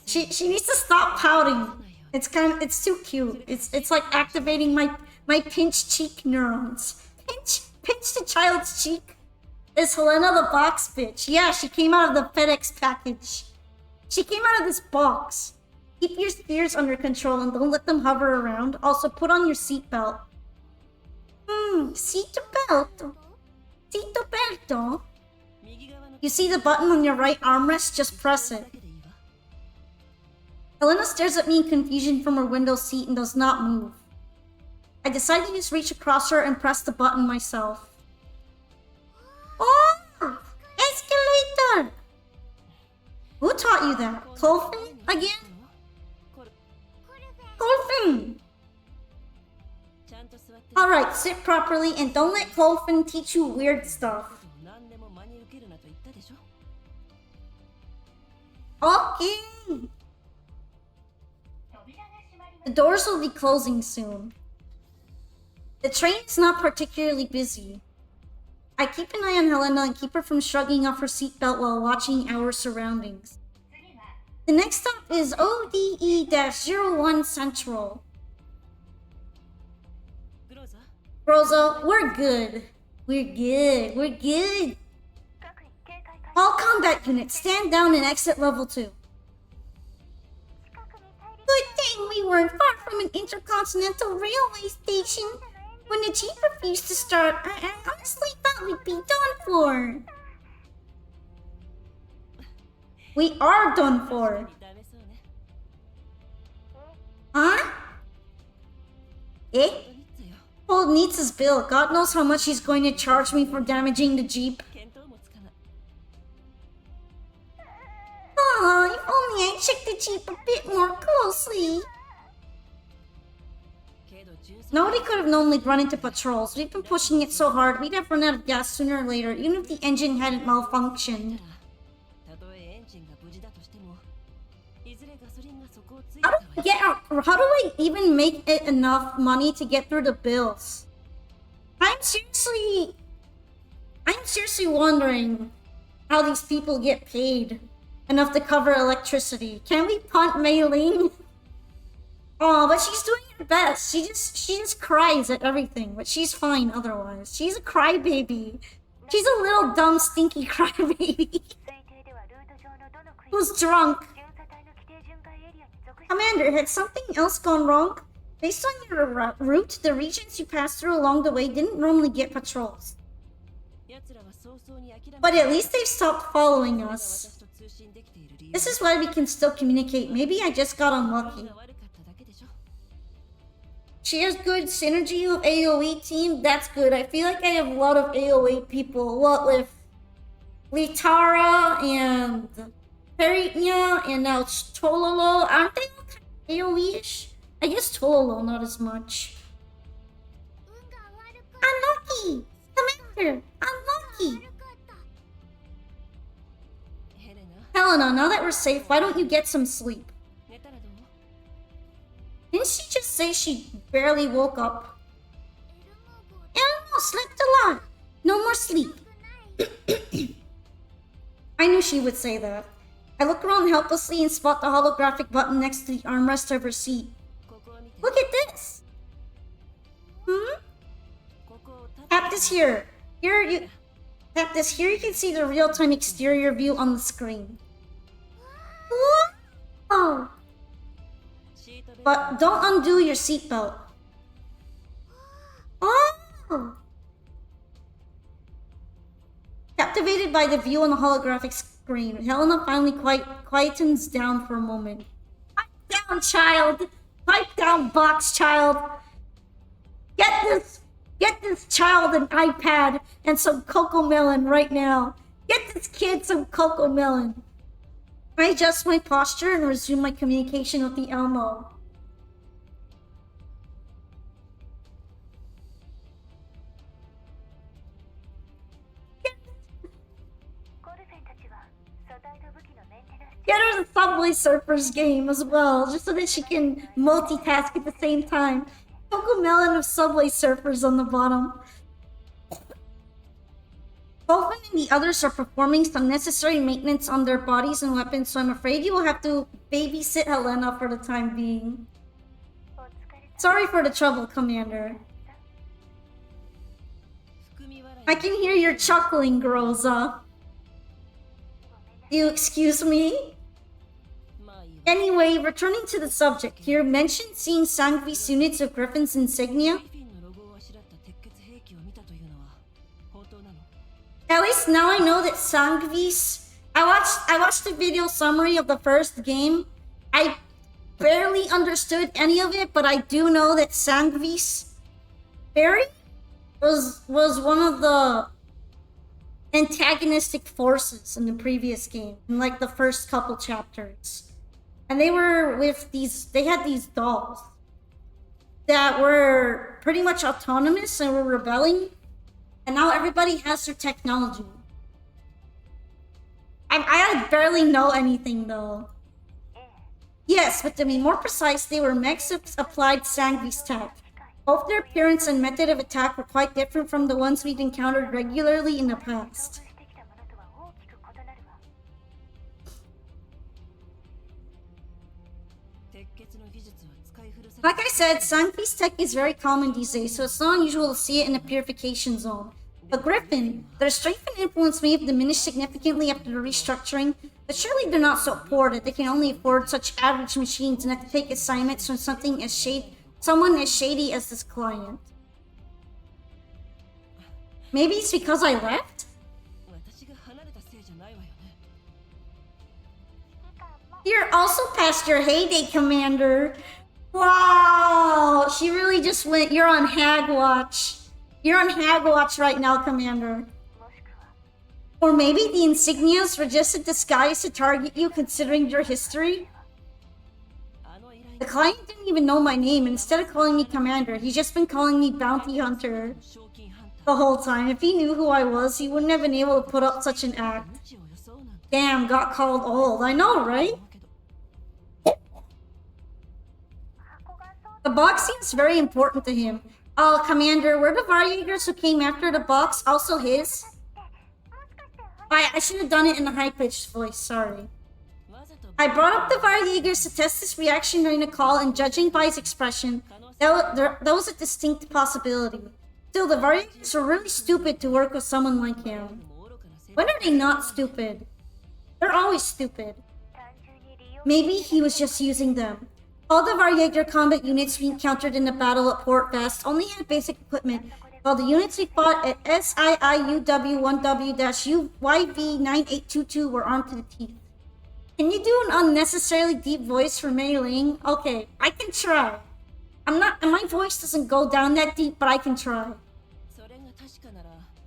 She needs to stop pouting. It's too cute. It's like activating my pinch cheek neurons. Pinch the child's cheek. Is Helena the box bitch? Yeah, she came out of the FedEx package. She came out of this box. Keep your fears under control and don't let them hover around. Also, put on your seatbelt. Seatbelt. Seatbelt. You see the button on your right armrest? Just press it. Helena stares at me in confusion from her window seat and does not move. I decide to just reach across her and press the button myself. Oh! Escalator! Who taught you that? Colfin? Again? Colfin! Alright, sit properly and don't let Colfin teach you weird stuff. Okay! The doors will be closing soon. The train is not particularly busy. I keep an eye on Helena and keep her from shrugging off her seatbelt while watching our surroundings. The next stop is ODE-01 Central. Rosa, we're good. We're good. All combat units, stand down and exit level 2. Good thing we weren't far from an intercontinental railway station. When the jeep refused to start, I honestly thought we'd be done for. We are done for. Huh? Eh? Old needs his bill. God knows how much he's going to charge me for damaging the jeep. Oh, if only I checked the jeep a bit more closely. Nobody could have known we'd run into patrols. We've been pushing it so hard, we'd have run out of gas sooner or later, even if the engine hadn't malfunctioned. How do I even make it enough money to get through the bills? I'm seriously wondering how these people get paid enough to cover electricity. Can we punt Mei-Ling? Oh, but she's doing her best. She just cries at everything, but she's fine otherwise. She's a crybaby. She's a little dumb, stinky crybaby. Who's drunk. Commander, had something else gone wrong? Based on your route, the regions you passed through along the way didn't normally get patrols. But at least they've stopped following us. This is why we can still communicate. Maybe I just got unlucky. She has good synergy with AoE team. That's good. I feel like I have a lot of AoE people. What with Litara and Peritnia and now it's Tololo. Aren't they all kind of AoE-ish? I guess Tololo not as much. Unlucky! Commander! Unlucky! Helena, now that we're safe, why don't you get some sleep? Didn't she just say she barely woke up? Elmo slept a lot. No more sleep. I knew she would say that. I look around helplessly and spot the holographic button next to the armrest of her seat. Look at this! Tap this here. Tap this here, you can see the real-time exterior view on the screen. Oh! But don't undo your seatbelt. Oh! Captivated by the view on the holographic screen, Helena finally quietens down for a moment. Pipe down, child! Pipe down, box child! Get this child an iPad and some Cocomelon right now. Get this kid some Cocomelon. I adjust my posture and resume my communication with the Elmo. Get her the Subway Surfers game as well, just so that she can multitask at the same time. Cocomelon of Subway Surfers on the bottom. Dolphin and the others are performing some necessary maintenance on their bodies and weapons, so I'm afraid you will have to babysit Helena for the time being. Sorry for the trouble, Commander. I can hear your chuckling, Groza. You excuse me? Anyway, returning to the subject, you mentioned seeing Sangvi's units of Griffin's insignia. At least now I know that Sangvi's... I watched the video summary of the first game. I barely understood any of it, but I do know that Sangvi's Fairy was one of the antagonistic forces in the previous game, in like the first couple chapters. And they were with they had these dolls that were pretty much autonomous and were rebelling. And now everybody has their technology. I barely know anything though. Yes, but to be more precise, they were mechs applied Sangvi's tech. Both their appearance and method of attack were quite different from the ones we'd encountered regularly in the past. Like I said, Sangvi's tech is very common these days, so it's not unusual to see it in the purification zone. But Griffin, their strength and influence may have diminished significantly after the restructuring, but surely they're not so poor that they can only afford such average machines and have to take assignments from someone as shady as this client. Maybe it's because I left? You're also past your heyday, Commander. Wow, she really just went, you're on Hag Watch. You're on Hag Watch right now, Commander. Or maybe the insignias were just a disguise to target you considering your history? The client didn't even know my name, and instead of calling me Commander, he's just been calling me Bounty Hunter the whole time. If he knew who I was, he wouldn't have been able to put up such an act. Damn, got called old. I know, right? The box seems very important to him. Oh, Commander, were the Varjagers who came after the box also his? I should have done it in a high-pitched voice, sorry. I brought up the Varjagers to test his reaction during the call, and judging by his expression, that was a distinct possibility. Still, the Varjagers were really stupid to work with someone like him. When are they not stupid? They're always stupid. Maybe he was just using them. All the Varjager combat units we encountered in the battle at Port Vest only had basic equipment, while the units we fought at SIIUW1W-UYV9822 were armed to the teeth. Can you do an unnecessarily deep voice for Mei Ling? Okay, I can try. my voice doesn't go down that deep, but I can try.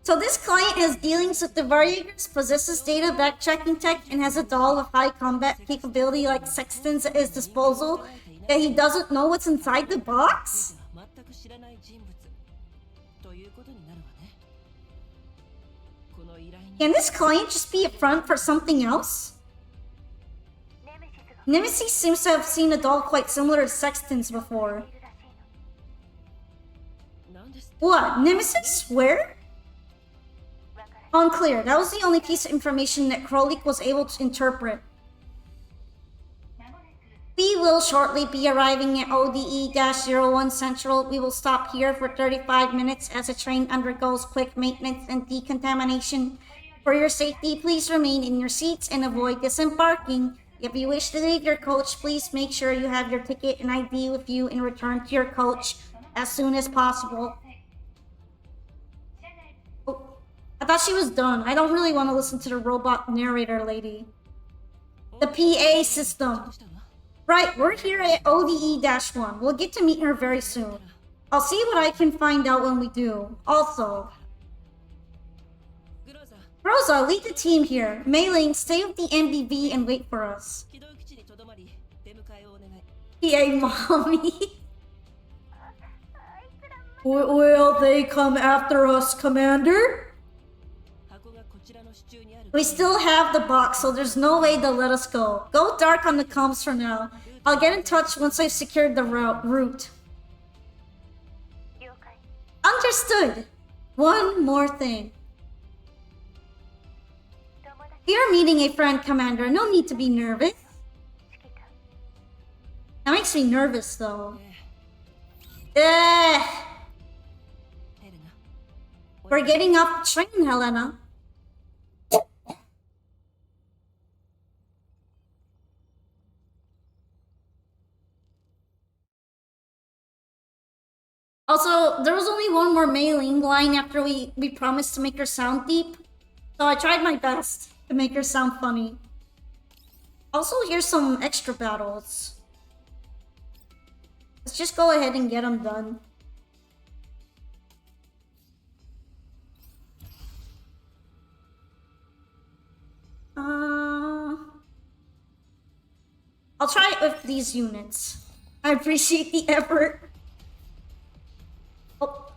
So this client has dealings with the Variegators, possesses data backtracking tech, and has a doll with high combat capability like Sextons at his disposal, yet he doesn't know what's inside the box? Can this client just be a front for something else? Nemesis seems to have seen a doll quite similar to Sexton's before. What? Nemesis? Where? Unclear. That was the only piece of information that Krolik was able to interpret. We will shortly be arriving at ODE-01 Central. We will stop here for 35 minutes as the train undergoes quick maintenance and decontamination. For your safety, please remain in your seats and avoid disembarking. If you wish to leave your coach, please make sure you have your ticket and ID with you and return to your coach as soon as possible. Oh, I thought she was done. I don't really want to listen to the robot narrator lady. The PA system. Right, we're here at ODE-1. We'll get to meet her very soon. I'll see what I can find out when we do. Also, Rosa, lead the team here. Mei Ling, stay with the MBV and wait for us. PA mommy. Will they come after us, Commander? We still have the box, so there's no way they'll let us go. Go dark on the comms for now. I'll get in touch once I've secured the route. Understood. One more thing. You're meeting a friend, Commander. No need to be nervous. That makes me nervous, though. We're getting off the train, Helena. Also, there was only one more Mei Ling line after we promised to make her sound deep. So I tried my best to make her sound funny. Also, here's some extra battles. Let's just go ahead and get them done. I'll try it with these units. I appreciate the effort. Oh.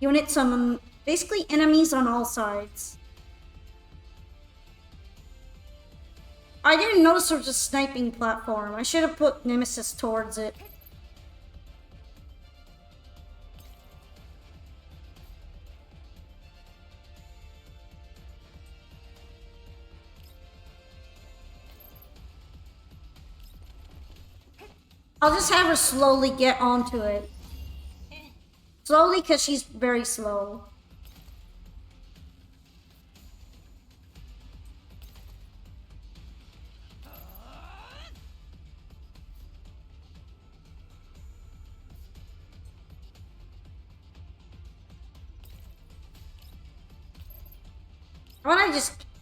Unit summon, basically enemies on all sides. I didn't notice there was a sniping platform. I should have put Nemesis towards it. I'll just have her slowly get onto it. Slowly, because she's very slow.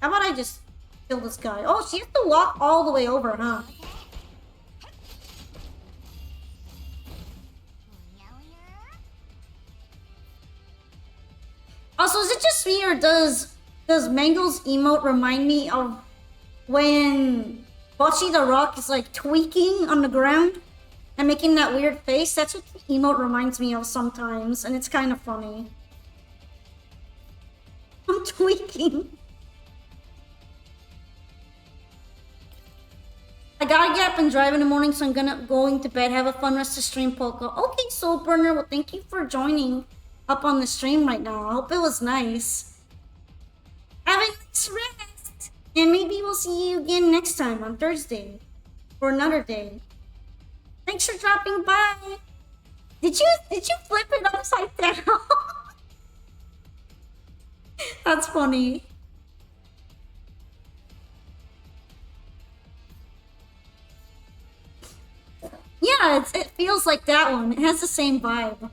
How about I just kill this guy? Oh, she has to walk all the way over, huh? Also, is it just me, or does Mango's emote remind me of when Bocce the Rock is like tweaking on the ground and making that weird face? That's what the emote reminds me of sometimes, and it's kind of funny. I'm tweaking. I gotta get up and drive in the morning, so I'm going to bed. Have a fun rest of stream, Polka. Okay, Soul Burner. Well, thank you for joining up on the stream right now. I hope it was nice. Have a nice rest, and maybe we'll see you again next time on Thursday or another day. Thanks for dropping by. Did you flip it upside down? That's funny. Yeah, it feels like that one. It has the same vibe.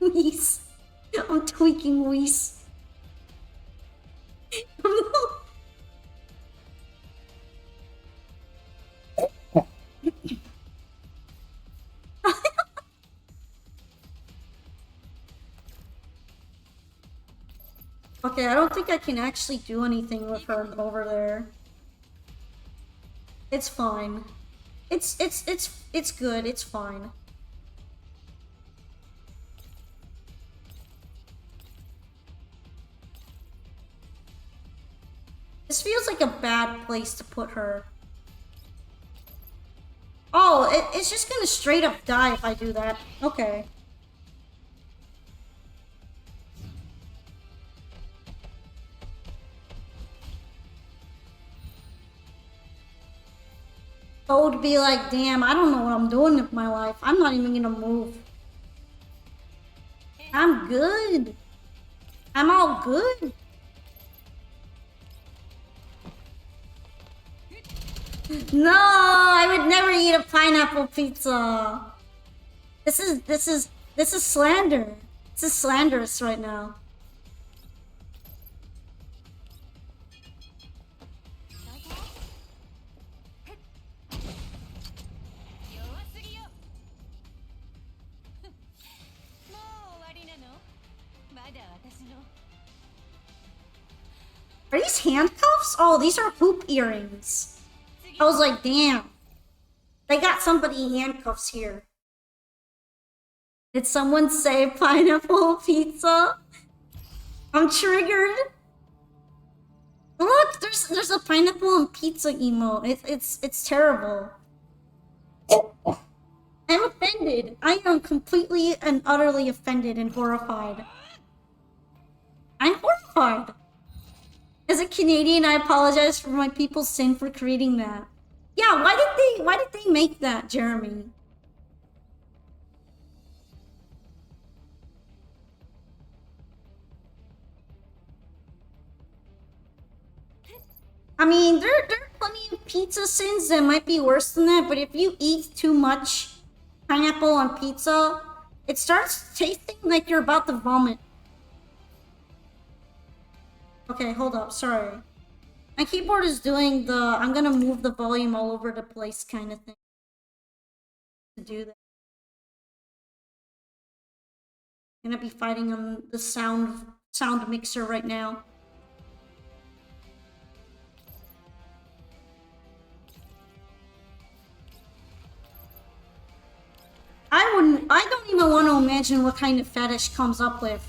Yes. I'm tweaking Whis. Okay, I don't think I can actually do anything with her over there. It's fine. It's good. It's fine. This feels like a bad place to put her. Oh, it's just gonna straight up die if I do that. Okay. I would be like, damn, I don't know what I'm doing with my life. I'm not even gonna move. I'm good. I'm all good. No, I would never eat a pineapple pizza. This is slander. This is slanderous right now. Are these handcuffs? Oh, these are hoop earrings. I was like, damn. They got somebody handcuffs here. Did someone say pineapple pizza? I'm triggered. Look, there's a pineapple and pizza emote. It's terrible. I'm offended. I am completely and utterly offended and horrified. I'm horrified. As a Canadian, I apologize for my people's sin for creating that. Yeah, why did they make that, Jeremy? I mean, there are plenty of pizza sins that might be worse than that, but if you eat too much pineapple on pizza, it starts tasting like you're about to vomit. Okay, hold up, sorry. My keyboard is doing the I'm gonna move the volume all over the place kind of thing. To do that. I'm gonna be fighting on the sound mixer right now. I don't even want to imagine what kind of fetish comes up with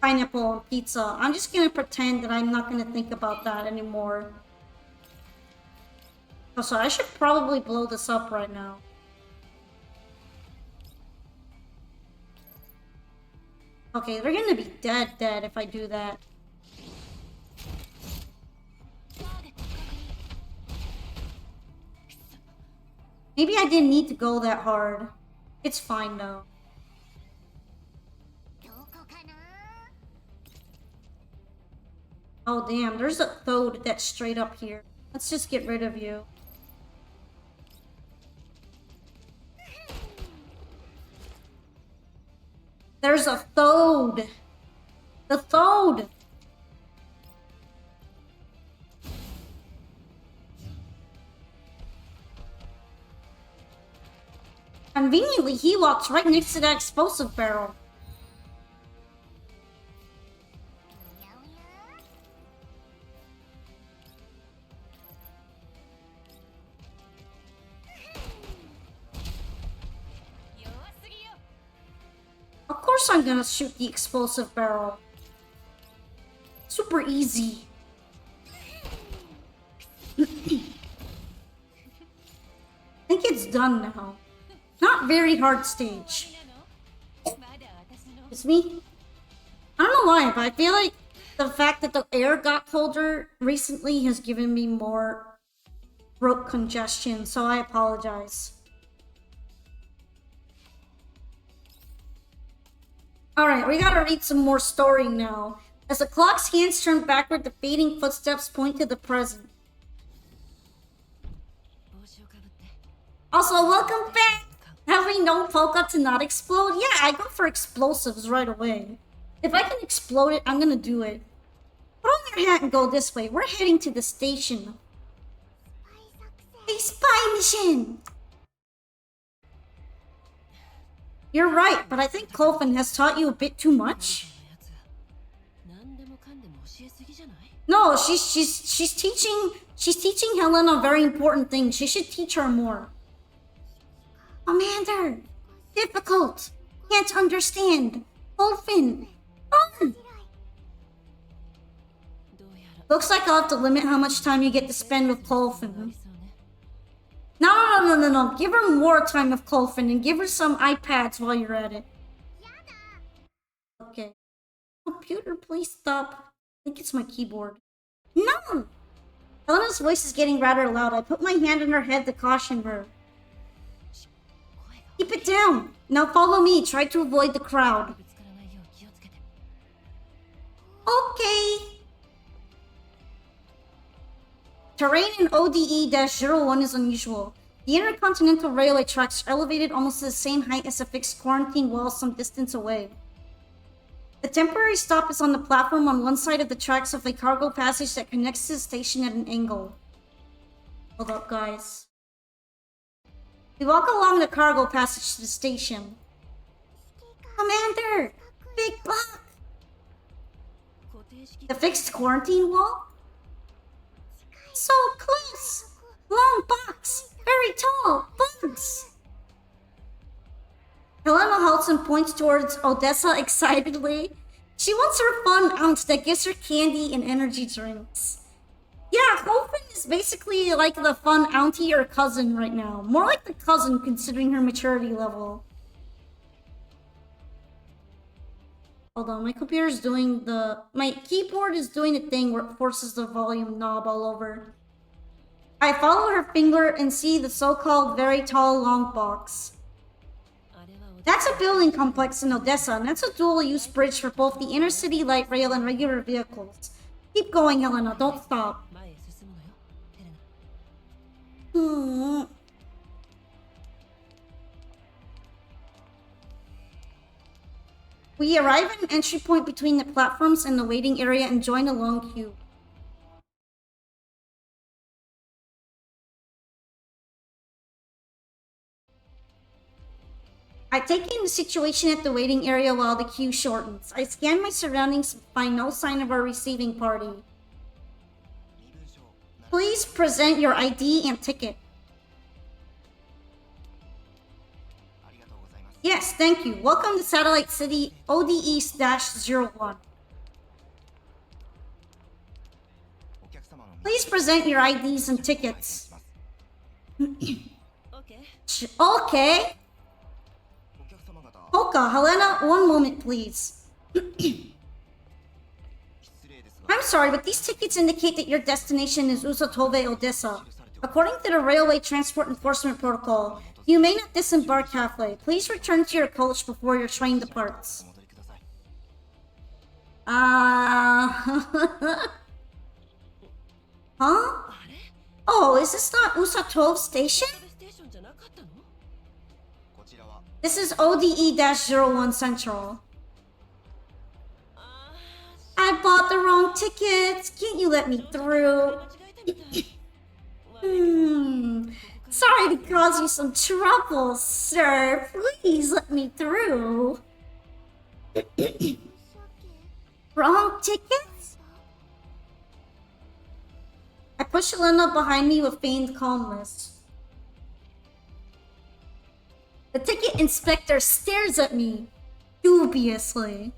pineapple on pizza. I'm just gonna pretend that I'm not gonna think about that anymore. Also, I should probably blow this up right now. Okay, they're gonna be dead if I do that. Maybe I didn't need to go that hard. It's fine though. Oh damn, there's a Thode that's straight up here. Let's just get rid of you. There's a Thode! The Thode! Conveniently, he walks right next to that explosive barrel. Of course I'm gonna shoot the explosive barrel. Super easy. I think it's done now. Not very hard stage. It's me? I don't know why, but I feel like the fact that the air got colder recently has given me more throat congestion, so I apologize. Alright, we gotta read some more story now. As the clock's hands turn backward, the fading footsteps point to the present. Also, welcome back! Have we known Polka to not explode? Yeah, I go for explosives right away. If I can explode it, I'm gonna do it. Put on your hat and go this way. We're heading to the station. A spy mission! You're right, but I think Clopin has taught you a bit too much. No, she's teaching Helen a very important thing. She should teach her more. Commander, difficult. Can't understand. Clopin. Looks like I'll have to limit how much time you get to spend with Clopin. No. Give her more time with Clopin and give her some iPads while you're at it. Okay. Computer, please stop. I think it's my keyboard. No! Helena's voice is getting rather loud. I put my hand on her head to caution her. Keep it down. Now follow me. Try to avoid the crowd. Okay. Terrain in ODE-01 is unusual. The intercontinental railway tracks are elevated almost to the same height as a fixed quarantine wall some distance away. The temporary stop is on the platform on one side of the tracks of a cargo passage that connects to the station at an angle. Hold up, guys. We walk along the cargo passage to the station. Commander! Big buck! The fixed quarantine wall? So close! Long box! Very tall! Bugs! Helena halts and points towards Odessa excitedly. She wants her fun ounce that gives her candy and energy drinks. Yeah, Clopin is basically like the fun auntie or cousin right now. More like the cousin considering her maturity level. Hold on, my computer's doing the... My keyboard is doing the thing where it forces the volume knob all over. I follow her finger and see the so-called very tall long box. That's a building complex in Odessa, and that's a dual-use bridge for both the intercity light rail and regular vehicles. Keep going, Helena. Don't stop. We arrive at an entry point between the platforms and the waiting area and join a long queue. I take in the situation at the waiting area while the queue shortens. I scan my surroundings and find no sign of our receiving party. Please present your ID and ticket. Yes, thank you. Welcome to Satellite City ODE-01. Please present your IDs and tickets. Okay. Polka, Helena, one moment, please. I'm sorry, but these tickets indicate that your destination is Usatove, Odessa. According to the Railway Transport Enforcement Protocol, you may not disembark halfway. Please return to your coach before your train departs. Huh? Oh, is this not Usatove Station? This is ODE-01 Central. I bought the wrong tickets. Can't you let me through? Sorry to cause you some trouble, sir. Please let me through. Wrong tickets? I push Elena behind me with feigned calmness. The ticket inspector stares at me dubiously.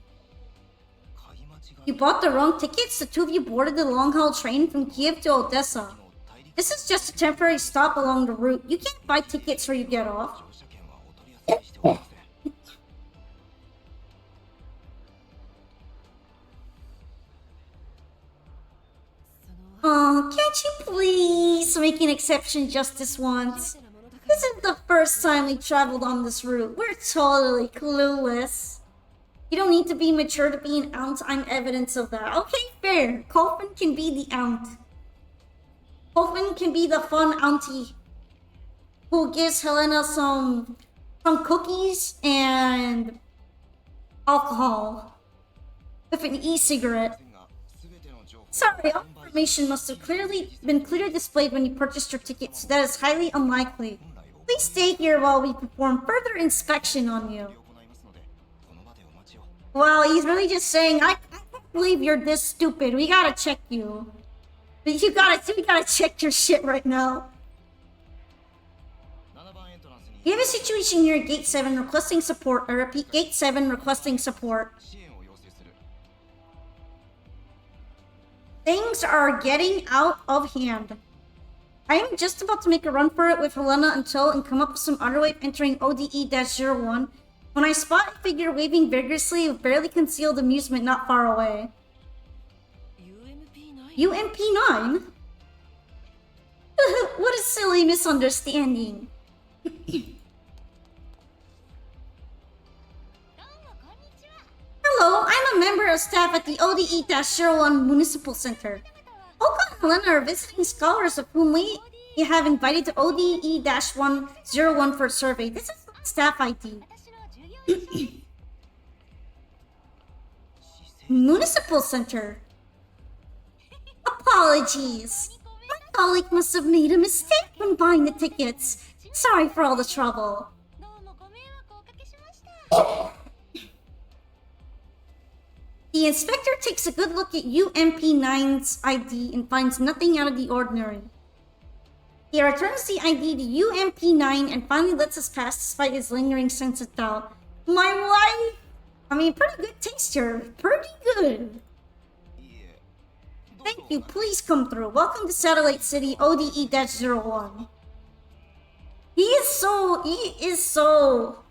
You bought the wrong tickets? The two of you boarded the long-haul train from Kiev to Odessa. This is just a temporary stop along the route. You can't buy tickets where you get off. Oh, can't you please make an exception just this once? This isn't the first time we traveled on this route. We're totally clueless. You don't need to be mature to be an aunt. I'm evidence of that. Okay, fair. Clopin can be the aunt. Clopin can be the fun auntie who gives Helena some cookies and alcohol. with an e-cigarette. Sorry, all information must have been clearly displayed when you purchased your ticket, so that is highly unlikely. Please stay here while we perform further inspection on you. Well, he's really just saying, I can't believe you're this stupid. We gotta check you. We gotta check your shit right now. You have a situation here at Gate 7 requesting support. I repeat, Gate 7 requesting support. Things are getting out of hand. I am just about to make a run for it with Helena until and come up with some other way of entering ODE-01 when I spot a figure waving vigorously with barely concealed amusement not far away. UMP9? What a silly misunderstanding. Hello, I'm a member of staff at the ODE-01 Municipal Center. Olga and Helena are visiting scholars of whom we have invited to ODE-101 for a survey. This is my staff ID. Municipal Center. Apologies. My colleague must have made a mistake when buying the tickets. Sorry for all the trouble. The inspector takes a good look at UMP9's ID and finds nothing out of the ordinary. He returns the ID to UMP9 and finally lets us pass despite his lingering sense of doubt. My wife! I mean, pretty good taste here. Pretty good. Thank you. Please come through. Welcome to Satellite City, ODE-01. He is so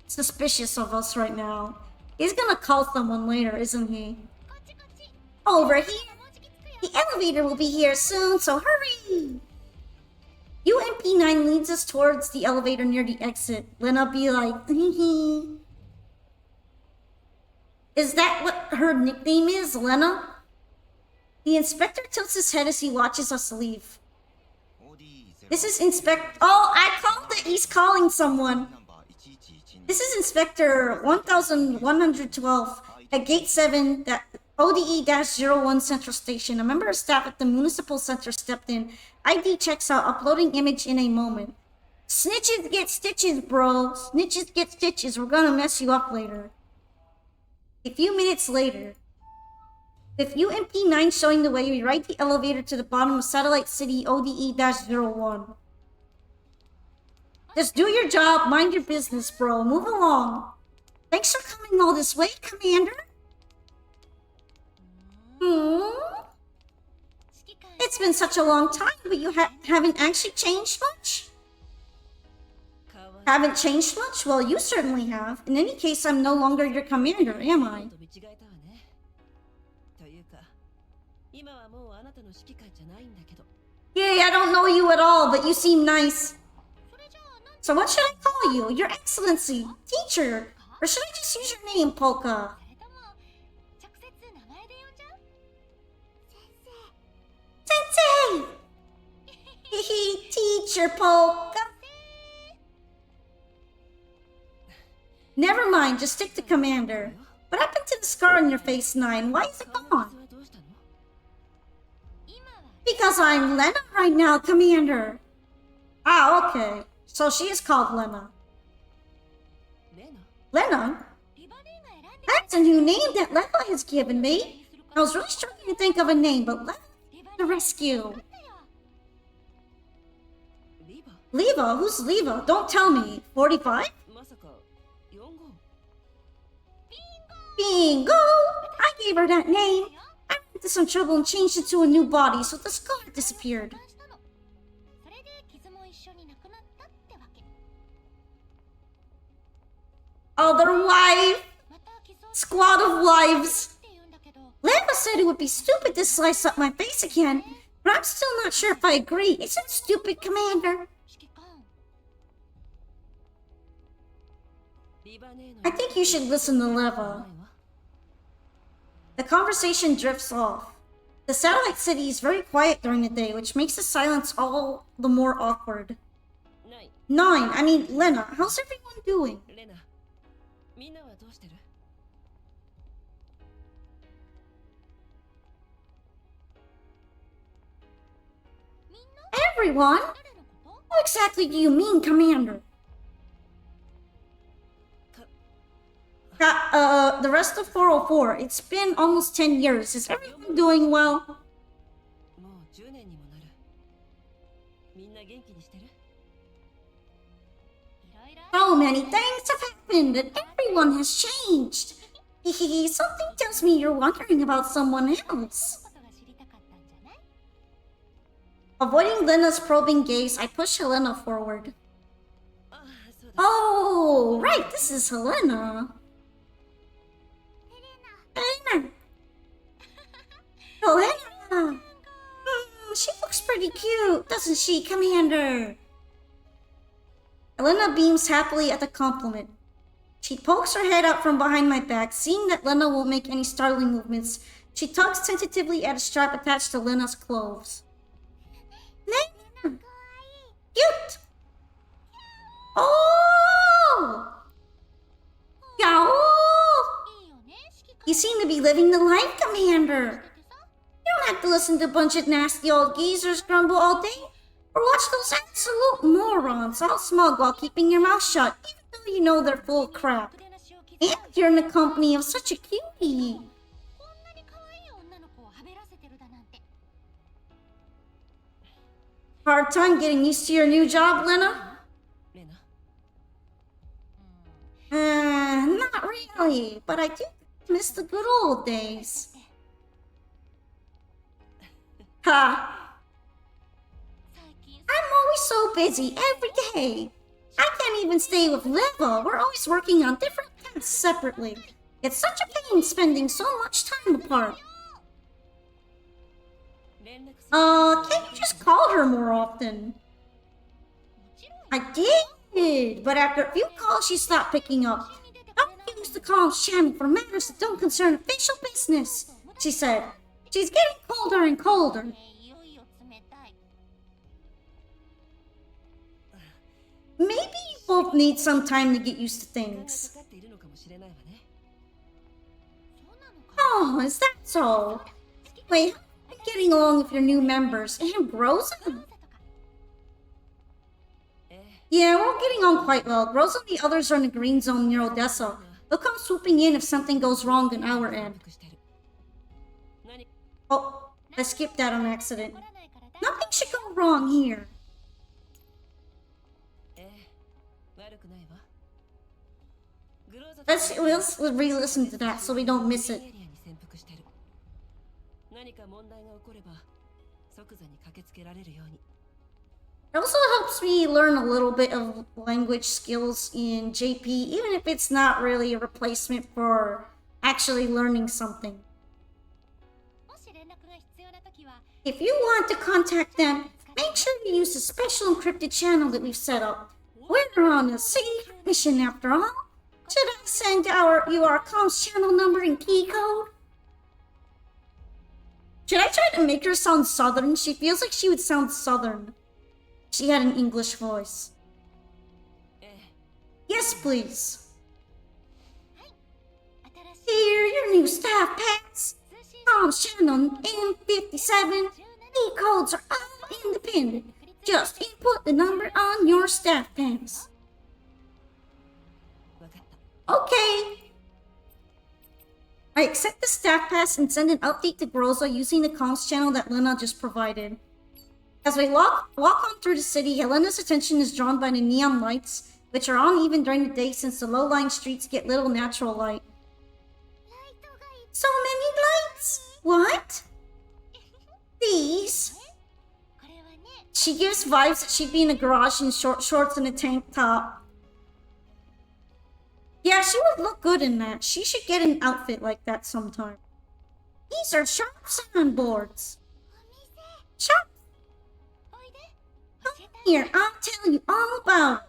suspicious of us right now. He's gonna call someone later, isn't he? Over here! The elevator will be here soon, so hurry! UMP9 leads us towards the elevator near the exit. Lena be like, hee. Is that what her nickname is, Lena? The inspector tilts his head as he watches us leave. This is Oh, I called it! He's calling someone! This is Inspector 1112 at Gate 7, that ODE-01 Central Station. A member of staff at the Municipal Center stepped in. ID checks out, uploading image in a moment. Snitches get stitches, bro. Snitches get stitches. We're gonna mess you up later. A few minutes later, with UMP9 showing the way, we ride the elevator to the bottom of Satellite City ODE-01. Just do your job, mind your business, bro. Move along. Thanks for coming all this way, Commander. It's been such a long time, but you haven't actually changed much? Haven't changed much? Well, you certainly have. In any case, I'm no longer your commander, am I? Yay, I don't know you at all, but you seem nice. So what should I call you? Your Excellency, Teacher, or should I just use your name, Polka? Sensei! Hehe, Teacher Polka. Never mind, just stick to Commander. What happened to the scar on your face, 9? Why is it gone? Because I'm Lena right now, Commander. Ah, okay. So she is called Lena. Lena? That's a new name that Lena has given me. I was really struggling to think of a name, but Lena the rescue. Leva? Who's Leva? Don't tell me. 45? Bingo! I gave her that name. I ran into some trouble and changed it to a new body, so the scar disappeared. Other wife! Squad of wives! Leva said it would be stupid to slice up my face again, but I'm still not sure if I agree. Isn't it stupid, Commander? I think you should listen to Leva. The conversation drifts off. The satellite city is very quiet during the day, which makes the silence all the more awkward. 9, I mean, Lena, how's everyone doing? everyone? What exactly do you mean, Commander? The rest of 404. It's been almost 10 years. Is everyone doing well? So many things have happened and everyone has changed. Hehehe, something tells me you're wondering about someone else. Avoiding Lena's probing gaze, I push Helena forward. Oh, right, this is Helena. Helena! Helena! She looks pretty cute, doesn't she, Commander? Helena beams happily at the compliment. She pokes her head out from behind my back, seeing that Lena won't make any startling movements. She tugs tentatively at a strap attached to Lena's clothes. Lena! Cute! Oh! Yow! You seem to be living the life, Commander. You don't have to listen to a bunch of nasty old geezers grumble all day, or watch those absolute morons all smug while keeping your mouth shut, even though you know they're full of crap. And you're in the company of such a cutie. Hard time getting used to your new job, Lena? Not really, but I do miss the good old days. Ha! I'm always so busy every day. I can't even stay with Leva. We're always working on different tasks separately. It's such a pain spending so much time apart. Can't you just call her more often? I did, but after a few calls she stopped picking up. Don't use the comms channel for matters that don't concern official business, she said. She's getting colder and colder. Maybe you both need some time to get used to things. Oh, is that so? Anyway, how are you getting along with your new members and Rosa? Yeah, we're all getting on quite well. Rosa and the others are in the green zone near Odessa. They'll come swooping in if something goes wrong on our end. Oh, I skipped that on accident. Nothing should go wrong here. Let's re-listen to that so we don't miss it. It also helps me learn a little bit of language skills in JP, even if it's not really a replacement for actually learning something. If you want to contact them, make sure you use the special encrypted channel that we've set up. We're on a secret mission after all. Should I send you our comms channel number and key code? Should I try to make her sound southern? She feels like she would sound southern. She had an English voice. Yes, please. Here, your new staff pass. Comms channel M57. Key codes are all independent. Just input the number on your staff pass. Okay. I accept the staff pass and send an update to Groza using the comms channel that Lena just provided. As we walk on through the city, Helena's attention is drawn by the neon lights, which are on even during the day since the low-lying streets get little natural light. So many lights! What? These? She gives vibes that she'd be in a garage in short shorts and a tank top. Yeah, she would look good in that. She should get an outfit like that sometime. These are sharp soundboards. Sharp. Come here, I'll tell you all about it.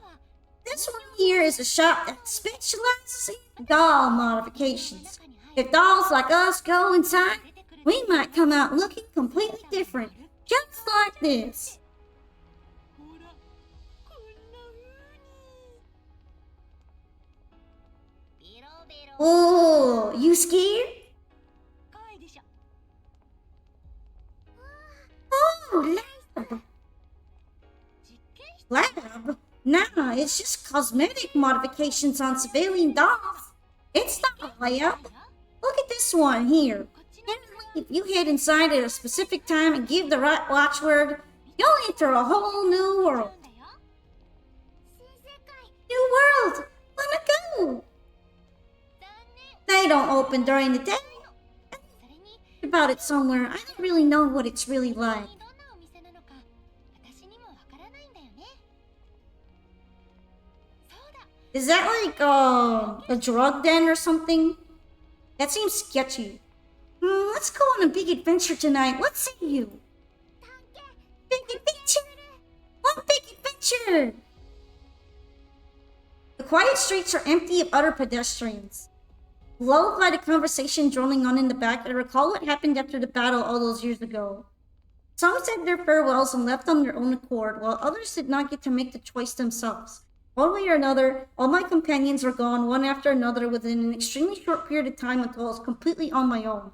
This one here is a shop that specializes in doll modifications. If dolls like us go inside, we might come out looking completely different, just like this. Oh, you scared? Oh, love. Lab? Nah, it's just cosmetic modifications on civilian dolls. It's not a layup. Look at this one here. If you head inside at a specific time and give the right watchword, you'll enter a whole new world. New world! Wanna go? They don't open during the day. About it somewhere. I don't really know what it's really like. Is that like a drug den or something? That seems sketchy. Let's go on a big adventure tonight. What say you? Big adventure! One big adventure! The quiet streets are empty of other pedestrians. Lulled by the conversation droning on in the back, I recall what happened after the battle all those years ago. Some said their farewells and left on their own accord, while others did not get to make the choice themselves. One way or another, all my companions were gone one after another within an extremely short period of time until I was completely on my own.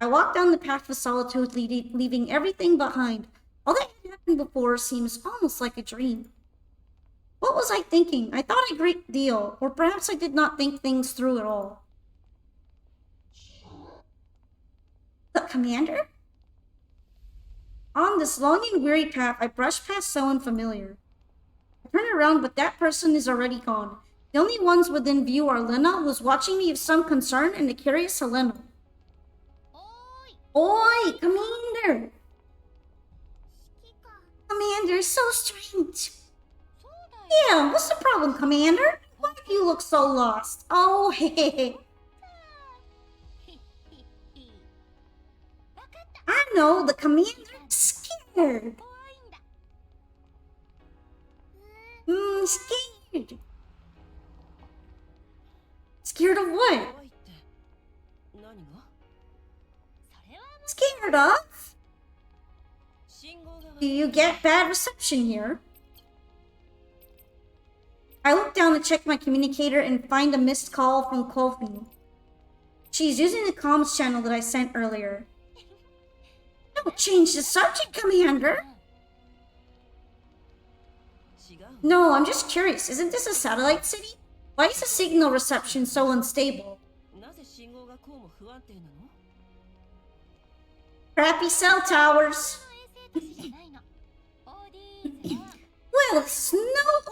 I walked down the path of solitude, leaving everything behind. All that had happened before seems almost like a dream. What was I thinking? I thought a great deal, or perhaps I did not think things through at all. The commander? On this long and weary path, I brushed past someone familiar. I turn around, but that person is already gone. The only ones within view are Lena, who is watching me with some concern, and the curious Helena. Oi, Commander! Commander, so strange. Yeah, what's the problem, Commander? Why do you look so lost? Oh, hey. I know, the Commander is scared. Scared. Scared of what? Scared of? Do you get bad reception here? I look down to check my communicator and find a missed call from Kofi. She's using the comms channel that I sent earlier. Don't change the subject, Commander. No, I'm just curious. Isn't this a satellite city? Why is the signal reception so unstable? Crappy cell towers. Well, it's no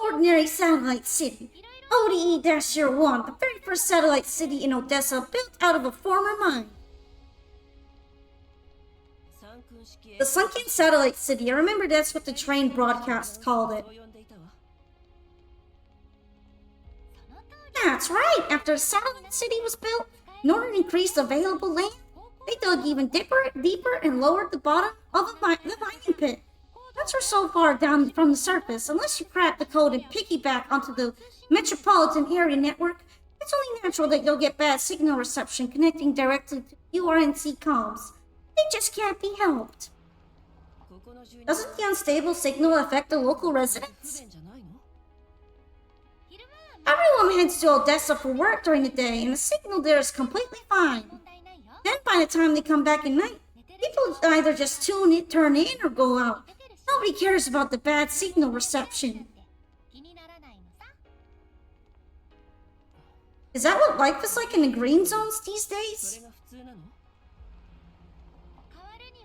ordinary satellite city. ODE-01, the very first satellite city in Odessa, built out of a former mine. The sunken satellite city. I remember that's what the train broadcast called it. That's right. After the satellite city was built, in order to increase available land, they dug even deeper and lowered the bottom of the mining pit. Once we're so far down from the surface, unless you crack the code and piggyback onto the metropolitan area network, it's only natural that you'll get bad signal reception connecting directly to URNC comms. They just can't be helped. Doesn't the unstable signal affect the local residents? Everyone heads to Odessa for work during the day, and the signal there is completely fine. Then by the time they come back at night, people either just turn in or go out. Nobody cares about the bad signal reception. Is that what life is like in the green zones these days?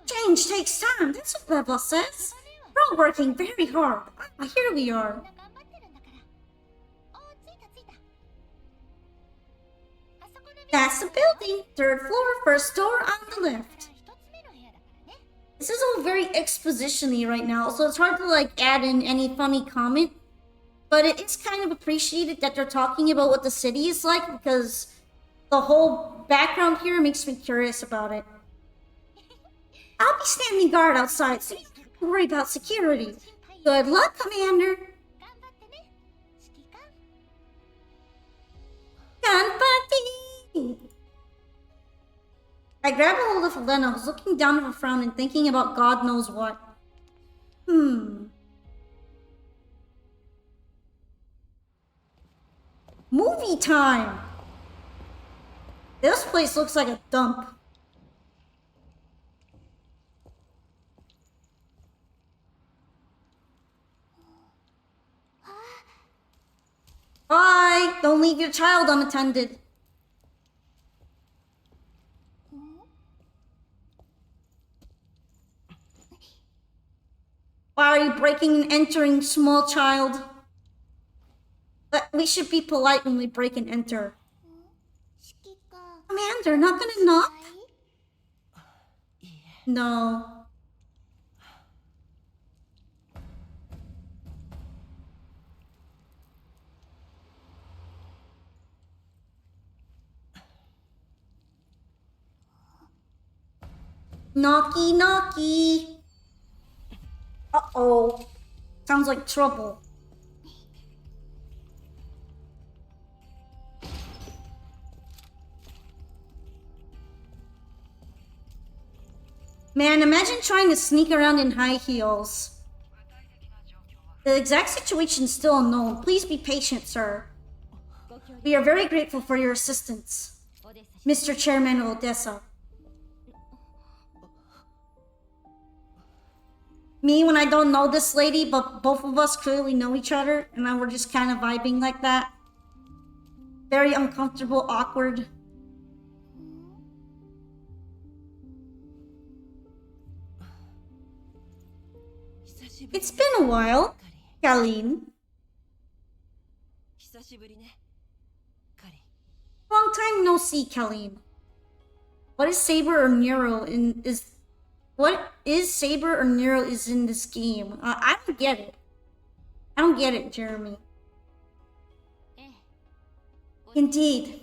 Change takes time, that's what Level says. We're all working very hard. Here we are. That's the building. 3rd floor, first door on the left. This is all very exposition-y right now, so it's hard to like add in any funny comment. But it is kind of appreciated that they're talking about what the city is like, because the whole background here makes me curious about it. I'll be standing guard outside, so you don't have to worry about security. Good luck, Commander. Ganpati! I grab a hold of Helena, who's looking down with a frown and thinking about God knows what. Movie time! This place looks like a dump. don't leave your child unattended. Why are you breaking and entering, small child? But we should be polite when we break and enter. Commander, not gonna knock? No. Knocky, knocky. Uh-oh. Sounds like trouble. Man, imagine trying to sneak around in high heels. The exact situation is still unknown. Please be patient, sir. We are very grateful for your assistance, Mr. Chairman of Odessa. Me, when I don't know this lady, but both of us clearly know each other, and then we're just kind of vibing like that. Very uncomfortable, awkward. It's been a while, Colleen. Long time no see, Colleen. What is Saber or Nero in this game? I don't get it. I don't get it, Jeremy. Indeed.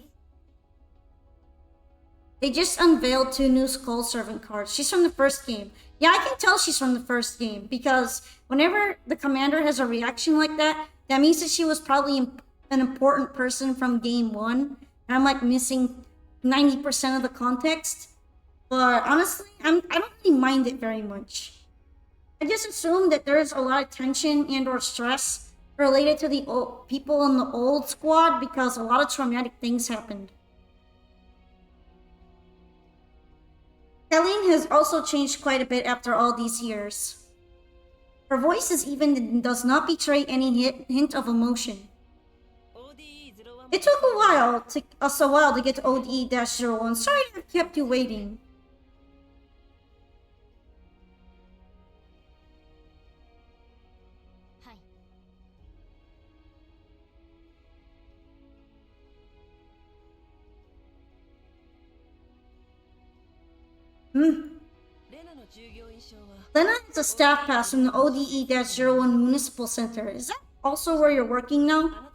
They just unveiled 2 new Skull Servant cards. She's from the first game. Yeah, I can tell she's from the first game because whenever the commander has a reaction like that, that means that she was probably an important person from game 1. And I'm like missing 90% of the context. But honestly, I don't really mind it very much. I just assume that there's a lot of tension and or stress related to the people in the old squad because a lot of traumatic things happened. Colleen has also changed quite a bit after all these years. Her voice does not betray any hint of emotion. It took us a while to get to ODE-01. Sorry to have kept you waiting. Lena is a staff pass from the ODE-01 Municipal Center. Is that also where you're working now?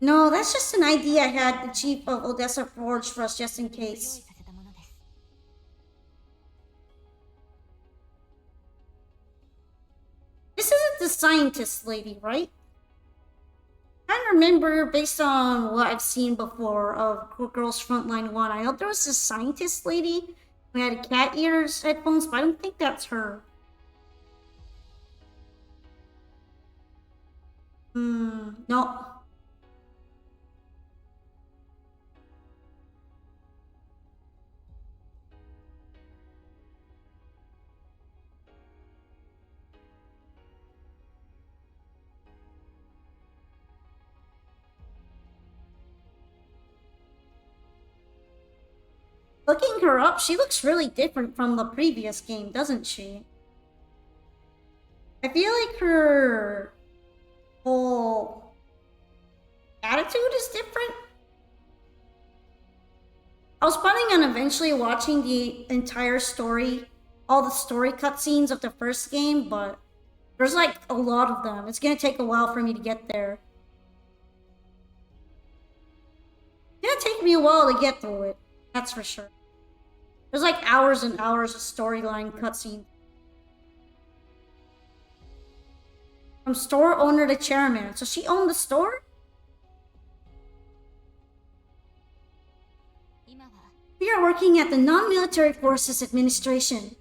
No, that's just an idea I had the chief of Odessa forged for us just in case. This isn't the scientist lady, right? I remember, based on what I've seen before of Girls Frontline 1, I know there was this scientist lady who had cat ears headphones, but I don't think that's her. No. Looking her up, she looks really different from the previous game, doesn't she? I feel like her whole attitude is different. I was planning on eventually watching the entire story, all the story cutscenes of the first game, but there's like a lot of them. It's gonna take a while for me to get there. It's gonna take me a while to get through it, that's for sure. There's like hours and hours of storyline cutscene. From store owner to chairman. So she owned the store? We are working at the Non-Military Forces Administration.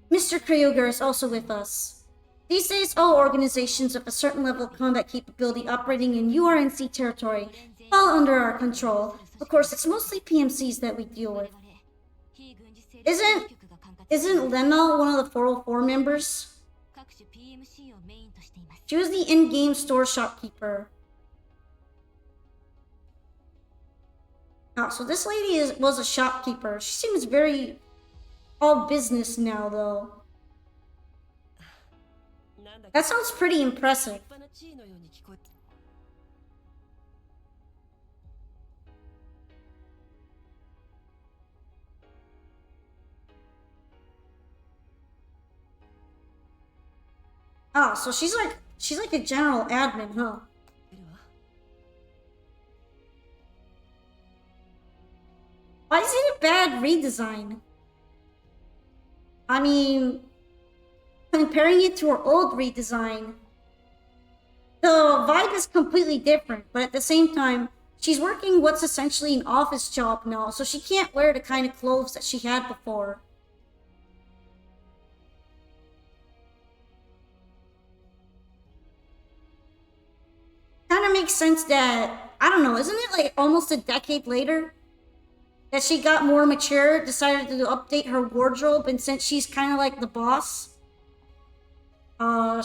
Mr. Krieger is also with us. These days, all organizations of a certain level of combat capability operating in URNC territory fall under our control. Of course, it's mostly PMCs that we deal with. Isn't Lena one of the 404 members? She was the in-game store shopkeeper. Oh, so this lady was a shopkeeper. She seems very all business now, though. That sounds pretty impressive. Oh, so she's like a general admin, huh? Why is it a bad redesign? I mean, comparing it to her old redesign, the vibe is completely different, but at the same time, she's working what's essentially an office job now, so she can't wear the kind of clothes that she had before. Kind of makes sense that, I don't know, isn't it like almost a decade later that she got more mature, decided to update her wardrobe, and since she's kind of like the boss,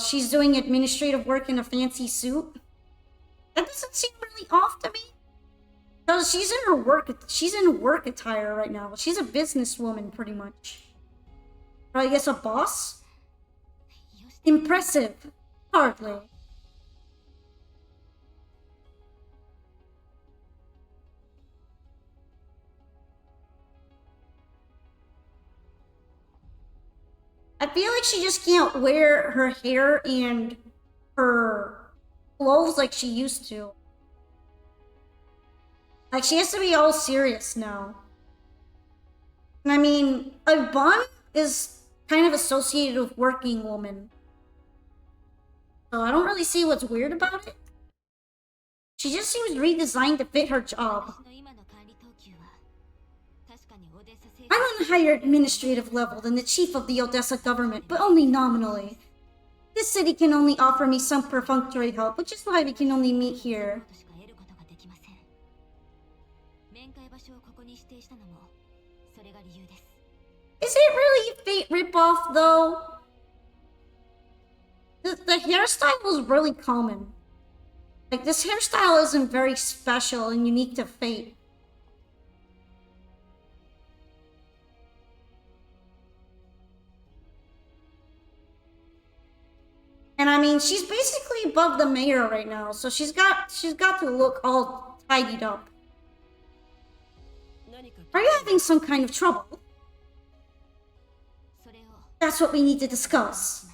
she's doing administrative work in a fancy suit? That doesn't seem really off to me. Because she's in work attire right now. She's a businesswoman, pretty much. Or I guess a boss? Impressive. Hardly. I feel like she just can't wear her hair and her clothes like she used to. Like, she has to be all serious now. And I mean, a bun is kind of associated with working woman. So I don't really see what's weird about it. She just seems redesigned to fit her job. I'm on a higher administrative level than the chief of the Odessa government, but only nominally. This city can only offer me some perfunctory help, which is why we can only meet here. Is it really a Fate ripoff, though? The hairstyle was really common. Like, this hairstyle isn't very special and unique to Fate. And I mean, she's basically above the mayor right now, so she's got to look all tidied up. Are you having some kind of trouble? That's what we need to discuss.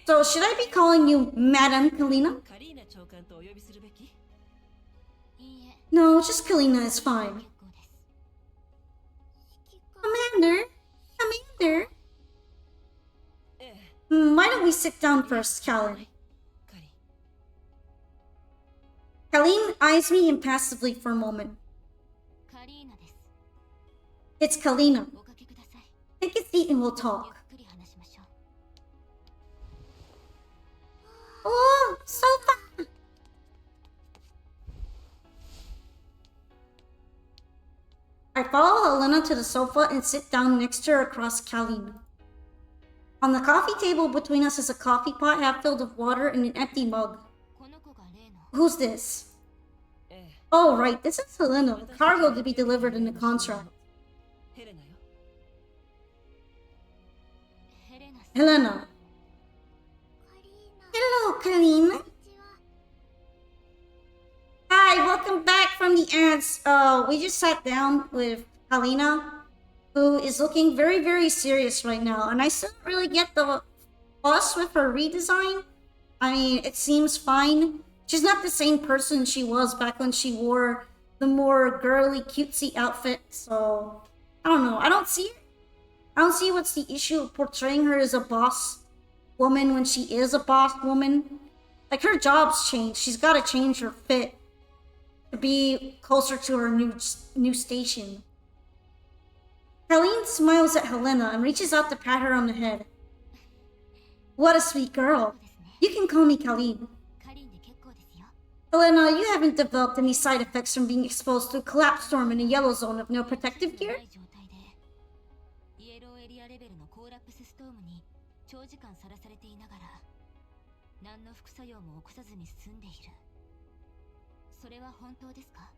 So, should I be calling you Madam Kalina? No, just Kalina is fine. Commander? Commander? Why don't we sit down first, Kalin? Kalin eyes me impassively for a moment. It's Kalina. Take a seat and we'll talk. Oh, sofa! I follow Helena to the sofa and sit down next to her across Kalin. On the coffee table between us is a coffee pot half filled with water and an empty mug. Who's this? Oh, right, this is Helena, the cargo to be delivered in the contract. Helena. Hello, Kalina. Hi, welcome back from the ads. We just sat down with Kalina, who is looking very, very serious right now. And I still don't really get the fuss with her redesign. I mean, it seems fine. She's not the same person she was back when she wore the more girly, cutesy outfit. So, I don't know. I don't see what's the issue of portraying her as a boss woman when she is a boss woman. Like, her job's changed. She's got to change her fit to be closer to her new station. Colleen smiles at Helena and reaches out to pat her on the head. What a sweet girl. You can call me Colleen. Helena, you haven't developed any side effects from being exposed to a collapse storm in a yellow zone of no protective gear? アレベルのコーラプスストームに長時間さらされていながら何の副作用も起こさずに済んでいる。それは本当ですか？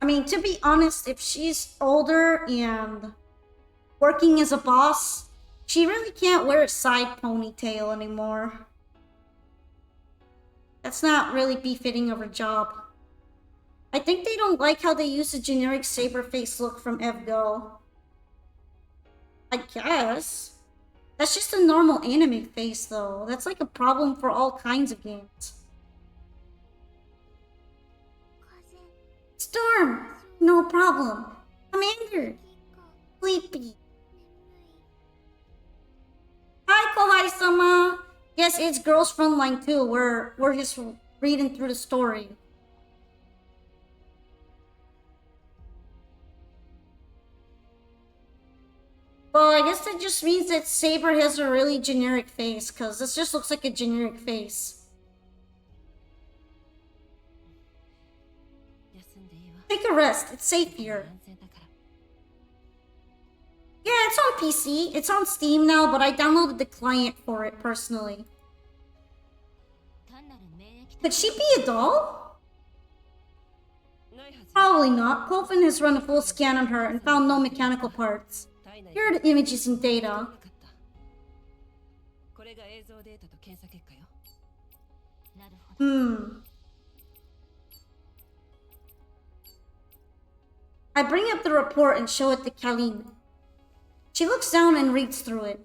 I mean, to be honest, if she's older and working as a boss, she really can't wear a side ponytail anymore. That's not really befitting of her job. I think they don't like how they use the generic saber face look from EVGO. I guess. That's just a normal anime face, though. That's like a problem for all kinds of games. Storm! No problem. Commander! Sleepy. Hi, Kohai-sama! Yes, it's Girls Frontline too. We're just reading through the story. Well, I guess that just means that Saber has a really generic face, because this just looks like a generic face. Take a rest. It's safe here. Yeah, it's on PC. It's on Steam now, but I downloaded the client for it personally. Could she be a doll? Probably not. Colvin has run a full scan on her and found no mechanical parts. Here are the images and data. I bring up the report and show it to Kalin. She looks down and reads through it.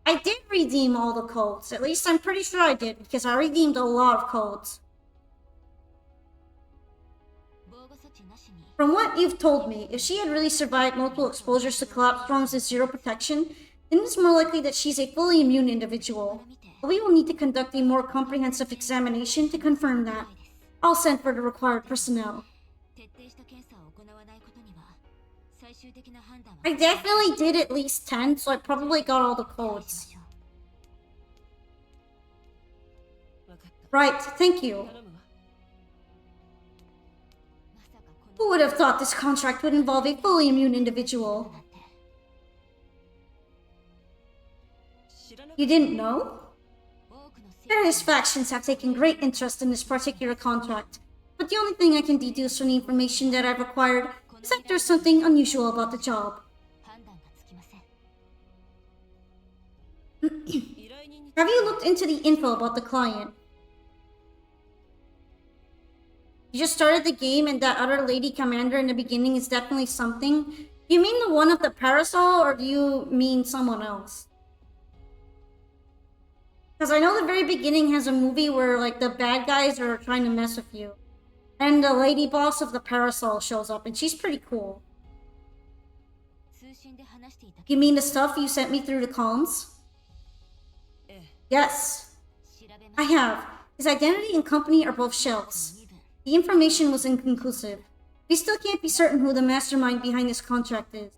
I did redeem all the codes. At least I'm pretty sure I did, because I redeemed a lot of codes. From what you've told me, if she had really survived multiple exposures to collapse storms with zero protection, then it's more likely that she's a fully immune individual. But we will need to conduct a more comprehensive examination to confirm that. I'll send for the required personnel. I definitely did at least 10, so I probably got all the codes. Right, thank you. Who would have thought this contract would involve a fully immune individual? You didn't know? Various factions have taken great interest in this particular contract, but the only thing I can deduce from the information that I've acquired is that there's something unusual about the job. Have you looked into the info about the client? You just started the game and that other lady commander in the beginning is definitely something? Do you mean the one of the parasol or do you mean someone else? Because I know the very beginning has a movie where like the bad guys are trying to mess with you. And the lady boss of the parasol shows up and she's pretty cool. You mean the stuff you sent me through the comms? Yes. I have. His identity and company are both shells. The information was inconclusive. We still can't be certain who the mastermind behind this contract is.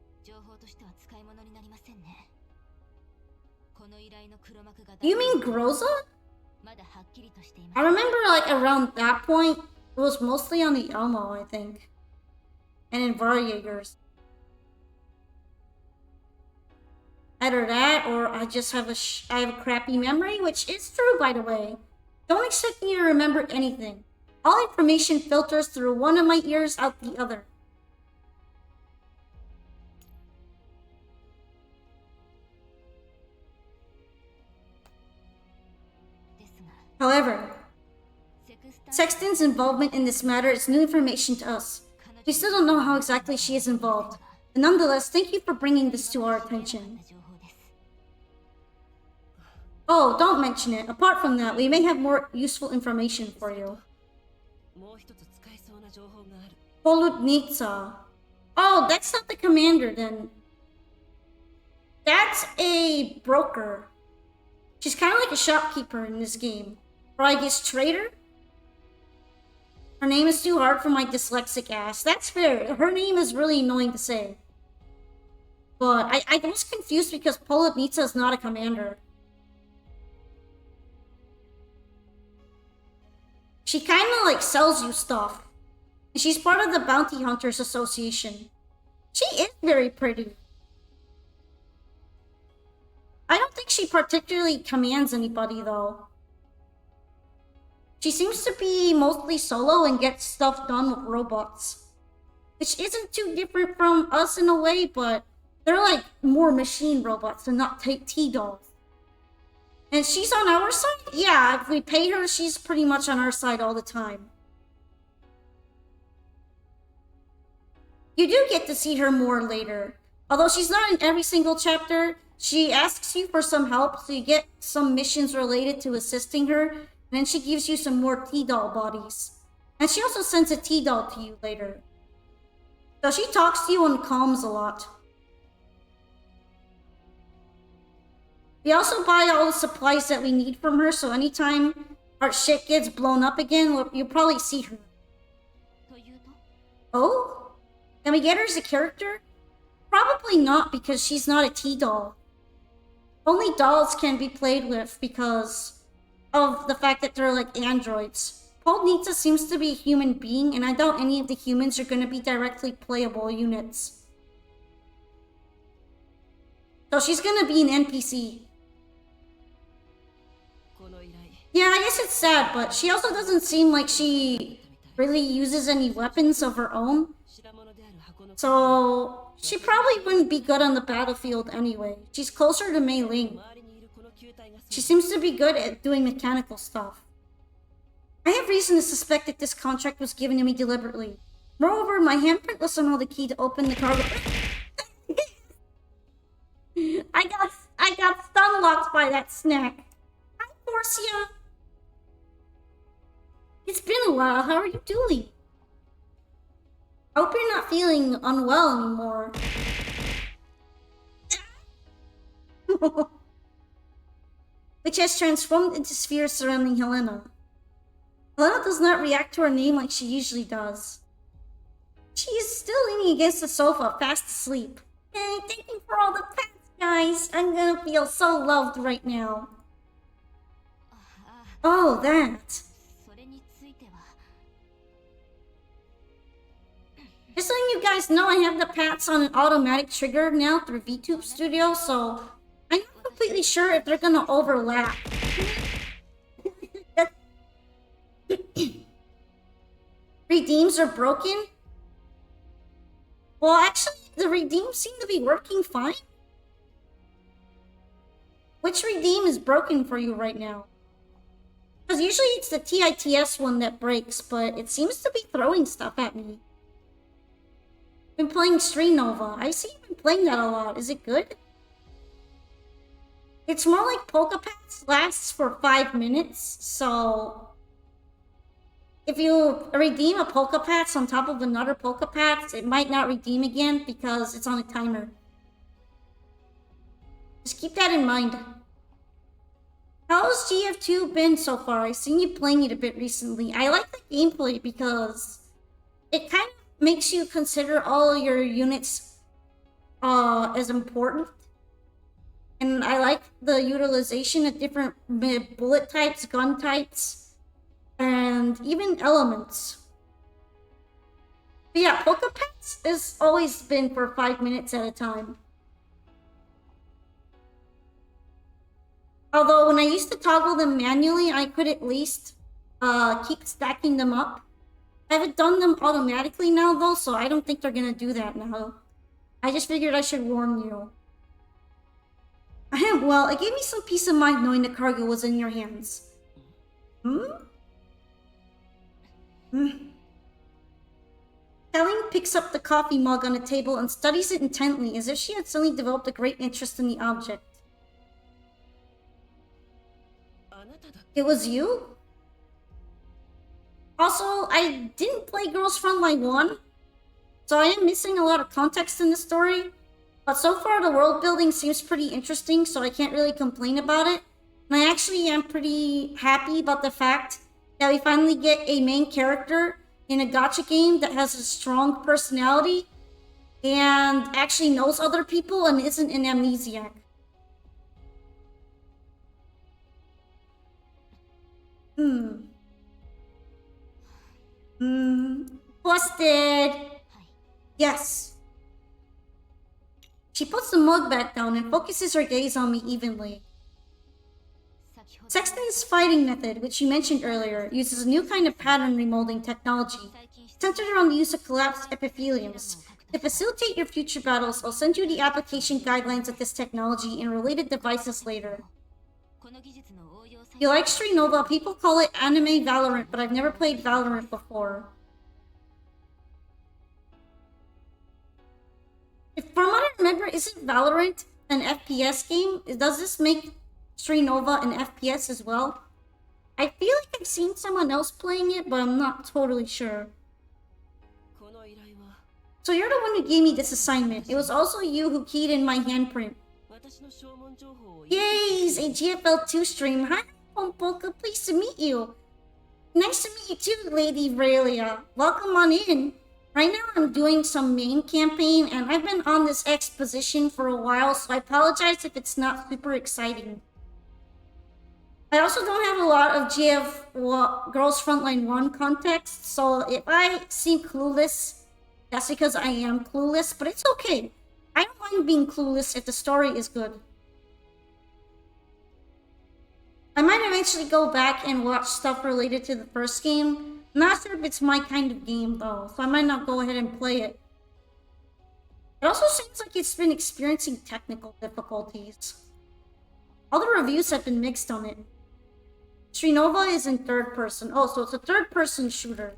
You mean Groza? I remember like around that point, it was mostly on the Elmo, I think. And in Varjagers. Either that, or I just have I have a crappy memory, which is true, by the way. Don't expect me to remember anything. All information filters through one of my ears out the other. However, Sexton's involvement in this matter is new information to us. We still don't know how exactly she is involved. But nonetheless, thank you for bringing this to our attention. Oh, don't mention it. Apart from that, we may have more useful information for you. Poludnitsa. Oh, that's not the commander then. That's a broker. She's kind of like a shopkeeper in this game. Or I guess trader? Her name is too hard for my dyslexic ass. That's fair. Her name is really annoying to say. But I was confused because Poludnitsa is not a commander. She kind of like sells you stuff. And she's part of the Bounty Hunters Association. She is very pretty. she particularly commands anybody, though. She seems to be mostly solo and gets stuff done with robots. Which isn't too different from us in a way, but they're like more machine robots and not T-dolls. And she's on our side? Yeah, if we pay her, she's pretty much on our side all the time. You do get to see her more later. Although she's not in every single chapter, she asks you for some help, so you get some missions related to assisting her, and then she gives you some more T-doll bodies. And she also sends a T-doll to you later. So she talks to you on comms a lot. We also buy all the supplies that we need from her, so anytime our shit gets blown up again, you'll probably see her. Oh? Can we get her as a character? Probably not, because she's not a T-doll. Only dolls can be played with because of the fact that they're like androids. Polnitsa seems to be a human being, and I doubt any of the humans are going to be directly playable units. So she's going to be an NPC. Yeah, I guess it's sad, but she also doesn't seem like she really uses any weapons of her own. So she probably wouldn't be good on the battlefield anyway. She's closer to Mei Ling. She seems to be good at doing mechanical stuff. I have reason to suspect that this contract was given to me deliberately. Moreover, my handprint was somehow the key to open the cargo. I got stun locked by that snack. Hi, Porcia. It's been a while. How are you doing? I hope you're not feeling unwell anymore. Which has transformed into spheres surrounding Helena. Helena does not react to her name like she usually does. She is still leaning against the sofa, fast asleep. Hey, thank you for all the pats, guys. I'm gonna feel so loved right now. Oh, that. Just letting you guys know, I have the pats on an automatic trigger now through VTube Studio, so I'm not completely sure if they're gonna overlap. Redeems are broken? Well, actually, the redeems seem to be working fine. Which redeem is broken for you right now? Because usually it's the TITS one that breaks, but it seems to be throwing stuff at me. Been playing Street Nova. I see you've been playing that a lot. Is it good? It's more like Polka Pats lasts for 5 minutes, so if you redeem a Polka Pats on top of another Polka Pats, it might not redeem again because it's on a timer. Just keep that in mind. How's GF2 been so far? I've seen you playing it a bit recently. I like the gameplay because it kind of makes you consider all your units as important. And I like the utilization of different bullet types, gun types, and even elements. But yeah, Polka Pets has always been for 5 minutes at a time. Although when I used to toggle them manually, I could at least keep stacking them up. I haven't done them automatically now though, so I don't think they're gonna do that now. I just figured I should warn you. Well, it gave me some peace of mind knowing the cargo was in your hands. Helen picks up the coffee mug on the table and studies it intently, as if she had suddenly developed a great interest in the object. It was you? Also, I didn't play Girls Frontline 1, so I am missing a lot of context in the story. But so far, the world building seems pretty interesting, so I can't really complain about it. And I actually am pretty happy about the fact that we finally get a main character in a gacha game that has a strong personality and actually knows other people and isn't an amnesiac. Busted! Yes. She puts the mug back down and focuses her gaze on me evenly. Sexton's fighting method, which you mentioned earlier, uses a new kind of pattern remolding technology, centered around the use of collapsed epitheliums. To facilitate your future battles, I'll send you the application guidelines of this technology and related devices later. You like Street Nova? People call it anime Valorant, but I've never played Valorant before. From what I remember, isn't Valorant an FPS game? Does this make Street Nova an FPS as well? I feel like I've seen someone else playing it, but I'm not totally sure. So you're the one who gave me this assignment. It was also you who keyed in my handprint. Yay, he's a GFL2 stream. Hi, Pompoka, pleased to meet you. Nice to meet you too, Lady Vrelia. Welcome on in. Right now I'm doing some main campaign, and I've been on this exposition for a while, so I apologize if it's not super exciting. I also don't have a lot of Girls Frontline 1 context, so if I seem clueless, that's because I am clueless, but it's okay. I don't mind being clueless if the story is good. I might eventually go back and watch stuff related to the first game. I'm not sure if it's my kind of game though, so I might not go ahead and play it. It also seems like it's been experiencing technical difficulties. All the reviews have been mixed on it. Street Nova is in third person. Oh, so it's a third person shooter.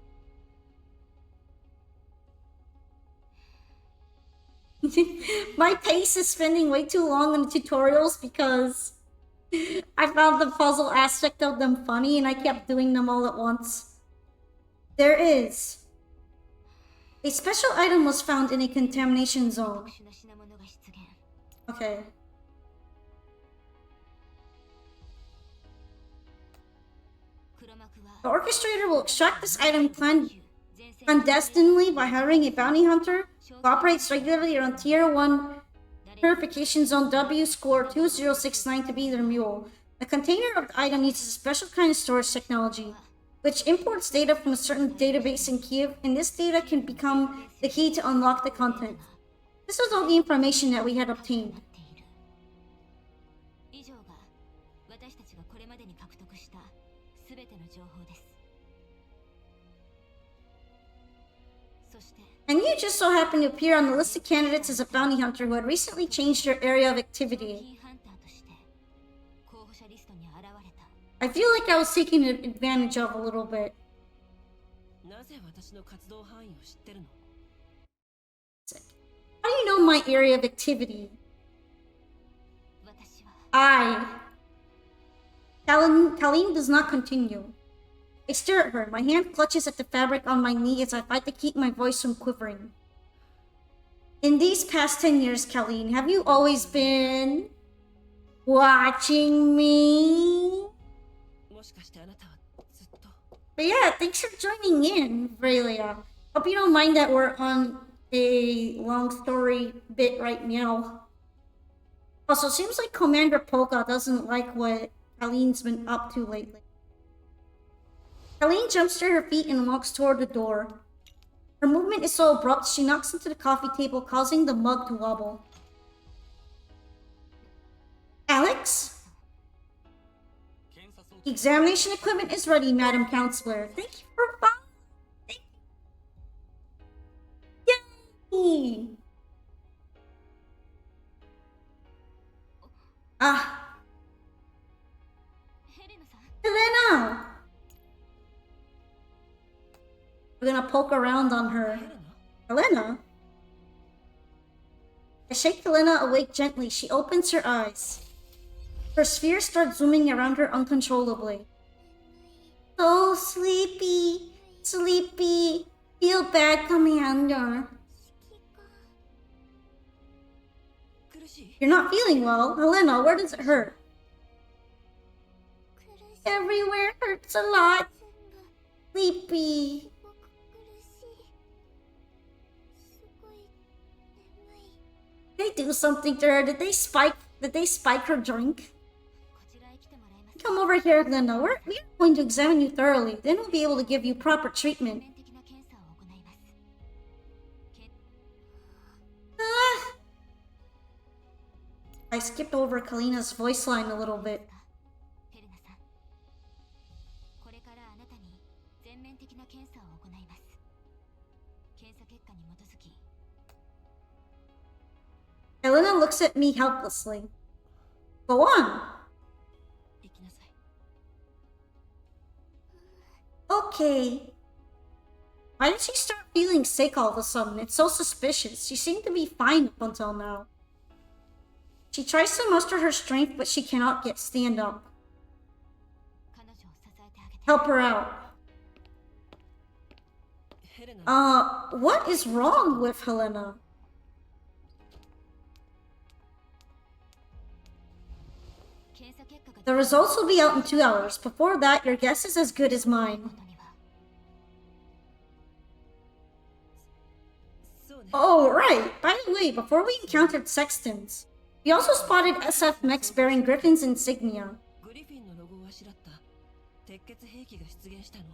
My pace is spending way too long on the tutorials because I found the puzzle aspect of them funny and I kept doing them all at once. There is. A special item was found in a contamination zone. Okay. The orchestrator will extract this item clandestinely by hiring a bounty hunter who operates regularly around Tier 1 Purification Zone W score 2069 to be their mule. The container of the item uses a special kind of storage technology, which imports data from a certain database in Kiev, and this data can become the key to unlock the content. This was all the information that we had obtained. And you just so happen to appear on the list of candidates as a bounty hunter who had recently changed your area of activity. I feel like I was taken advantage of a little bit. How do you know my area of activity? Colleen does not continue. I stare at her. My hand clutches at the fabric on my knee as I fight to keep my voice from quivering. In these past 10 years, Colleen, have you always been watching me? But yeah, thanks for joining in, Vrelia. Hope you don't mind that we're on a long story bit right now. Also, seems like Commander Polka doesn't like what Colleen's been up to lately. Colleen jumps to her feet and walks toward the door. Her movement is so abrupt, she knocks into the coffee table, causing the mug to wobble. Alex? The examination equipment is ready, Madam Counselor. Thank you for following. Yay! Helena! We're gonna poke around on her. Helena? I shake Helena awake gently. She opens her eyes. Her sphere starts zooming around her uncontrollably. So sleepy. Sleepy. Feel bad, Commander. You're not feeling well. Helena, where does it hurt? Everywhere hurts a lot. Sleepy. Did they do something to her? Did they spike her drink? Come over here, Linda. We're going to examine you thoroughly. Then we'll be able to give you proper treatment. I skipped over Kalina's voice line a little bit. 査結果に基づき Helena looks at me helplessly. Go on. 行きなさい Okay. Why did she start feeling sick all of a sudden? It's so suspicious. She seemed to be fine up until now. She tries to muster her strength, but she cannot stand up. 彼女を支えてあげて Help her out. ヘレナ What is wrong with Helena? 検査結果が The results will be out in 2 hours. Before that, your guess is as good as mine. ことには そうね Oh, right. By the way, before we encountered Sextons, we also spotted SF mechs bearing Griffin's insignia. グリフィンのロゴをあしらった鉄血兵器が出現したの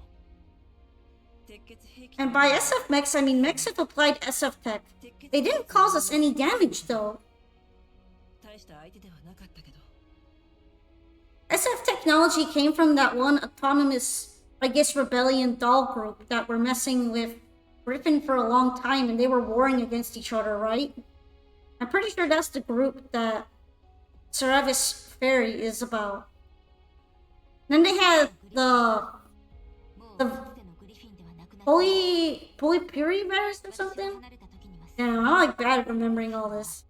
鉄血兵器 And by SF mechs, I mean mechs that applied SF tech. They didn't cause us any damage, though. 大した相手ではなかったけど SF technology came from that one autonomous, I guess, rebellion doll group that were messing with Griffin for a long time and they were warring against each other, right? I'm pretty sure that's the group that Cerevis Fairy is about. Then they had the もう The- かつてのグリフィンではなくなった Polypurivirus or 私が something? 離れた時には Damn, I'm like bad at remembering all this.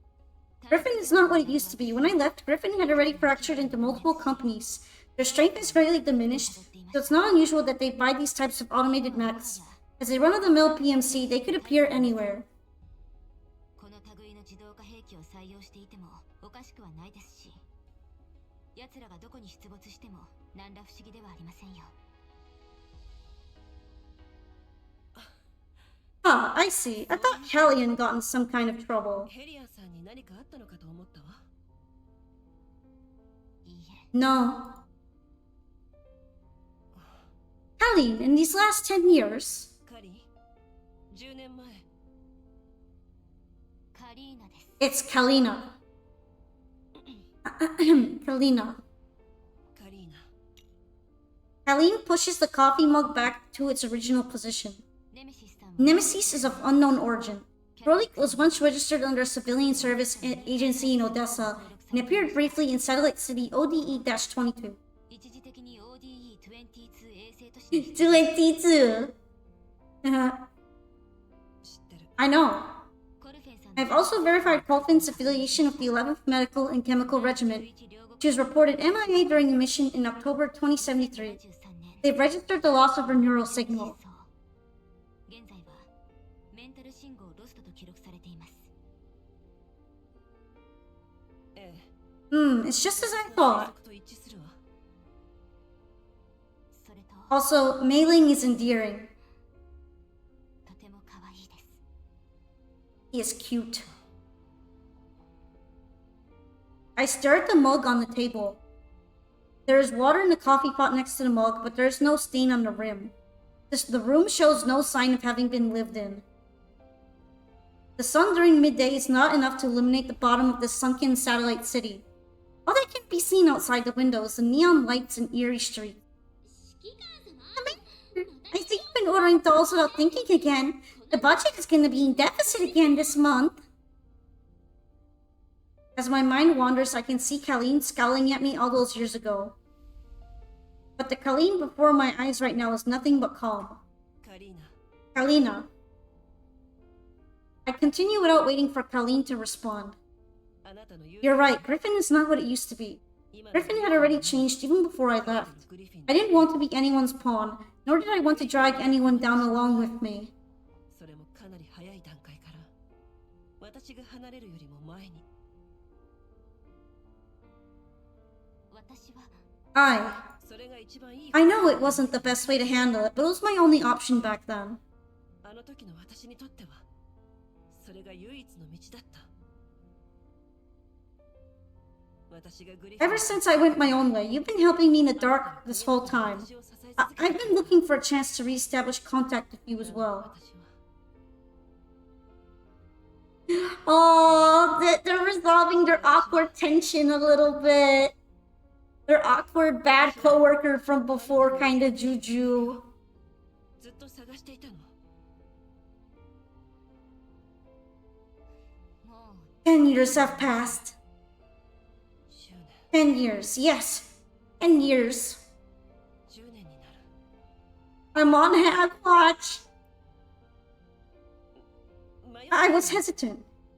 Griffin is not what it used to be. When I left, Griffin had already fractured into multiple companies. Their strength is greatly diminished, so it's not unusual that they buy these types of automated mechs. As a run-of-the-mill PMC, they could appear anywhere. この類の自動化兵器を採用していてもおかしくはないですし奴らがどこに出没しても何ら不思議ではありませんよ Ah, I see. I thought Callian got in some kind of trouble. ヘリアンさんに何かあったのかと思ったわいいえ No. Callian, in these last 10 years... カリ10年前カリーナです It's Kalina. Kalina. カリーナ Kalina pushes the coffee mug back to its original position. ネメシスさんは Nemesis is of unknown origin. Krolik was once registered under a civilian service agency in Odessa and appeared briefly in Satellite City ODE-22. 一時的に ODE-22 衛星都市に 22. 知ってる I know. コルフェンさん I've also verified Colfin's affiliation with the 11th Medical and Chemical Regiment. 11両国 She was reported MIA during a mission in October 2073. 73年 They've registered the loss of her neural signal. 現在はメンタル信号ロストと記録されています ええ It's just as I thought. 推測と一致するわそれと Also, Mei-Ling is endearing. とても可愛いです He is cute. I stare at the mug on the table. There is water in the coffee pot next to the mug, but there is no stain on the rim. The room shows no sign of having been lived in. The sun during midday is not enough to illuminate the bottom of this sunken satellite city. All that can be seen outside the windows, the neon lights and eerie streets. I think you've been ordering dolls without thinking again. The budget is going to be in deficit again this month. As my mind wanders, I can see Colleen scowling at me all those years ago. But the Colleen before my eyes right now is nothing but calm. カリーナ Kalina. I continue without waiting for Colleen to respond. あなたの言う You're right, Griffin is not what it used to be. 今の Griffin had already changed even before I left. グリフィン I didn't want to be anyone's pawn, nor did I want to drag anyone down along with me. それもかなり早い段階から私が離れるよりも前に私は それが一番いい I know it wasn't the best way to handle it, but it was my only option back then. あの時の私にとってはそれが唯一の道だった私がグリフィン Ever since I went my own way, you've been helping me in the dark this whole time. 私を支え I've been looking for a chance to reestablish contact with you as well. 私は Oh, they're resolving their awkward tension a little bit. Their awkward bad coworker from before, kind of juju. ずっと探していたの10 years have passed. 10 10 年 years, yes. 10 years. 10年になる I'm on hand watch. 迷っ I was hesitant.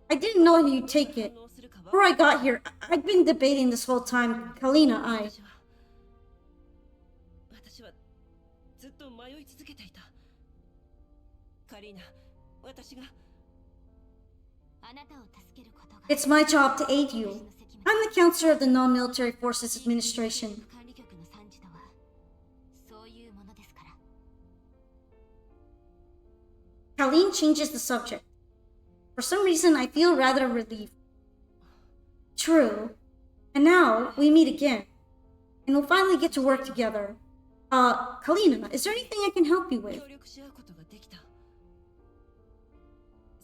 I didn't know you'd take it. 反応するかわ Before I got here, I'd been debating this whole time. Kalina, 私はずっと迷い続けていたカリーナ私があなたを助けることが It's my job to aid you. 私の責務 I'm the counselor of the Non-Military Forces Administration. 管理局の参事とはそういうものですから Colleen changes the subject. For some reason, I feel rather relieved. True. And now, we meet again. And we'll finally get to work together. Kalina, is there anything I can help you with? 協力し合うことができた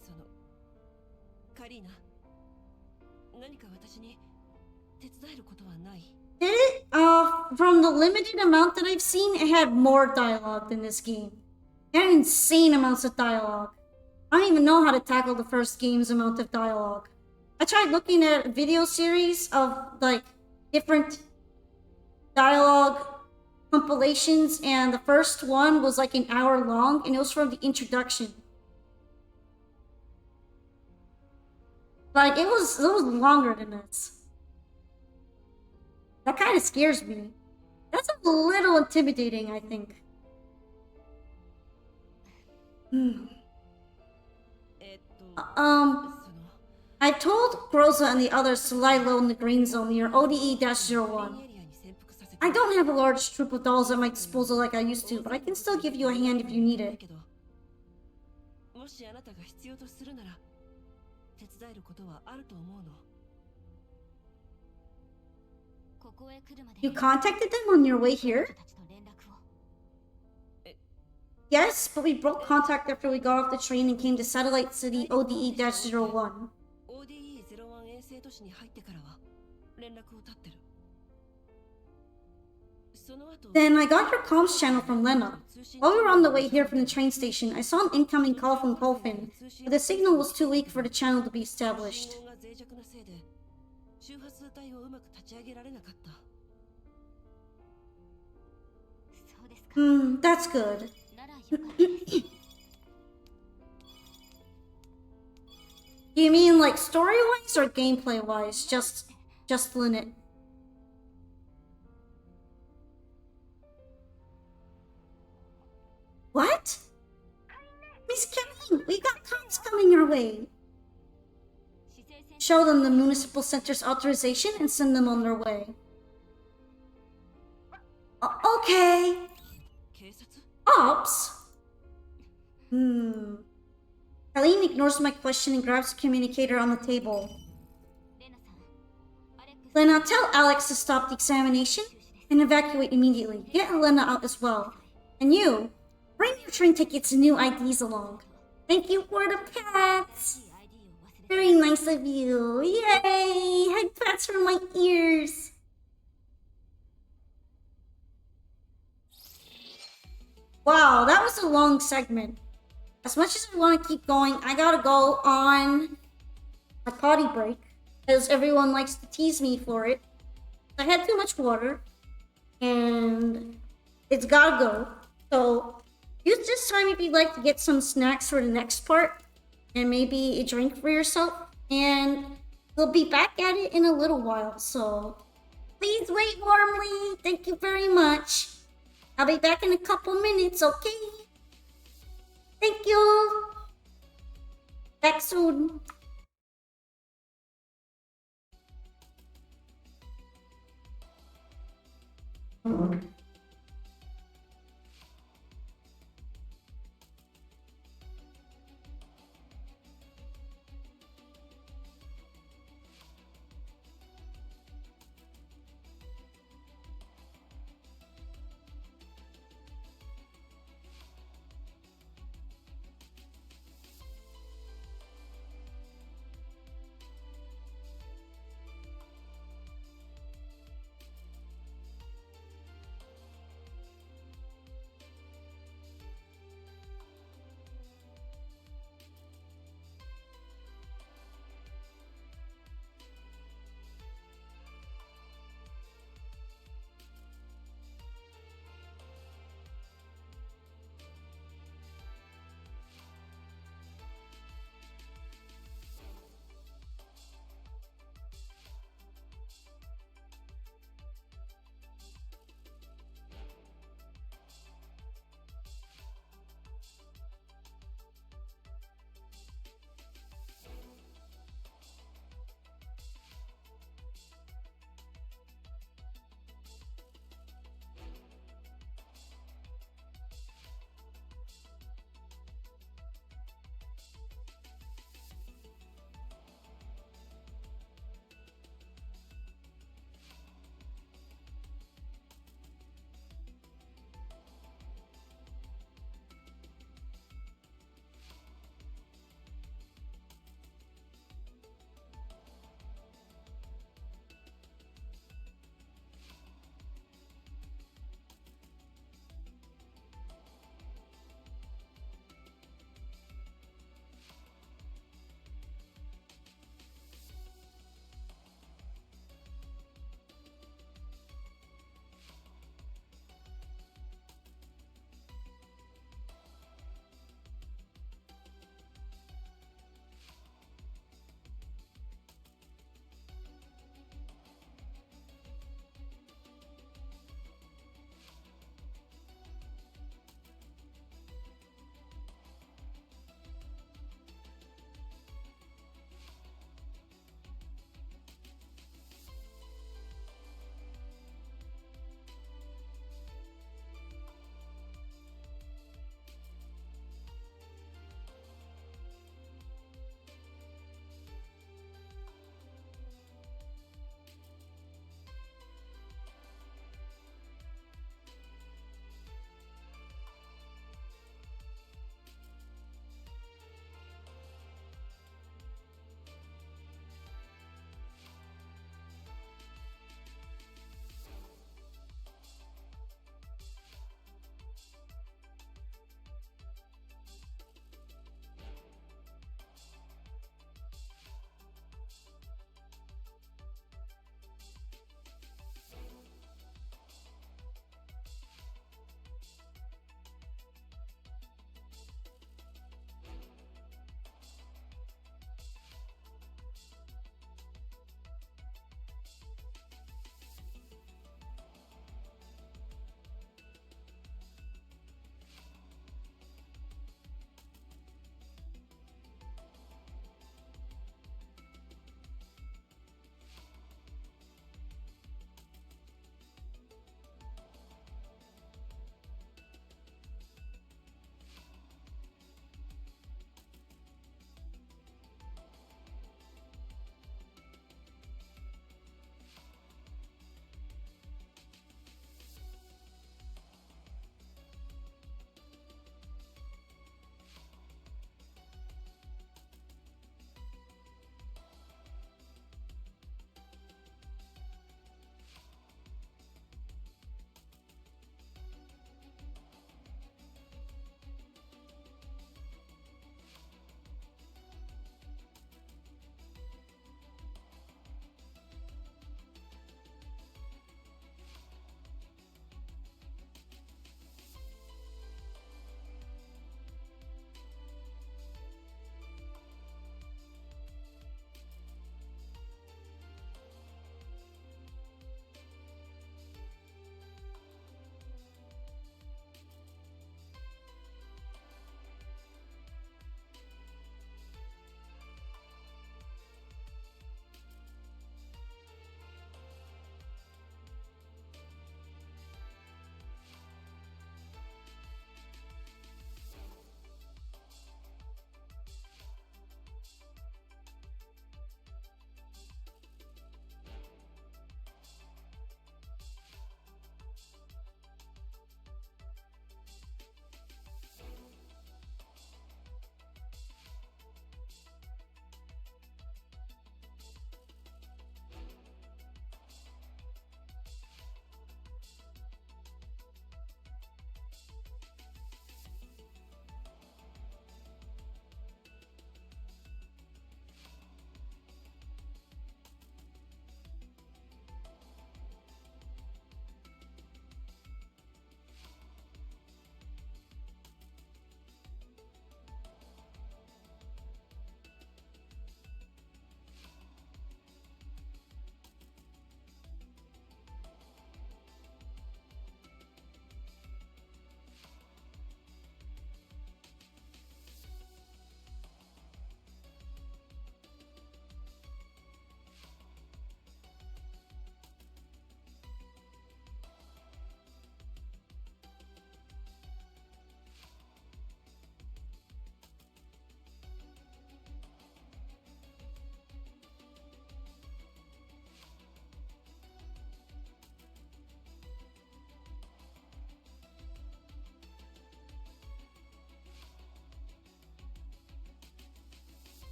そのカリーナ何か私に手伝えることはない Did it? From the limited amount that I've seen, it had more dialogue than this game. It had insane amounts of dialogue. I don't even know how to tackle the first game's amount of dialogue. I tried looking at a video series of, like, different dialogue compilations, and the first one was like an hour long, and it was from the introduction. Like, it was longer than this. That kind of scares me. That's a little intimidating, I think. その I've told Groza and the others to lie low in the green zone near グリ ODE-01. ーンエリアに潜伏させて I don't have a large troop of dolls at my disposal like I used to, but I can still give you a hand if you need だ it. けどもしあなたが必要とするなら手伝えることはあると思うのここへ来るまで You contacted them on your way 彼 here? 女たちと連絡を Yes, but we broke contact after we got off the train and came to Satellite City ODE-01. ODE-01 衛星都市に入ってからは連絡を絶ってるその後 Then I got your comms channel from Lena. While we were on the way here from the train station, I saw an incoming call from Kolfin, but the signal was too weak for the channel to be established. 信号が脆弱なせいで周波数帯をうまく立ち上げられなかった そうですか That's good. ならよかったです You mean like story-wise or gameplay-wise? Just Linnet. What? Miss Kathleen, we got cops coming your way. 姿勢セン Show them the municipal center's authorization and send them on their way. Okay. 警察 Ops? Colleen ignores my question and grabs the communicator on the table. レナさんアレックス Lena, tell Alex to stop the examination and evacuate immediately. Get Helena out as well. And you, bring your train tickets and new IDs along. Thank you for the pats. いい ID を忘れて Very nice of you. Yay! Head pats for my ears. Wow, that was a long segment. As much as I want to keep going, I gotta go on a potty break because everyone likes to tease me for it. I had too much water and it's gotta go. So use this time if you'd like to get some snacks for the next part and maybe a drink for yourself. And we'll be back at it in a little while. So please wait warmly. Thank you very much. I'll be back in a couple minutes, okay? Thank you. Back soon.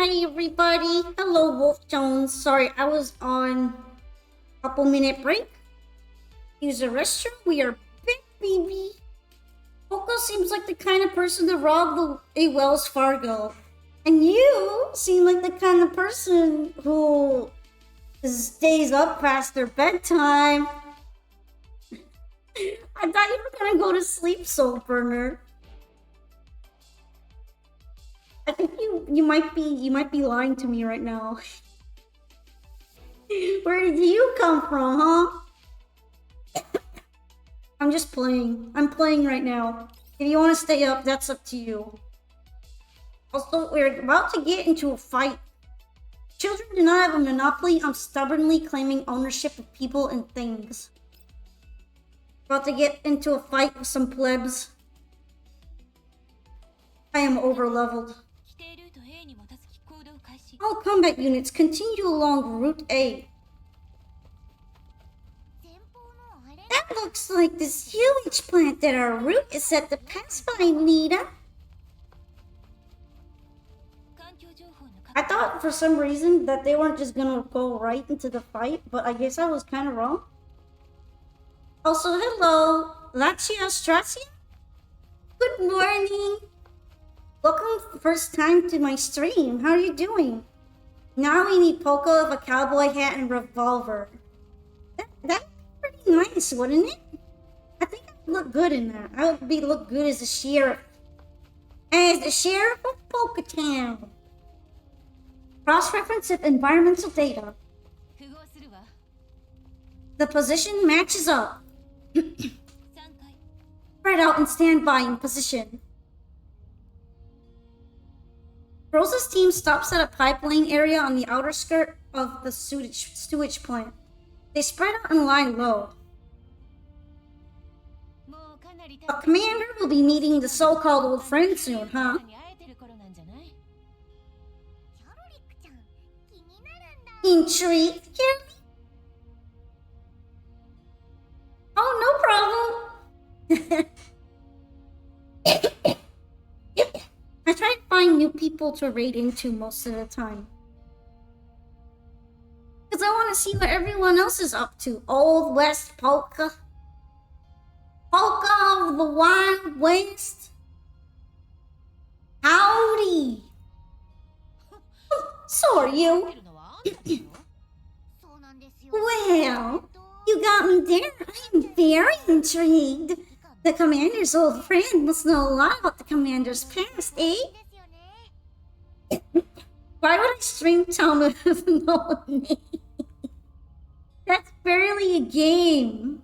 Hi everybody. Hello Wolf Jones. Sorry, I was on a couple minute break. Use the restroom. We are back, baby. Coco seems like the kind of person to rob a Wells Fargo. And you seem like the kind of person who stays up past their bedtime. I thought you were gonna go to sleep, Soul Burner. I think you might be lying to me right now. Where did you come from, huh? I'm just playing. I'm playing right now. If you want to stay up, that's up to you. Also, we're about to get into a fight. Children do not have a monopoly on stubbornly claiming ownership of people and things. About to get into a fight with some plebs. I am overleveled. All combat units continue along Route A. That looks like the sewage plant that our route is set to pass by, Nita. I thought for some reason that they weren't just gonna go right into the fight, but I guess I was kind of wrong. Also, hello, Lachia Stracia. Good morning. Welcome first time to my stream. How are you doing? Now we need Poco of a cowboy hat and revolver. That'd be pretty nice, wouldn't it? I think I would look good in that. I would look good as the sheriff. As the sheriff of Polka Town. Cross-reference of environmental data. The position matches up. Spread out and stand by in position. Rosa's team stops at a pipeline area on the outer skirt of the sewage plant. They spread out and lie low. A commander will be meeting the so-called old friend soon, huh? Intrigued, Kelly? Oh, no problem. I try to find new people to raid into most of the time. Because I want to see what everyone else is up to. Old West Polka. Polka of the Wild West. Howdy. So are you. Well, you got me there. I am very intrigued. The commander's old friend must know a lot about the commander's past, eh? Why would I stream Town with no name? That's barely a game.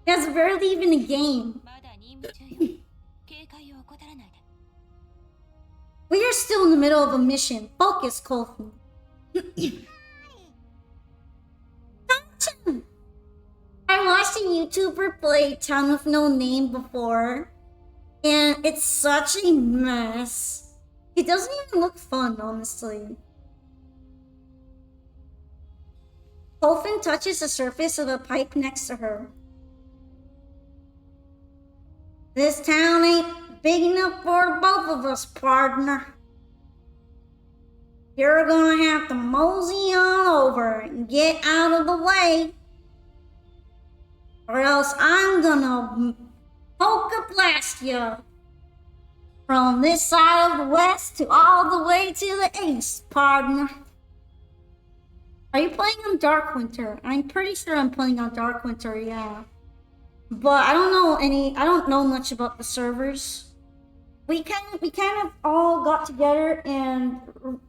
That's barely even a game. We are still in the middle of a mission. Focus, Colton. Gotcha! I watched a YouTuber play Town with No Name before, and it's such a mess. It doesn't even look fun, honestly. Colton touches the surface of a pipe next to her. This town ain't big enough for both of us, partner. You're gonna have to mosey on over and get out of the way. Or else I'm gonna polka blast you. From this side of the west to all the way to the east, partner. Are you playing on Dark Winter? I'm pretty sure I'm playing on Dark Winter, yeah. But I don't know much about the servers. We kind of all got together and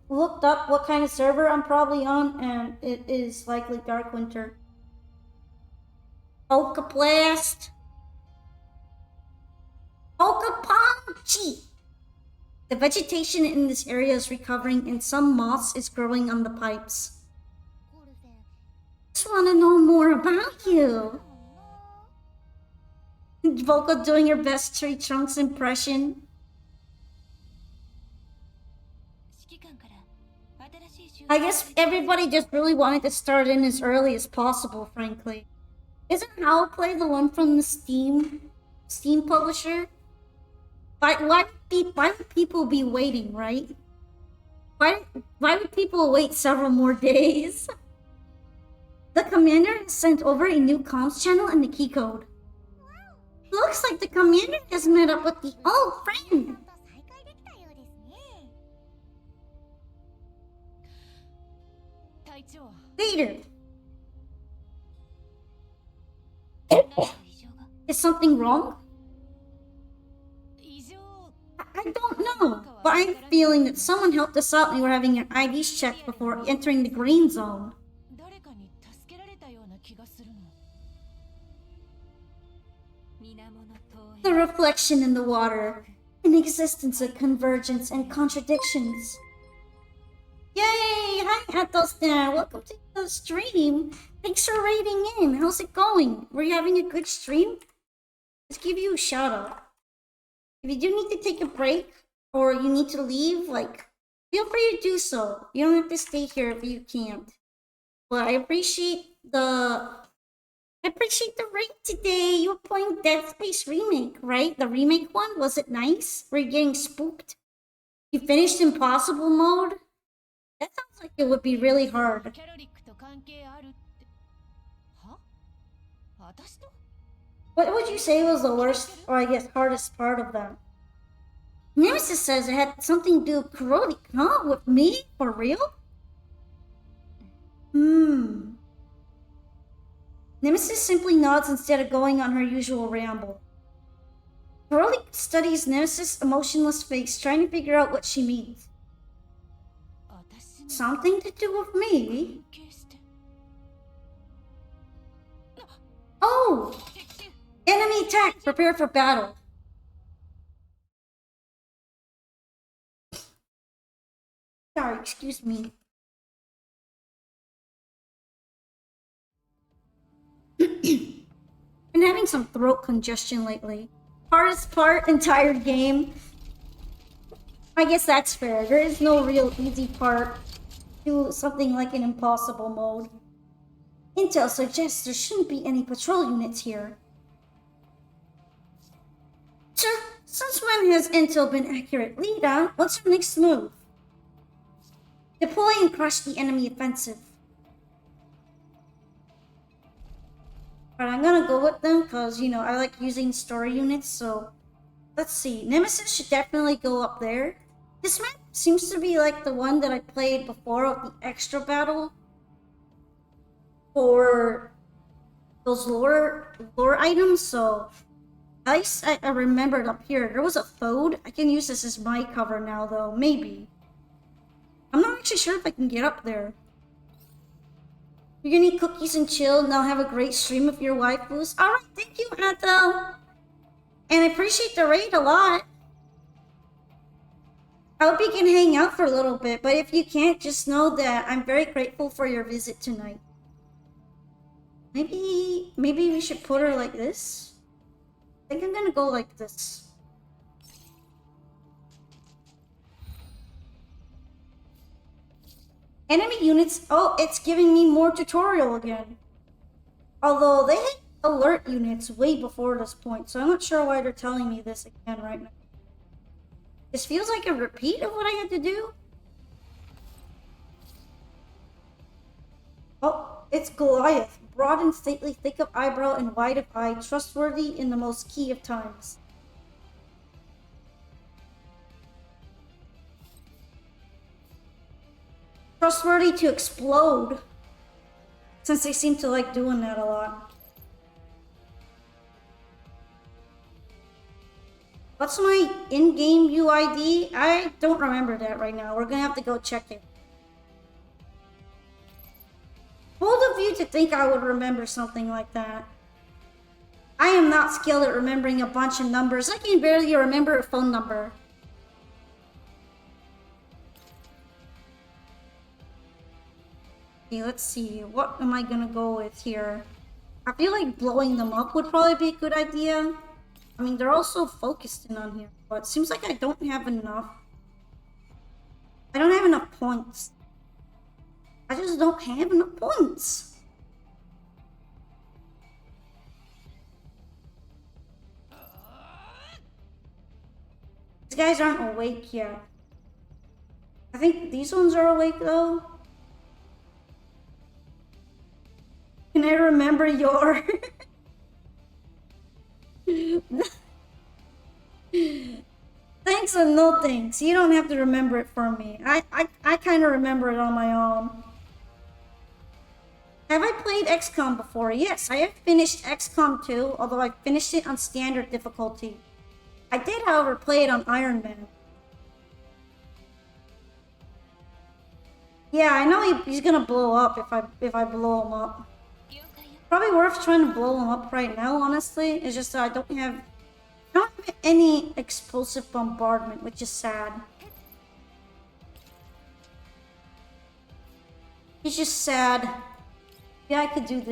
looked up what kind of server I'm probably on, and it is likely Dark Winter. Polka Blast. Polka Punchy. The vegetation in this area is recovering and some moss is growing on the pipes. Just want to know more about you. Volko doing your best Tree Trunks impression. I guess everybody just really wanted to start in as early as possible, frankly. Isn't How Play the one from the Steam publisher? Why would people be waiting, right? Why would people wait several more days? The commander has sent over a new comms channel and the key code. Looks like the commander has met up with the old friend. Later. Is something wrong? I don't know, but I'm feeling that someone helped us out and we were having your IDs checked before entering the green zone. The reflection in the water, an existence of convergence and contradictions. Yay! Hi, Athelstan! Welcome to the stream. Thanks for raiding in. How's it going? Were you having a good stream? Let's give you a shout out. If you do need to take a break or you need to leave, like, feel free to do so. You don't have to stay here if you can't. But I appreciate the raid today. You were playing Dead Space Remake, right? The remake one? Was it nice? Were you getting spooked? You finished Impossible mode? That sounds like it would be really hard. What would you say was the worst, or I guess hardest part of them? Nemesis says it had something to do with Kurodi, huh? With me? For real? Nemesis simply nods instead of going on her usual ramble. Kurodi studies Nemesis' emotionless face, trying to figure out what she means. Something to do with me? Oh! Enemy attack! Prepare for battle. Sorry, excuse me. Been having some throat congestion lately. Hardest part, entire game. I guess that's fair. There is no real easy part to something like an impossible mode. Intel suggests there shouldn't be any patrol units here. Sure, since when has Intel been accurate? Lida, what's your next move? Deploy and crush the enemy offensive. Alright, I'm gonna go with them because, you know, I like using story units, so... Let's see, Nemesis should definitely go up there. This map seems to be like the one that I played before with the extra battle. For those lore items, so... At least I remembered up here. There was a Thode. I can use this as my cover now, though. Maybe. I'm not actually sure if I can get up there. You're gonna eat cookies and chill, and I'll have a great stream of your waifus. Alright, thank you, Ethel. And I appreciate the raid a lot. I hope you can hang out for a little bit, but if you can't, just know that I'm very grateful for your visit tonight. Maybe we should put her like this? I think I'm gonna go like this. Enemy units. Oh, it's giving me more tutorial again. Although they had alert units way before this point, so I'm not sure why they're telling me this again right now. This feels like a repeat of what I had to do. Oh, it's Goliath. Broad and stately, thick of eyebrow and wide of eye, trustworthy in the most key of times. Trustworthy to explode, since they seem to like doing that a lot. What's my in-game UID? I don't remember that right now. We're gonna have to go check it. Bold of you to think I would remember something like that. I am not skilled at remembering a bunch of numbers. I can barely remember a phone number. Okay, let's see. What am I gonna go with here? I feel like blowing them up would probably be a good idea. I mean, they're also focused in on here, but it seems like I don't have enough. I don't have enough points. I just don't have enough points. These guys aren't awake yet. I think these ones are awake though. Can I remember your... Thanks and no thanks. You don't have to remember it for me. I kind of remember it on my own. Have I played XCOM before? Yes, I have finished XCOM 2, although I finished it on standard difficulty. I did, however, play it on Iron Man. Yeah, I know he's gonna blow up if I blow him up. Probably worth trying to blow him up right now, honestly. It's just that I don't have any explosive bombardment, which is sad. It's just sad. Yeah, I could do this.